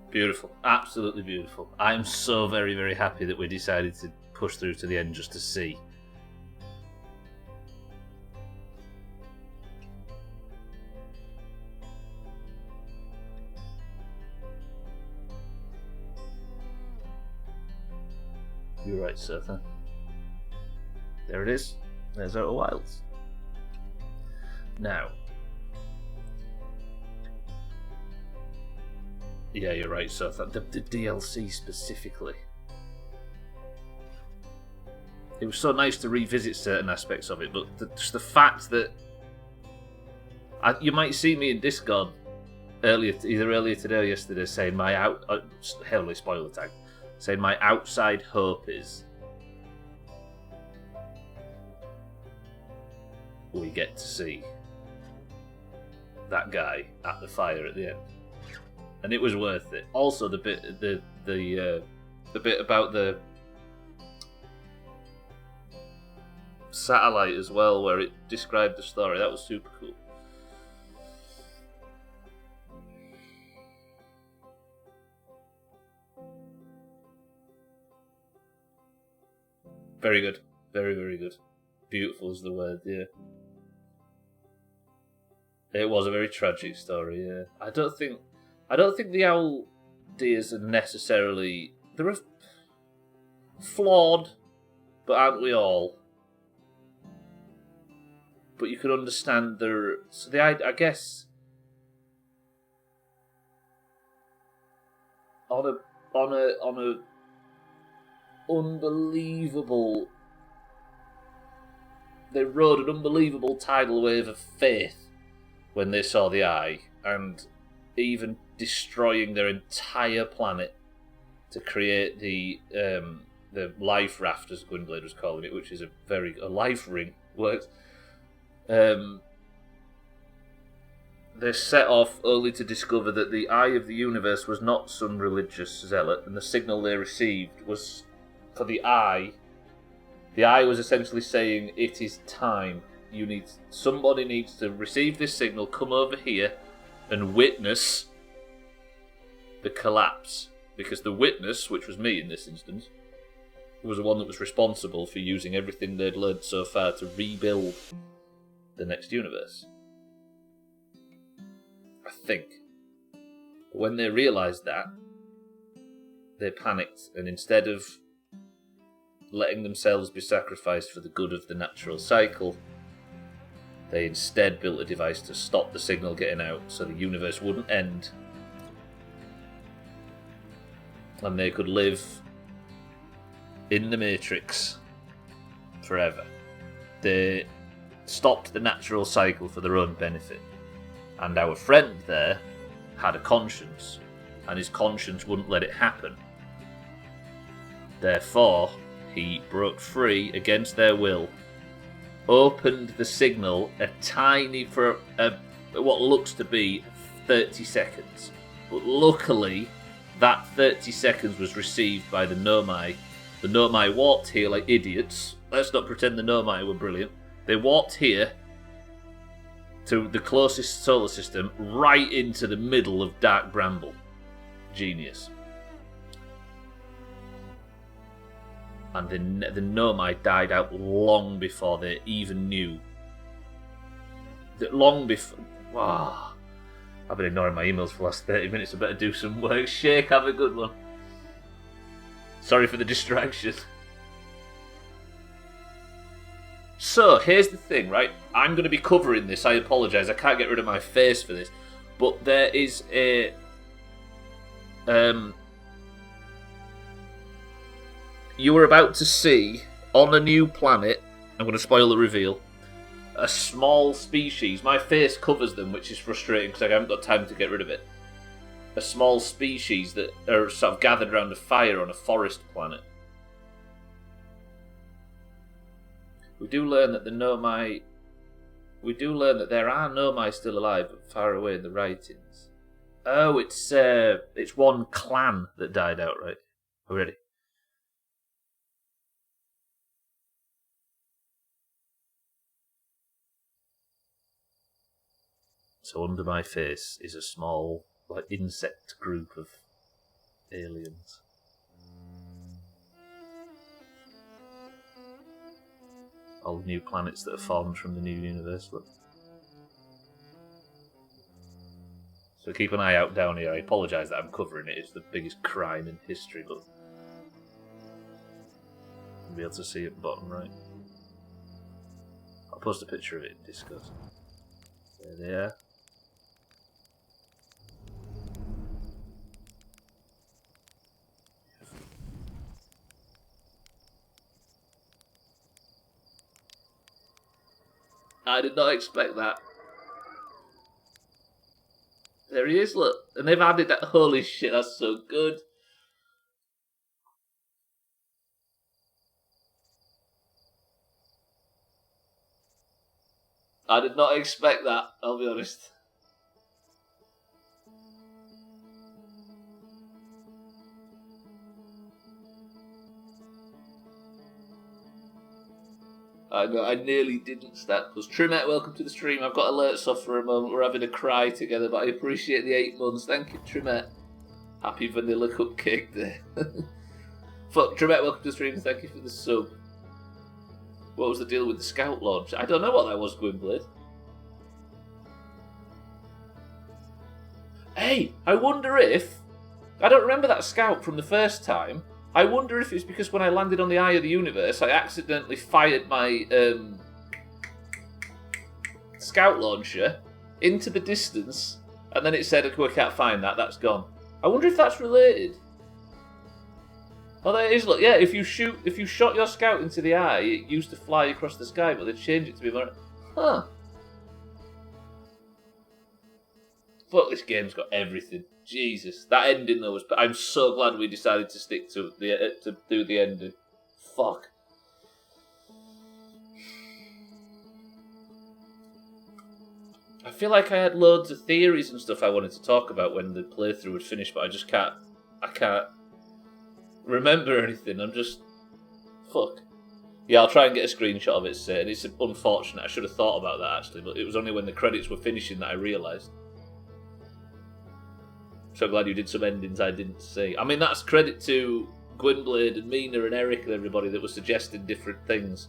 Beautiful. Absolutely beautiful. I'm so very, very happy that we decided to push through to the end just to see. You're right, Surfer. There it is. There's Outer Wilds. Now. Yeah, you're right, Surfer. The DLC specifically. It was so nice to revisit certain aspects of it, but just the fact that... you might see me in Discord either earlier today or yesterday saying my heavily spoiler tag. Saying my outside hope is we get to see that guy at the fire at the end, and it was worth it. Also, the bit about the satellite as well, where it described the story, that was super cool. Very good. Very, very good. Beautiful is the word, yeah. It was a very tragic story, yeah. I don't think the owl deers are necessarily... They're flawed, but aren't we all? But you could understand their... So I guess... On a unbelievable... They rode an unbelievable tidal wave of faith when they saw the eye, and even destroying their entire planet to create the life raft, as Gwynblade was calling it, which is a life ring, works. They set off only to discover that the Eye of the Universe was not some religious zealot, and the signal they received was for the Eye. The Eye was essentially saying, it is time. Somebody needs to receive this signal, come over here and witness the collapse. Because the witness, which was me in this instance, was the one that was responsible for using everything they'd learned so far to rebuild the next universe. I think. But when they realised that, they panicked, and instead of letting themselves be sacrificed for the good of the natural cycle, they instead built a device to stop the signal getting out so the universe wouldn't end and they could live in the Matrix forever. They stopped the natural cycle for their own benefit. And our friend there had a conscience, and his conscience wouldn't let it happen. Therefore, he broke free against their will, opened the signal for what looks to be 30 seconds. But luckily, that 30 seconds was received by the Nomai. The Nomai walked here like idiots. Let's not pretend the Nomai were brilliant. They walked here to the closest solar system, right into the middle of Dark Bramble. Genius. And the Nomai died out long before they even knew. Long before... Wow. I've been ignoring my emails for the last 30 minutes. I better do some work. Shake, have a good one. Sorry for the distraction. So, here's the thing, right? I'm going to be covering this. I apologise. I can't get rid of my face for this. But there is a... you are about to see, on a new planet, I'm going to spoil the reveal, a small species. My face covers them, which is frustrating because I haven't got time to get rid of it. A small species that are sort of gathered around a fire on a forest planet. We do learn that there are Nomai still alive, but far away in the writings. Oh, it's one clan that died outright. Are we ready? So under my face is a small, like, insect group of aliens. All the new planets that are formed from the new universe. Look. So keep an eye out down here. I apologise that I'm covering it. It's the biggest crime in history, but you'll be able to see it bottom right. I'll post a picture of it in Discord. There they are. I did not expect that. There he is, look. And they've added that. Holy shit, that's so good. I did not expect that, I'll be honest. I know, I nearly didn't start. Because Trimette, welcome to the stream. I've got alerts off for a moment. We're having a cry together, but I appreciate the 8 months. Thank you, Trimette. Happy vanilla cupcake there. Fuck, Trimette, welcome to the stream. Thank you for the sub. What was the deal with the scout launch? I don't know what that was, Gwynblade. Hey, I wonder if... I don't remember that scout from the first time. I wonder if it's because when I landed on the Eye of the Universe, I accidentally fired my scout launcher into the distance, and then it said, "Oh, I can't find that. That's gone." I wonder if that's related. Oh, there it is. Look, yeah. If you shot your scout into the eye, it used to fly across the sky, but they changed it to be more. Huh. Fuck, this game's got everything. Jesus, that ending though was. I'm so glad we decided to stick to do the ending. Fuck. I feel like I had loads of theories and stuff I wanted to talk about when the playthrough would finish, but I just can't. I can't remember anything. I'm just. Fuck. Yeah, I'll try and get a screenshot of it. And it's unfortunate. I should have thought about that actually, but it was only when the credits were finishing that I realised. So glad you did some endings I didn't see. I mean, that's credit to Gwynblade and Mina and Eric and everybody that was suggesting different things.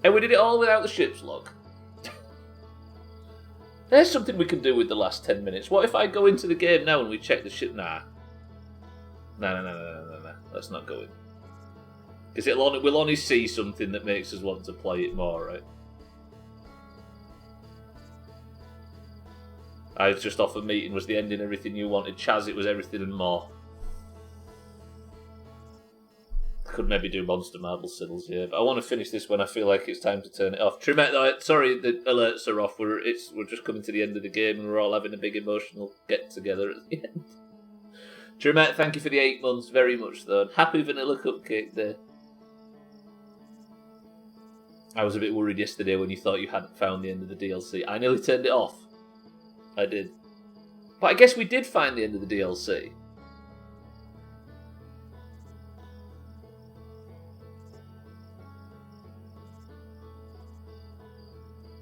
And we did it all without the ship's log. There's something we can do with the last 10 minutes. What if I go into the game now and we check the ship? Nah. Nah. Let's not go in. Because we'll only see something that makes us want to play it more, right? I was just off a meeting, was the ending everything you wanted. Chaz, it was everything and more. I could maybe do Monster Marble Siddles, yeah. But I want to finish this when I feel like it's time to turn it off. Trimette, sorry, the alerts are off. We're just coming to the end of the game and we're all having a big emotional get-together at the end. Trimette, thank you for the 8 months, very much though. Happy vanilla cupcake there. I was a bit worried yesterday when you thought you hadn't found the end of the DLC. I nearly turned it off. I did. But I guess we did find the end of the DLC.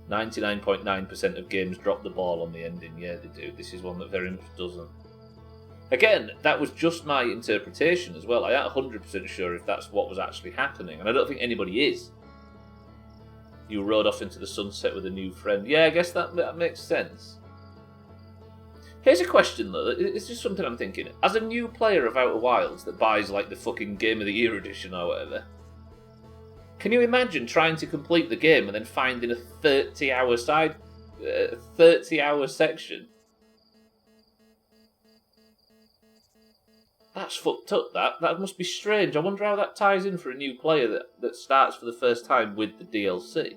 .9% of games drop the ball on the ending. Yeah, they do. This is one that very much doesn't. Again, that was just my interpretation as well. I ain't 100% sure if that's what was actually happening, and I don't think anybody is. You rode off into the sunset with a new friend. Yeah, I guess that makes sense. Here's a question though, it's just something I'm thinking. As a new player of Outer Wilds that buys like the fucking Game of the Year edition or whatever, can you imagine trying to complete the game and then finding a 30-hour 30-hour section? That's fucked up, that must be strange. I wonder how that ties in for a new player that starts for the first time with the DLC.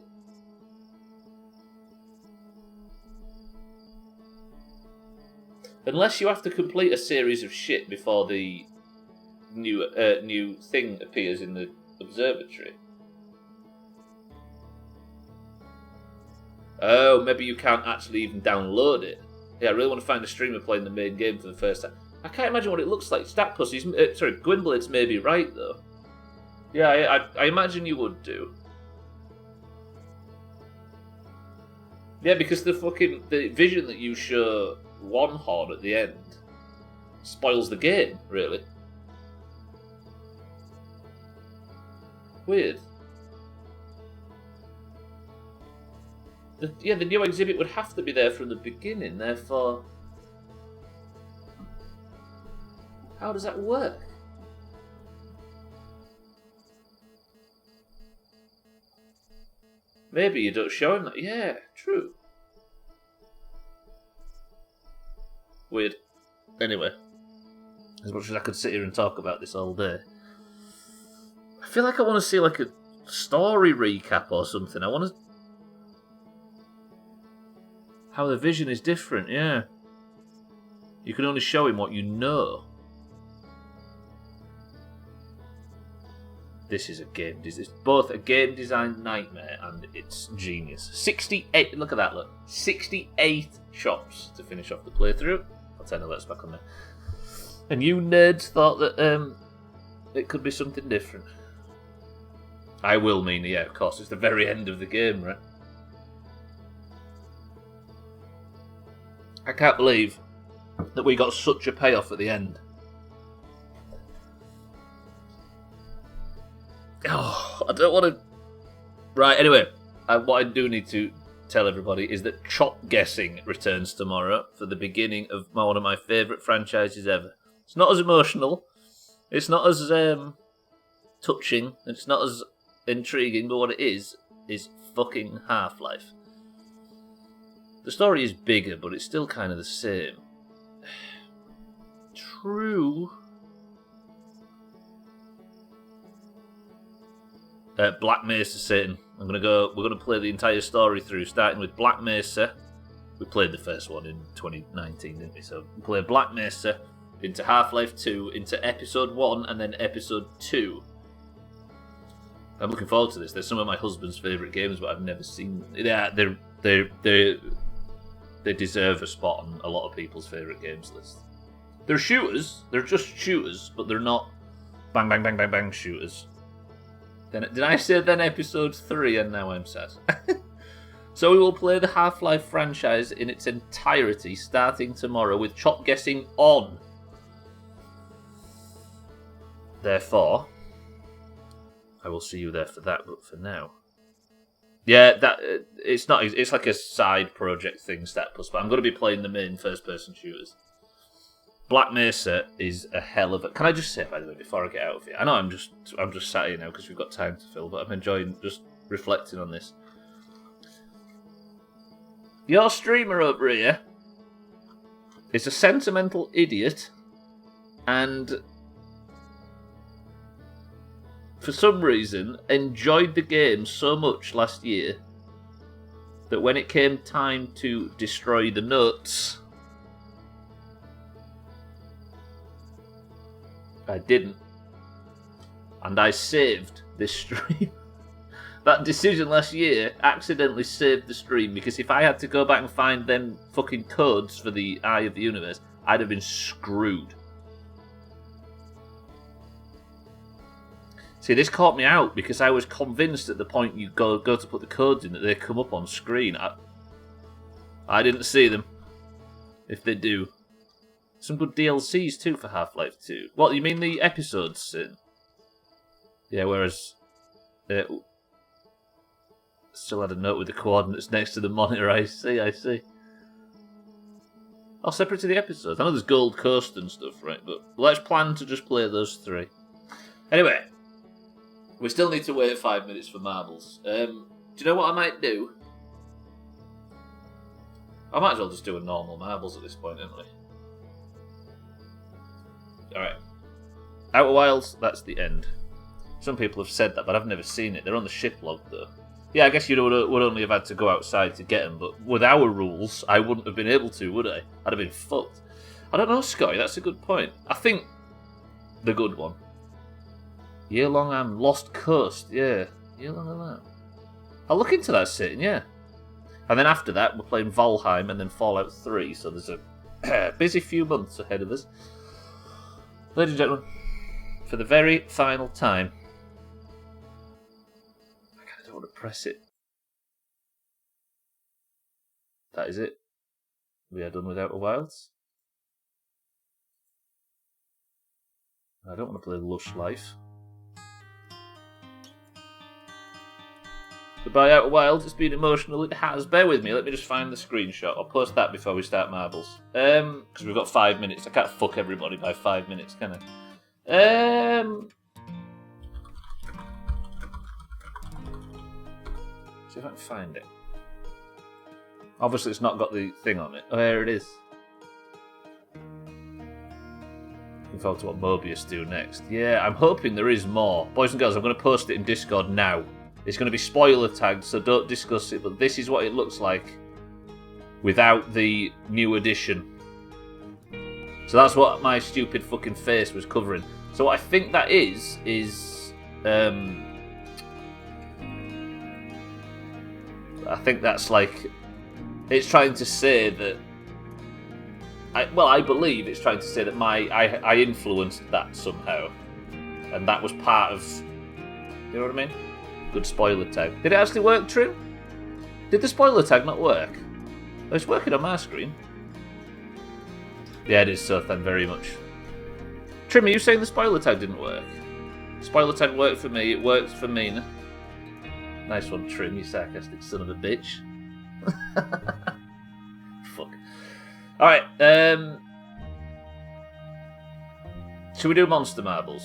Unless you have to complete a series of shit before the new thing appears in the observatory. Oh, maybe you can't actually even download it. Yeah, I really want to find a streamer playing the main game for the first time. I can't imagine what it looks like. Gwynblade's maybe right though. Yeah, I imagine you would do. Yeah, because the vision that you show one horn at the end spoils the game, really. Weird. The new exhibit would have to be there from the beginning, therefore... How does that work? Maybe you don't show him that. Yeah, true. Weird. Anyway, as much as I could sit here and talk about this all day, I feel like I want to see like a story recap or something. I want to... How the vision is different, yeah. You can only show him what you know. This is a game. It's both a game design nightmare and it's genius. 68. Look at that. Look, 68 shots to finish off the playthrough. I'll turn the lights back on there. And you nerds thought that it could be something different. I will mean, yeah, of course. It's the very end of the game, right? I can't believe that we got such a payoff at the end. Oh, I don't want to... Right, anyway, what I do need to tell everybody is that Chop Guessing returns tomorrow for the beginning of one of my favourite franchises ever. It's not as emotional, it's not as touching, it's not as intriguing, but what it is fucking Half-Life. The story is bigger, but it's still kind of the same. True... Black Mesa Satan. We're gonna play the entire story through, starting with Black Mesa. We played the first one in 2019, didn't we? So we played Black Mesa into Half-Life 2, into Episode 1, and then Episode 2. I'm looking forward to this. They're some of my husband's favourite games, but I've never seen them. Yeah, they deserve a spot on a lot of people's favourite games list. They're shooters. They're just shooters, but they're not bang, bang, bang, bang, bang shooters. Then, did I say then Episode 3 and now I'm sad? So we will play the Half-Life franchise in its entirety starting tomorrow with Chop Guessing on. Therefore, I will see you there for that, but for now... Yeah, it's not. It's like a side project thing, Stat Plus, but I'm going to be playing the main first-person shooters. Black Mesa is a hell of a... Can I just say, by the way, before I get out of here? I know I'm just sat here now because we've got time to fill, but I'm enjoying just reflecting on this. Your streamer over here is a sentimental idiot and for some reason enjoyed the game so much last year that when it came time to destroy the nuts... I didn't. And I saved this stream. That decision last year accidentally saved the stream because if I had to go back and find them fucking codes for the Eye of the Universe, I'd have been screwed. See, this caught me out because I was convinced at the point you go to put the codes in that they come up on screen. I didn't see them. If they do. Some good DLCs too for Half-Life 2. What, you mean the episodes? Yeah, whereas... still had a note with the coordinates next to the monitor, I see. Oh, separate to the episodes. I know there's Gold Coast and stuff, right? But let's plan to just play those 3. Anyway, we still need to wait 5 minutes for marbles. Do you know what I might do? I might as well just do a normal marbles at this point, don't we? Alright. Outer Wilds, that's the end. Some people have said that, but I've never seen it. They're on the ship log, though. Yeah, I guess you would only have had to go outside to get them, but with our rules, I wouldn't have been able to, would I? I'd have been fucked. I don't know, Scotty, that's a good point. I think the good one. Year-long I'm Lost Coast, yeah. Year-long I'm that. I'll look into that sitting, yeah. And then after that, we're playing Valheim and then Fallout 3, so there's a busy few months ahead of us. Ladies and gentlemen, for the very final time, I kind of don't want to press it. That is it. We are done with Outer Wilds. I don't want to play Lush Life. Goodbye, Outer Wilds. It's been emotional. It has. Bear with me. Let me just find the screenshot. I'll post that before we start Marbles. Because we've got 5 minutes. I can't fuck everybody by 5 minutes, can I? See if I can find it. Obviously, it's not got the thing on it. Oh, there it is. Looking forward to what Mobius do next. Yeah, I'm hoping there is more. Boys and girls, I'm going to post it in Discord now. It's going to be spoiler tagged, so don't discuss it, but this is what it looks like without the new edition. So that's what my stupid fucking face was covering. So what I think that is I think that's like, it's trying to say that, I believe it's trying to say that I influenced that somehow, and that was part of, you know what I mean? Good spoiler tag. Did it actually work, Trim? Did the spoiler tag not work? Oh, it's working on my screen. Yeah, it is, so thank very much. Trim, are you saying the spoiler tag didn't work? Spoiler tag worked for me, it worked for Mina. Nice one, Trim, you sarcastic son of a bitch. Fuck. Alright, should we do Monster Marbles?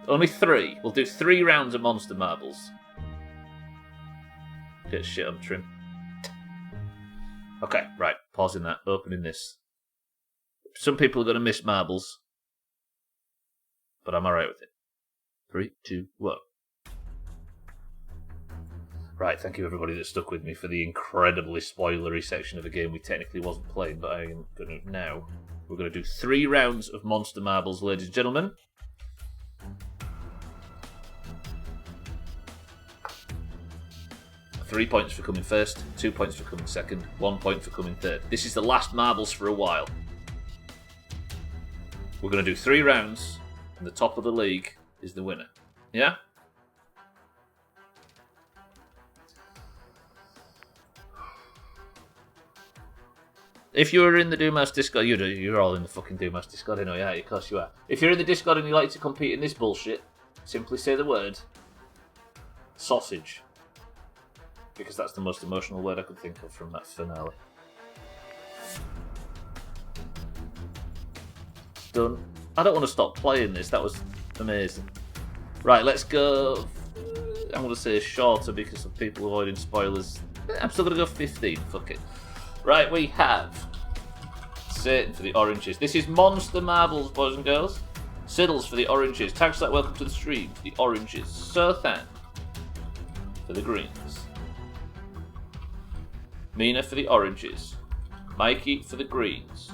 Only 3. We'll do 3 rounds of Monster Marbles. Get shit on Trim. Okay, right. Pausing that. Opening this. Some people are going to miss marbles. But I'm alright with it. 3, 2, 1. Right, thank you everybody that stuck with me for the incredibly spoilery section of a game we technically wasn't playing, but I am going to now. We're going to do 3 rounds of Monster Marbles, ladies and gentlemen. Three points for coming first, 2 points for coming second, 1 point for coming third. This is the last marbles for a while. We're going to do 3 rounds, and the top of the league is the winner. Yeah? If you're in the Doomhaus Discord, you're all in the fucking Doomhaus Discord, I know, yeah, of course you are. If you're in the Discord and you like to compete in this bullshit, simply say the word sausage. Because that's the most emotional word I could think of from that finale. Done. I don't want to stop playing this, that was amazing. Right, let's go. I'm going to say shorter because of people avoiding spoilers. I'm still going to go 15, fuck it. Right, we have Satan for the oranges. This is Monster Marbles, boys and girls. Siddles for the oranges. Tagslight, welcome to the stream for the oranges. Sothan for the greens. Mina for the oranges. Mikey for the greens.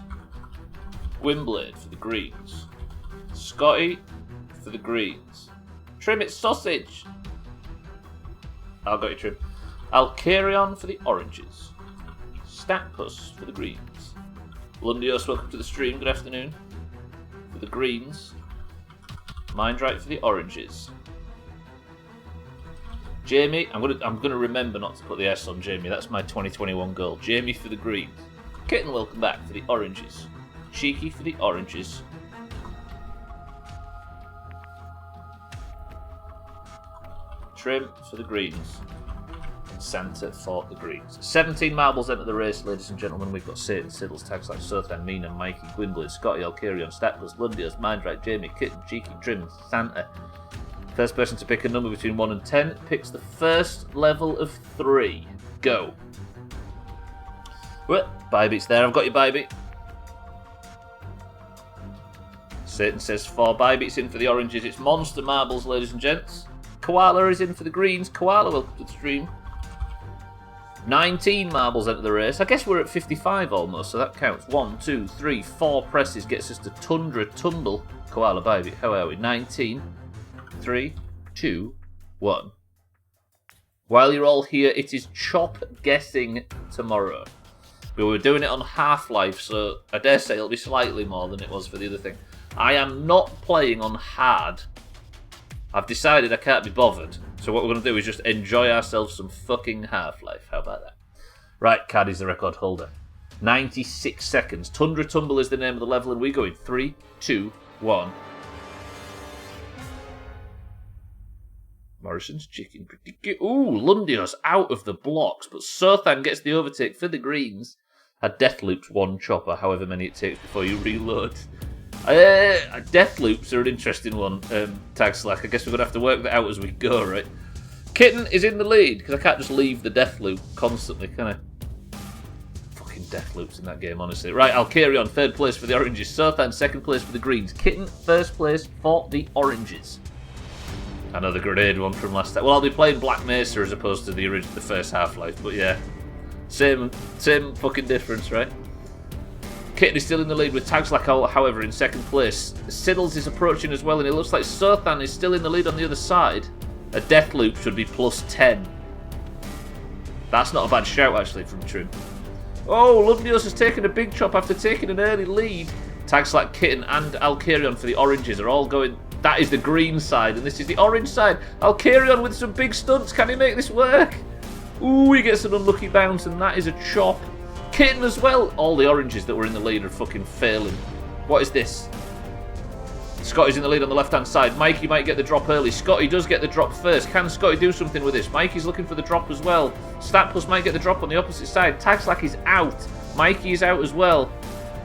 Gwynblade for the greens. Scotty for the greens. Trim, it's sausage! I'll got you, Trim. Alcarion for the oranges. Statpus for the greens. Lundios, welcome to the stream, good afternoon. For the greens. Mindrite for the oranges. Jamie, I'm gonna remember not to put the S on Jamie. That's my 2021 goal. Jamie for the greens. Kitten, welcome back for the oranges. Cheeky for the oranges. Trim for the greens. And Santa for the greens. 17 marbles enter the race, ladies and gentlemen. We've got Satan, Siddles, Tags like Sothan, Mina, Mikey, Gwynblade, Scotty, Alcarion, Statlas, Lundios, Mindrite, Jamie, Kitten, Cheeky, Trim, Santa. First person to pick a number between 1 and 10 picks the first level of 3. Go. Well, Bybeat's there. I've got you, Bybeat. Satan says 4. Bybeat's in for the oranges. It's Monster Marbles, ladies and gents. Koala is in for the greens. Koala, welcome to the stream. 19 marbles enter the race. I guess we're at 55 almost, so that counts. 1, 2, 3, 4 presses gets us to Tundra Tumble. Koala, Bybeat, how are we? 19. 3, 2, 1. While you're all here, it is chop guessing tomorrow. We were doing it on Half-Life, so I dare say it'll be slightly more than it was for the other thing. I am not playing on hard. I've decided I can't be bothered. So what we're going to do is just enjoy ourselves some fucking Half-Life. How about that? Right, Caddy's the record holder. 96 seconds. Tundra Tumble is the name of the level, and we go in 3, 2, 1. Morrison's chicken. Ooh, Lundios out of the blocks, but Sothan gets the overtake for the greens. A death loops one chopper, however many it takes before you reload. Death loops are an interesting one, Tag Slack. I guess we're going to have to work that out as we go, right? Kitten is in the lead, because I can't just leave the death loop constantly, can I? Fucking death loops in that game, honestly. Right, Alcarion, third place for the oranges. Sothan, second place for the greens. Kitten, first place for the oranges. Another grenade one from last time. Well, I'll be playing Black Mesa as opposed to the first Half-Life, but yeah. Same fucking difference, right? Kitten is still in the lead with Tagslack, however, in second place. Siddles is approaching as well, and it looks like Sothan is still in the lead on the other side. A death loop should be plus 10. That's not a bad shout, actually, from Trim. Oh, Lundios has taken a big chop after taking an early lead. Tagslack, Kitten, and Alcarion for the oranges are all going... That is the green side, and this is the orange side. Alcarion with some big stunts. Can he make this work? Ooh, he gets an unlucky bounce, and that is a chop. Kitten as well. All the oranges that were in the lead are fucking failing. What is this? Scotty's in the lead on the left-hand side. Mikey might get the drop early. Scotty does get the drop first. Can Scotty do something with this? Mikey's looking for the drop as well. Statplus might get the drop on the opposite side. Tagslack is out. Mikey is out as well.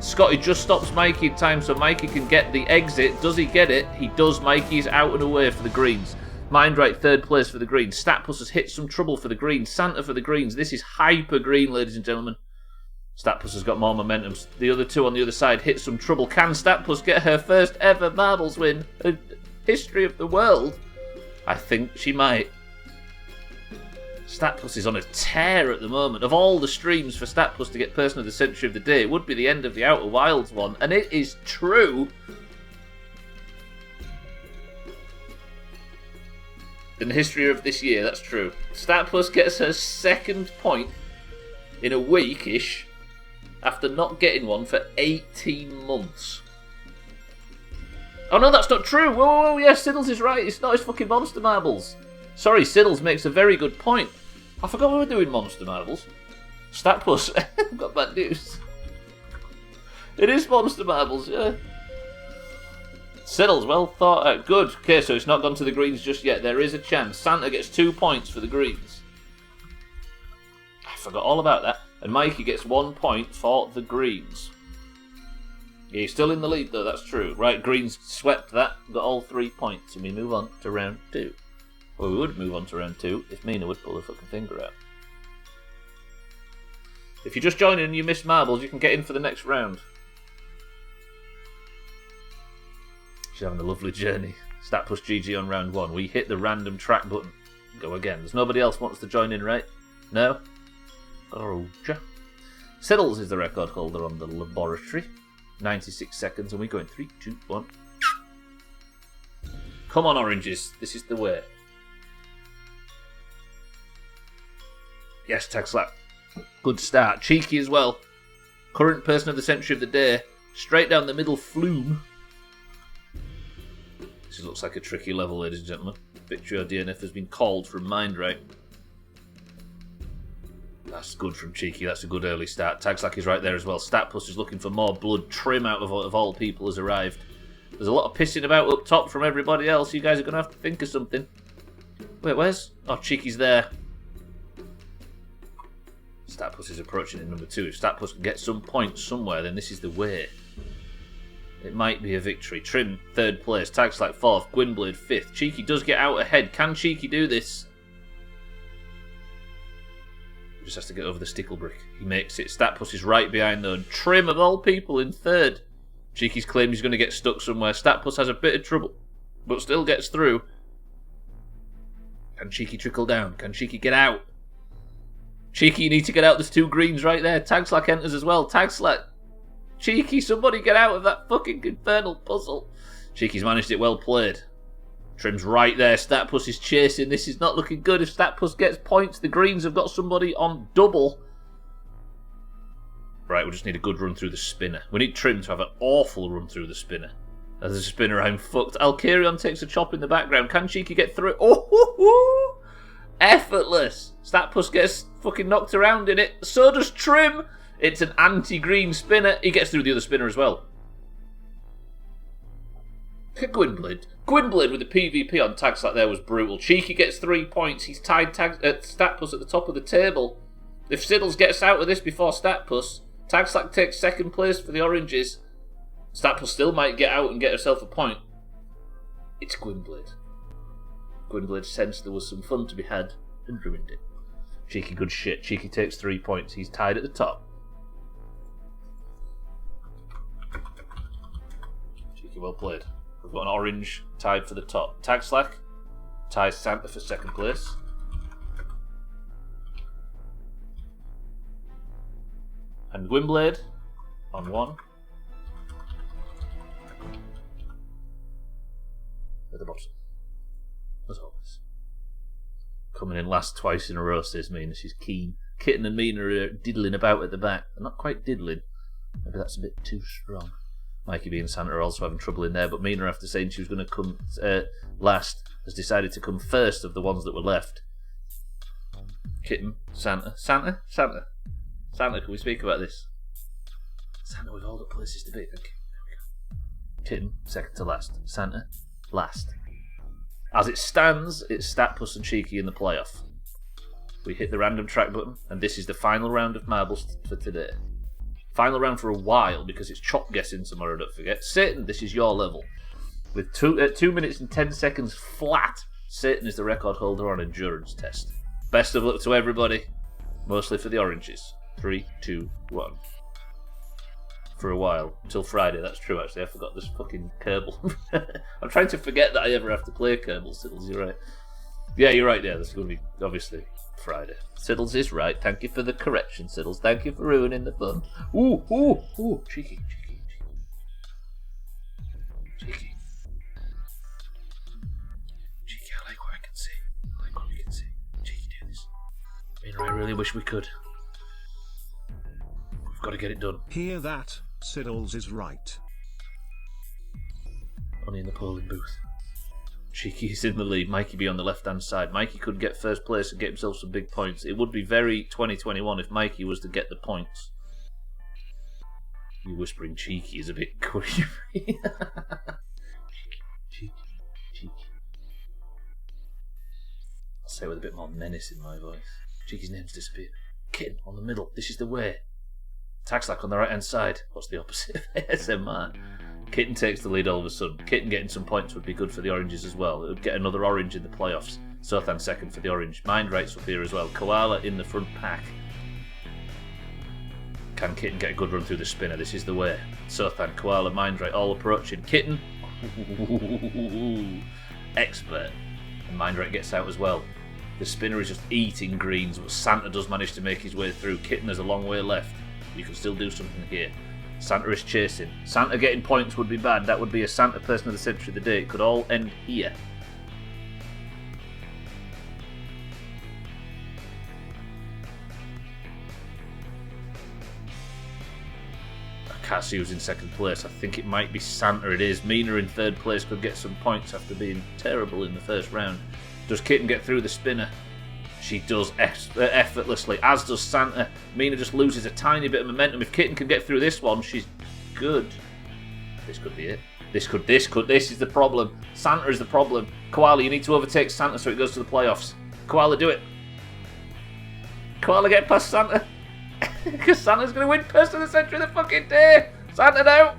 Scotty just stops Mikey in time so Mikey can get the exit. Does he get it? He does. Mikey is out and away for the greens. Mindright, third place for the greens. Statplus has hit some trouble for the greens. Santa for the greens. This is hyper green, ladies and gentlemen. Statplus has got more momentum. The other two on the other side hit some trouble. Can Statplus get her first ever marbles win in history of the world? I think she might. Statplus is on a tear at the moment. Of all the streams for Statplus to get Person of the Century of the Day, it would be the end of the Outer Wilds one. And it is true. In the history of this year, that's true. Statplus gets her second point in a week-ish after not getting one for 18 months. Oh no, that's not true! Whoa, yeah, Siddles is right. It's not his fucking Monster Marbles. Sorry, Siddles makes a very good point. I forgot we were doing Monster Marbles. Statplus, I've got bad news. It is Monster Marbles, yeah. Siddles, well thought out. Good. Okay, so it's not gone to the greens just yet. There is a chance. Santa gets 2 points for the greens. I forgot all about that. And Mikey gets 1 point for the greens. Yeah, he's still in the lead, though, that's true. Right, greens swept that, got all 3 points, and we move on to round 2. Well, we would move on to round 2 if Mina would pull her fucking finger out. If you're just joining and you miss marbles, you can get in for the next round. She's having a lovely journey. Statplus GG on round 1. We hit the random track button. Go again. There's nobody else wants to join in, right? No? Roger. Siddles is the record holder on the laboratory. 96 seconds, and we go in 3, 2, 1. Come on, oranges. This is the way. Yes, Tag Slap. Good start. Cheeky as well. Current Person of the Century of the Day. Straight down the middle, Flume. This looks like a tricky level, ladies and gentlemen. Victory or DNF has been called from Mindright. That's good from Cheeky. That's a good early start. Tagslack is right there as well. Statplus is looking for more blood. Trim out of all people has arrived. There's a lot of pissing about up top from everybody else. You guys are going to have to think of something. Wait, where's... Oh, Cheeky's there. Statplus is approaching in number 2. If Statplus can get some points somewhere, then this is the way. It might be a victory. Trim, 3rd place. Tagslack, 4th. Gwynblade, 5th. Cheeky does get out ahead. Can Cheeky do this? Just has to get over the stickle brick. He makes it. Statplus is right behind though. And Trim, of all people, in 3rd. Cheeky's claimed he's going to get stuck somewhere. Statplus has a bit of trouble, but still gets through. Can Cheeky trickle down? Can Cheeky get out? Cheeky, you need to get out. There's 2 greens right there. Tagslack enters as well. Tagslack. Cheeky, somebody get out of that fucking infernal puzzle. Cheeky's managed it. Well played. Trim's right there. Statplus is chasing. This is not looking good. If Statplus gets points, the greens have got somebody on double. Right, we just need a good run through the spinner. We need Trim to have an awful run through the spinner. As a spinner, I'm fucked. Alcarion takes a chop in the background. Can Cheeky get through? Oh, effortless. Statplus gets fucking knocked around in it. So does Trim. It's an anti-green spinner. He gets through the other spinner as well. Gwynblade. Gwynblade with the PvP on tags like there was brutal. Cheeky gets 3 points. He's tied Statpus at the top of the table. If Siddles gets out of this before Statpus, Tagslack takes second place for the Oranges. Statpus still might get out and get herself a point. It's Gwynblade. Gwynblade sensed there was some fun to be had and ruined it. Cheeky good shit. Cheeky takes 3 points. He's tied at the top. Cheeky well played. We've got an orange tied for the top. Tagslack ties Santa for second place. And Gwynblade on 1. At the bottom. As always. Coming in last twice in a row, says Mina. She's keen. Kitten and Mina are diddling about at the back. They're not quite diddling. Maybe that's a bit too strong. Mikey B and Santa are also having trouble in there, but Mina, after saying she was going to come last, has decided to come first of the ones that were left. Kitten, Santa. Santa, can we speak about this? Santa, we've all got places to be. Okay, there we go. Kitten, second to last. Santa, last. As it stands, it's Statpus and Cheeky in the playoff. We hit the random track button, and this is the final round of marbles for today. Final round for a while, because it's chop guessing tomorrow, don't forget. Satan, this is your level. With 2 minutes and 10 seconds flat, Satan is the record holder on endurance test. Best of luck to everybody, mostly for the Oranges. 3, 2, 1. For a while, until Friday, that's true actually, I forgot this fucking Kerbal. I'm trying to forget that I ever have to play Kerbal, Siddles, you're right. Yeah, you're right, yeah, that's going to be, obviously, Friday. Siddles is right, thank you for the correction, Siddles, thank you for ruining the fun. Ooh, cheeky. Cheeky, I like what I can see. I like what we can see. Cheeky, do this. I really wish we could. We've got to get it done. Hear that? Siddles is right. Only in the polling booth. Cheeky is in the lead. Mikey B on the left-hand side. Mikey could get first place and get himself some big points. It would be very 2021 if Mikey was to get the points. You whispering Cheeky is a bit creepy. Cheeky. I'll say it with a bit more menace in my voice. Cheeky's name's disappeared. Kitten on the middle. This is the way. Tagslack on the right-hand side. What's the opposite of ASMR? Kitten takes the lead all of a sudden. Kitten getting some points would be good for the Oranges as well. It would get another orange in the playoffs. Sothan second for the orange. Mind Rights up here as well. Koala in the front pack. Can Kitten get a good run through the spinner? This is the way. Sothan, Koala, Mind Right all approaching. Kitten. Expert. And Mind Right gets out as well. The spinner is just eating greens, but Santa does manage to make his way through. Kitten has a long way left. You can still do something here. Santa is chasing. Santa getting points would be bad. That would be a Santa person of the century of the day. It could all end here. I can't see who's in second place. I think it might be Santa. It is. Mina in third place could get some points after being terrible in the first round. Does Kitten get through the spinner? She does effortlessly, as does Santa. Mina just loses a tiny bit of momentum. If Kitten can get through this one, she's good. This could be it. This is the problem. Santa is the problem. Koala, you need to overtake Santa so it goes to the playoffs. Koala, do it. Koala, get past Santa. Because Santa's going to win Person of the Century of the fucking day. Santa, now.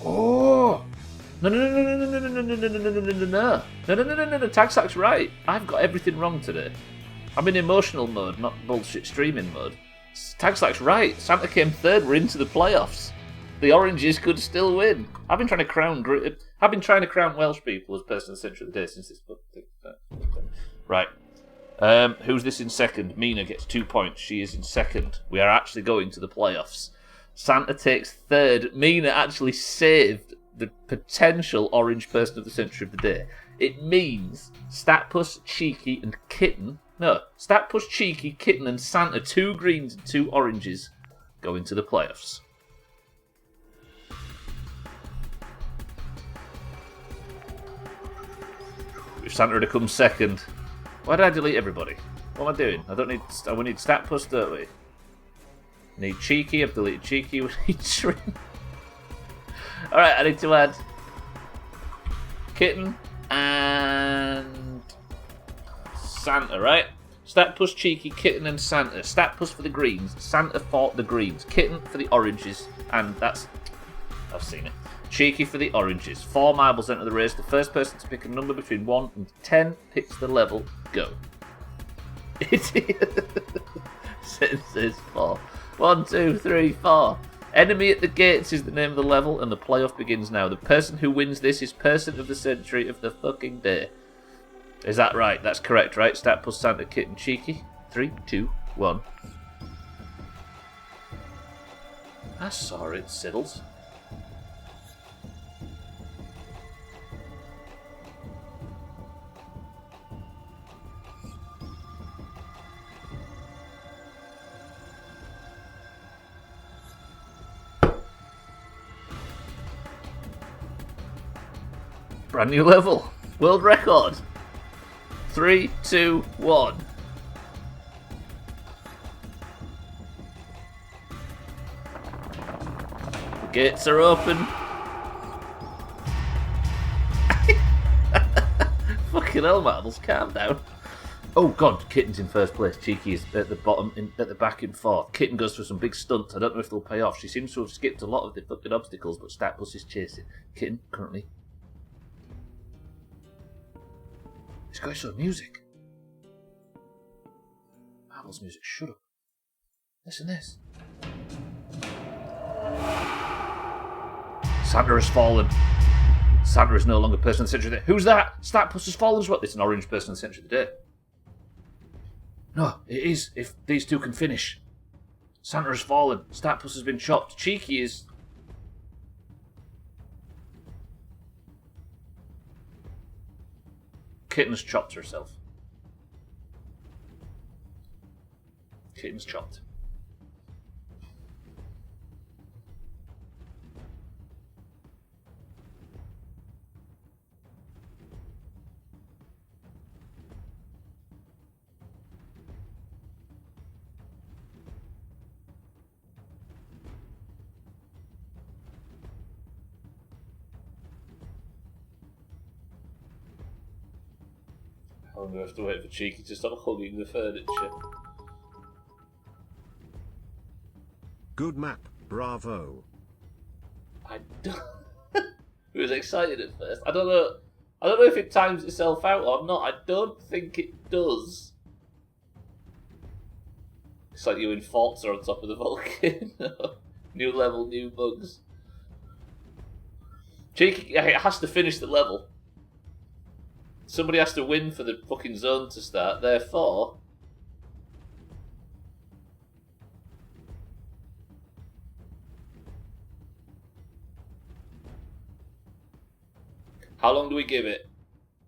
Oh! No. Tagsack's right. I've got everything wrong today. I'm in emotional mode, not bullshit streaming mode. Tagsack's right. Santa came third. We're into the playoffs. The Oranges could still win. I've been trying to crown Welsh people as person of the century of the day since this book. Right. Who's this in second? Mina gets 2 points. She is in second. We are actually going to the playoffs. Santa takes third. Mina actually saved the potential orange person of the century of the day. It means Statpus, Cheeky, and Kitten. No, Statpus, Cheeky, Kitten, and Santa, 2 greens and 2 oranges, go into the playoffs. If Santa had come second, why did I delete everybody? What am I doing? I don't need. We need Statpus, don't we? Need Cheeky. I've deleted Cheeky. We need Shrimp. All right, I need to add Kitten and Santa. Right? Statpus, Cheeky, Kitten, and Santa. Statpus for the greens. Santa for the greens. Kitten for the oranges, and that's. I've seen it. Cheeky for the oranges. 4 marbles enter the race. The first person to pick a number between 1 and 10 picks the level. Go. It says 4. 1, 2, 3, 4. Enemy at the gates is the name of the level, and the playoff begins now. The person who wins this is person of the century of the fucking day. Is that right? That's correct, right? Statpus, Santa, Kitten, Cheeky. 3, 2, 1. I saw it, Siddles. Brand new level. World record. 3, 2, 1. The gates are open. Fucking hell, Marbles, calm down. Oh god, Kitten's in first place. Cheeky is at the bottom, at the back in 4th. Kitten goes for some big stunts. I don't know if they'll pay off. She seems to have skipped a lot of the fucking obstacles, but Statpus is chasing. Kitten currently. This guy's some music. Marvel's music, shut up. Listen to this. Santa has fallen. Santa is no longer person of the century of the day. Who's that? Statpus has fallen as well. It's an orange person of the century of the day. No, it is, if these two can finish. Santa has fallen. Statpus has been chopped. Cheeky is... Kitten's chopped herself. Kitten's chopped. I'm going to have to wait for Cheeky to stop hugging the furniture. Good map, bravo. I don't... He was excited at first. I don't know if it times itself out or not. I don't think it does. It's like you in Forza on top of the volcano. New level, new bugs. Cheeky, it has to finish the level. Somebody has to win for the fucking zone to start, therefore... How long do we give it?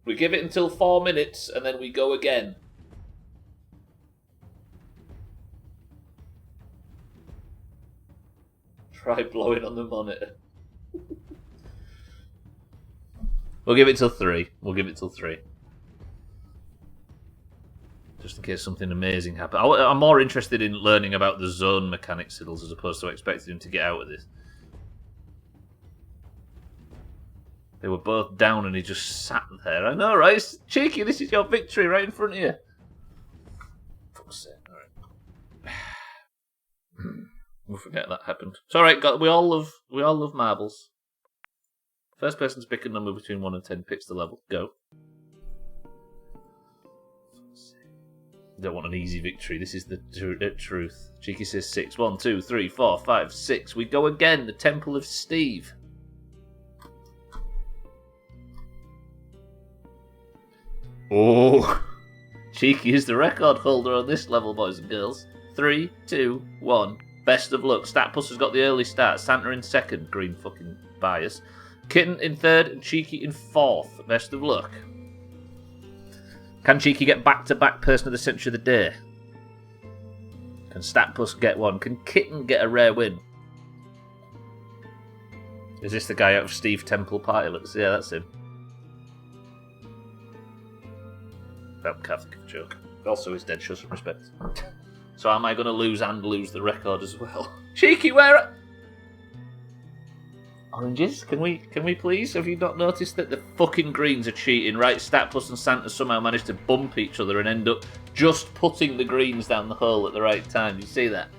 We give it until 4 minutes, and then we go again. Try blowing on the monitor. We'll give it till 3. We'll give it till 3. Just in case something amazing happens. I'm more interested in learning about the zone mechanics, Siddles, as opposed to expecting him to get out of this. They were both down and he just sat there. I know, right? It's cheeky, this is your victory right in front of you. Fuck's sake. Alright. We'll forget that happened. It's alright, we all love marbles. First person to pick a number between 1 and 10 picks the level. Go. Don't want an easy victory. This is the truth. Cheeky says 6. 1, 2, 3, 4, 5, 6. We go again. The Temple of Steve. Oh. Cheeky is the record holder on this level, boys and girls. 3, 2, 1. Best of luck. Statpus has got the early start. Santa in second. Green fucking bias. Kitten in third and Cheeky in fourth. Best of luck. Can Cheeky get back-to-back Person of the Century of the Day? Can Statpus get one? Can Kitten get a rare win? Is this the guy out of Steve Temple Pilots? Yeah, that's him. That Catholic joke. Also, he's dead. Show some respect. So am I going to lose and lose the record as well? Cheeky, where? Oranges? Can we please? Have you not noticed that the fucking greens are cheating? Right, Statpus and Santa somehow managed to bump each other and end up just putting the greens down the hole at the right time. You see that?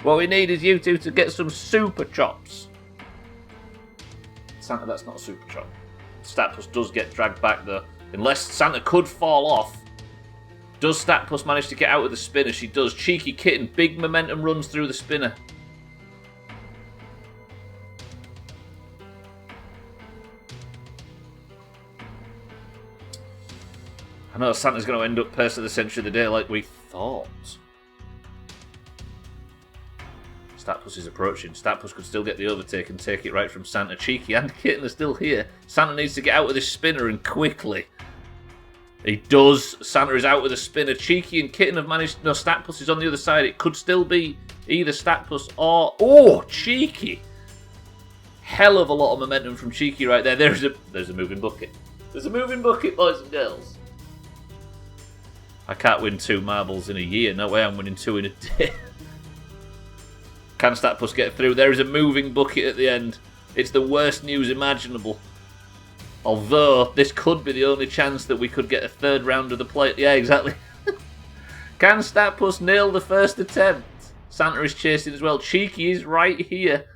What we need is you two to get some super chops. Santa, that's not a super chop. Statpus does get dragged back though. Unless Santa could fall off. Does Statpus manage to get out of the spinner? She does. Cheeky Kitten, big momentum runs through the spinner. I know Santa's going to end up Person of the Century of the Day like we thought. Statpus is approaching. Statpus could still get the overtake and take it right from Santa. Cheeky and Kitten are still here. Santa needs to get out of this spinner and quickly. He does. Santa is out with a spinner. Cheeky and Kitten have managed... No, Statpus is on the other side. It could still be either Statpus or... Oh, Cheeky! Hell of a lot of momentum from Cheeky right there. There's a moving bucket. There's a moving bucket, boys and girls. I can't win 2 marbles in a year. No way I'm winning 2 in a day. Can Statpus get through? There is a moving bucket at the end. It's the worst news imaginable. Although, this could be the only chance that we could get a 3rd round of the plate. Yeah, exactly. Can Statpus nail the first attempt? Santa is chasing as well. Cheeky is right here.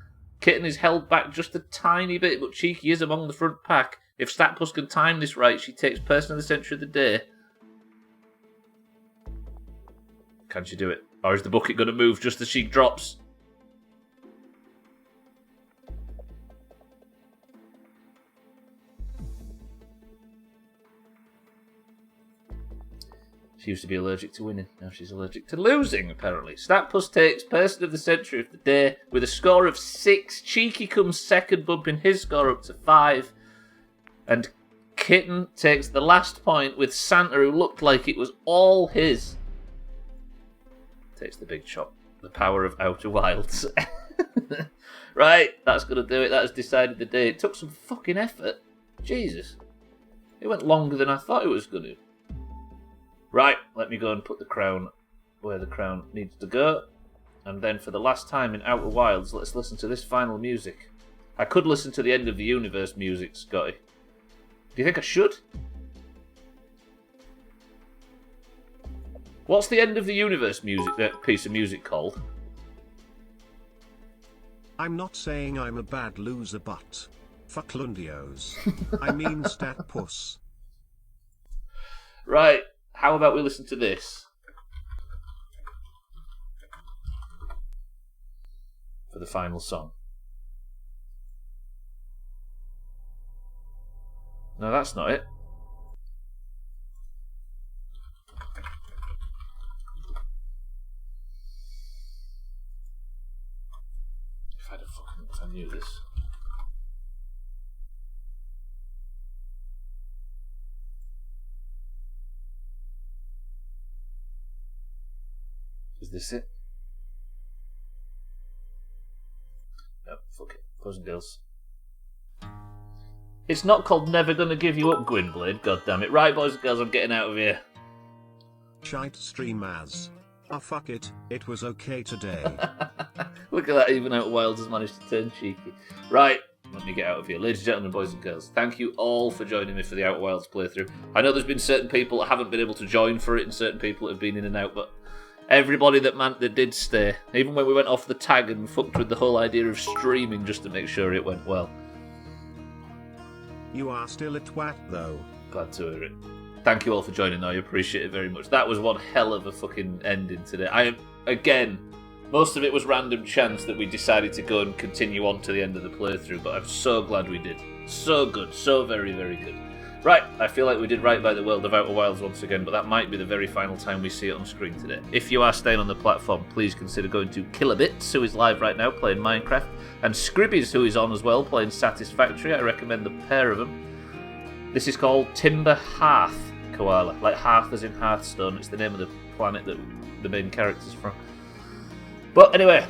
Kitten is held back just a tiny bit, but Cheeky is among the front pack. If Statpus can time this right, she takes Person of the Century of the Day. Can she do it? Or is the bucket going to move just as she drops? She used to be allergic to winning. Now she's allergic to losing, apparently. Statpus takes Person of the Century of the Day with a score of 6. Cheeky comes second, bumping his score up to 5. And Kitten takes the last point with Santa, who looked like it was all his. Takes the big chop. The power of Outer Wilds. Right, that's going to do it. That has decided the day. It took some fucking effort. Jesus. It went longer than I thought it was going to. Right, let me go and put the crown where the crown needs to go. And then for the last time in Outer Wilds, let's listen to this final music. I could listen to the End of the Universe music, Scotty. Do you think I should? What's the End of the Universe music piece of music called? I'm not saying I'm a bad loser, but... Fucklundios. I mean Statpus. Right, how about we listen to this? For the final song. No, that's not it. If I knew this. Is this it? No, fuck it. Boys and girls. It's not called Never Gonna Give You Up, Gwynblade, goddammit. Right, boys and girls, I'm getting out of here. Shite stream as. Oh fuck it, it was okay today. Look at that, even Outer Wilds has managed to turn cheeky. Right, let me get out of here. Ladies and gentlemen, boys and girls, thank you all for joining me for the Outer Wilds playthrough. I know there's been certain people that haven't been able to join for it and certain people that have been in and out, but everybody that did stay, even when we went off the tag and fucked with the whole idea of streaming just to make sure it went well. You are still a twat though. Glad to hear it. Thank you all for joining though, I appreciate it very much. That was one hell of a fucking ending today. Most of it was random chance that we decided to go and continue on to the end of the playthrough, but I'm so glad we did. So good, so very, very good. Right, I feel like we did right by the world of Outer Wilds once again, but that might be the very final time we see it on screen today. If you are staying on the platform, please consider going to Kilobits, who is live right now playing Minecraft, and Scribbies, who is on as well playing Satisfactory. I recommend the pair of them. This is called Timber Hearth Koala, like Hearth as in Hearthstone. It's the name of the planet that the main character's from. But anyway,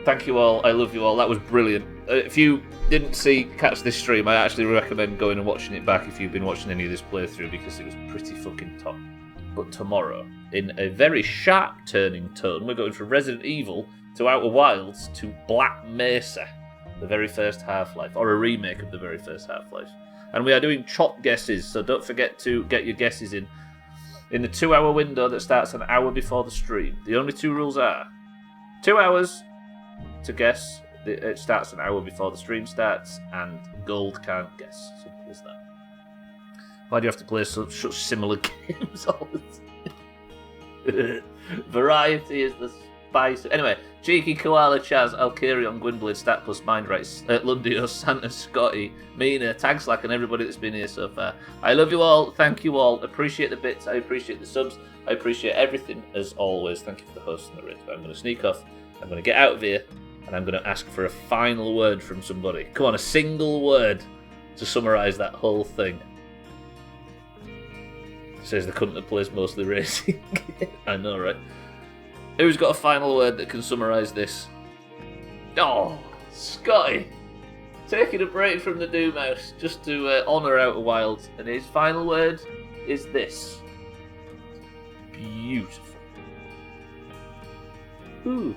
thank you all. I love you all. That was brilliant. If you didn't catch this stream, I actually recommend going and watching it back if you've been watching any of this playthrough, because it was pretty fucking top. But tomorrow, in a very sharp turning tone, we're going from Resident Evil to Outer Wilds to Black Mesa, the very first Half-Life, or a remake of the very first Half-Life. And we are doing chop guesses, so don't forget to get your guesses in the 2-hour window that starts an hour before the stream. The only two rules are 2 hours to guess. It starts an hour before the stream starts, and gold can't guess. Simple as that. Why do you have to play such similar games all the time? Variety is the spice. Anyway, Cheeky, Koala, Chaz, Alkarion, Gwynblade, Stat Plus, Mindright, Lundio, Santa, Scotty, Mina, Tagslack, and everybody that's been here so far. I love you all. Thank you all. Appreciate the bits. I appreciate the subs. I appreciate everything as always. Thank you for the hosting the raid. I'm going to sneak off. I'm going to get out of here. And I'm going to ask for a final word from somebody. Come on, a single word to summarise that whole thing. Says the cunt that plays mostly racing. I know, right? Who's got a final word that can summarise this? Oh, Scotty. Taking a break from the Doomhaus just to honour Outer Wilds. And his final word is this. Beautiful. Ooh.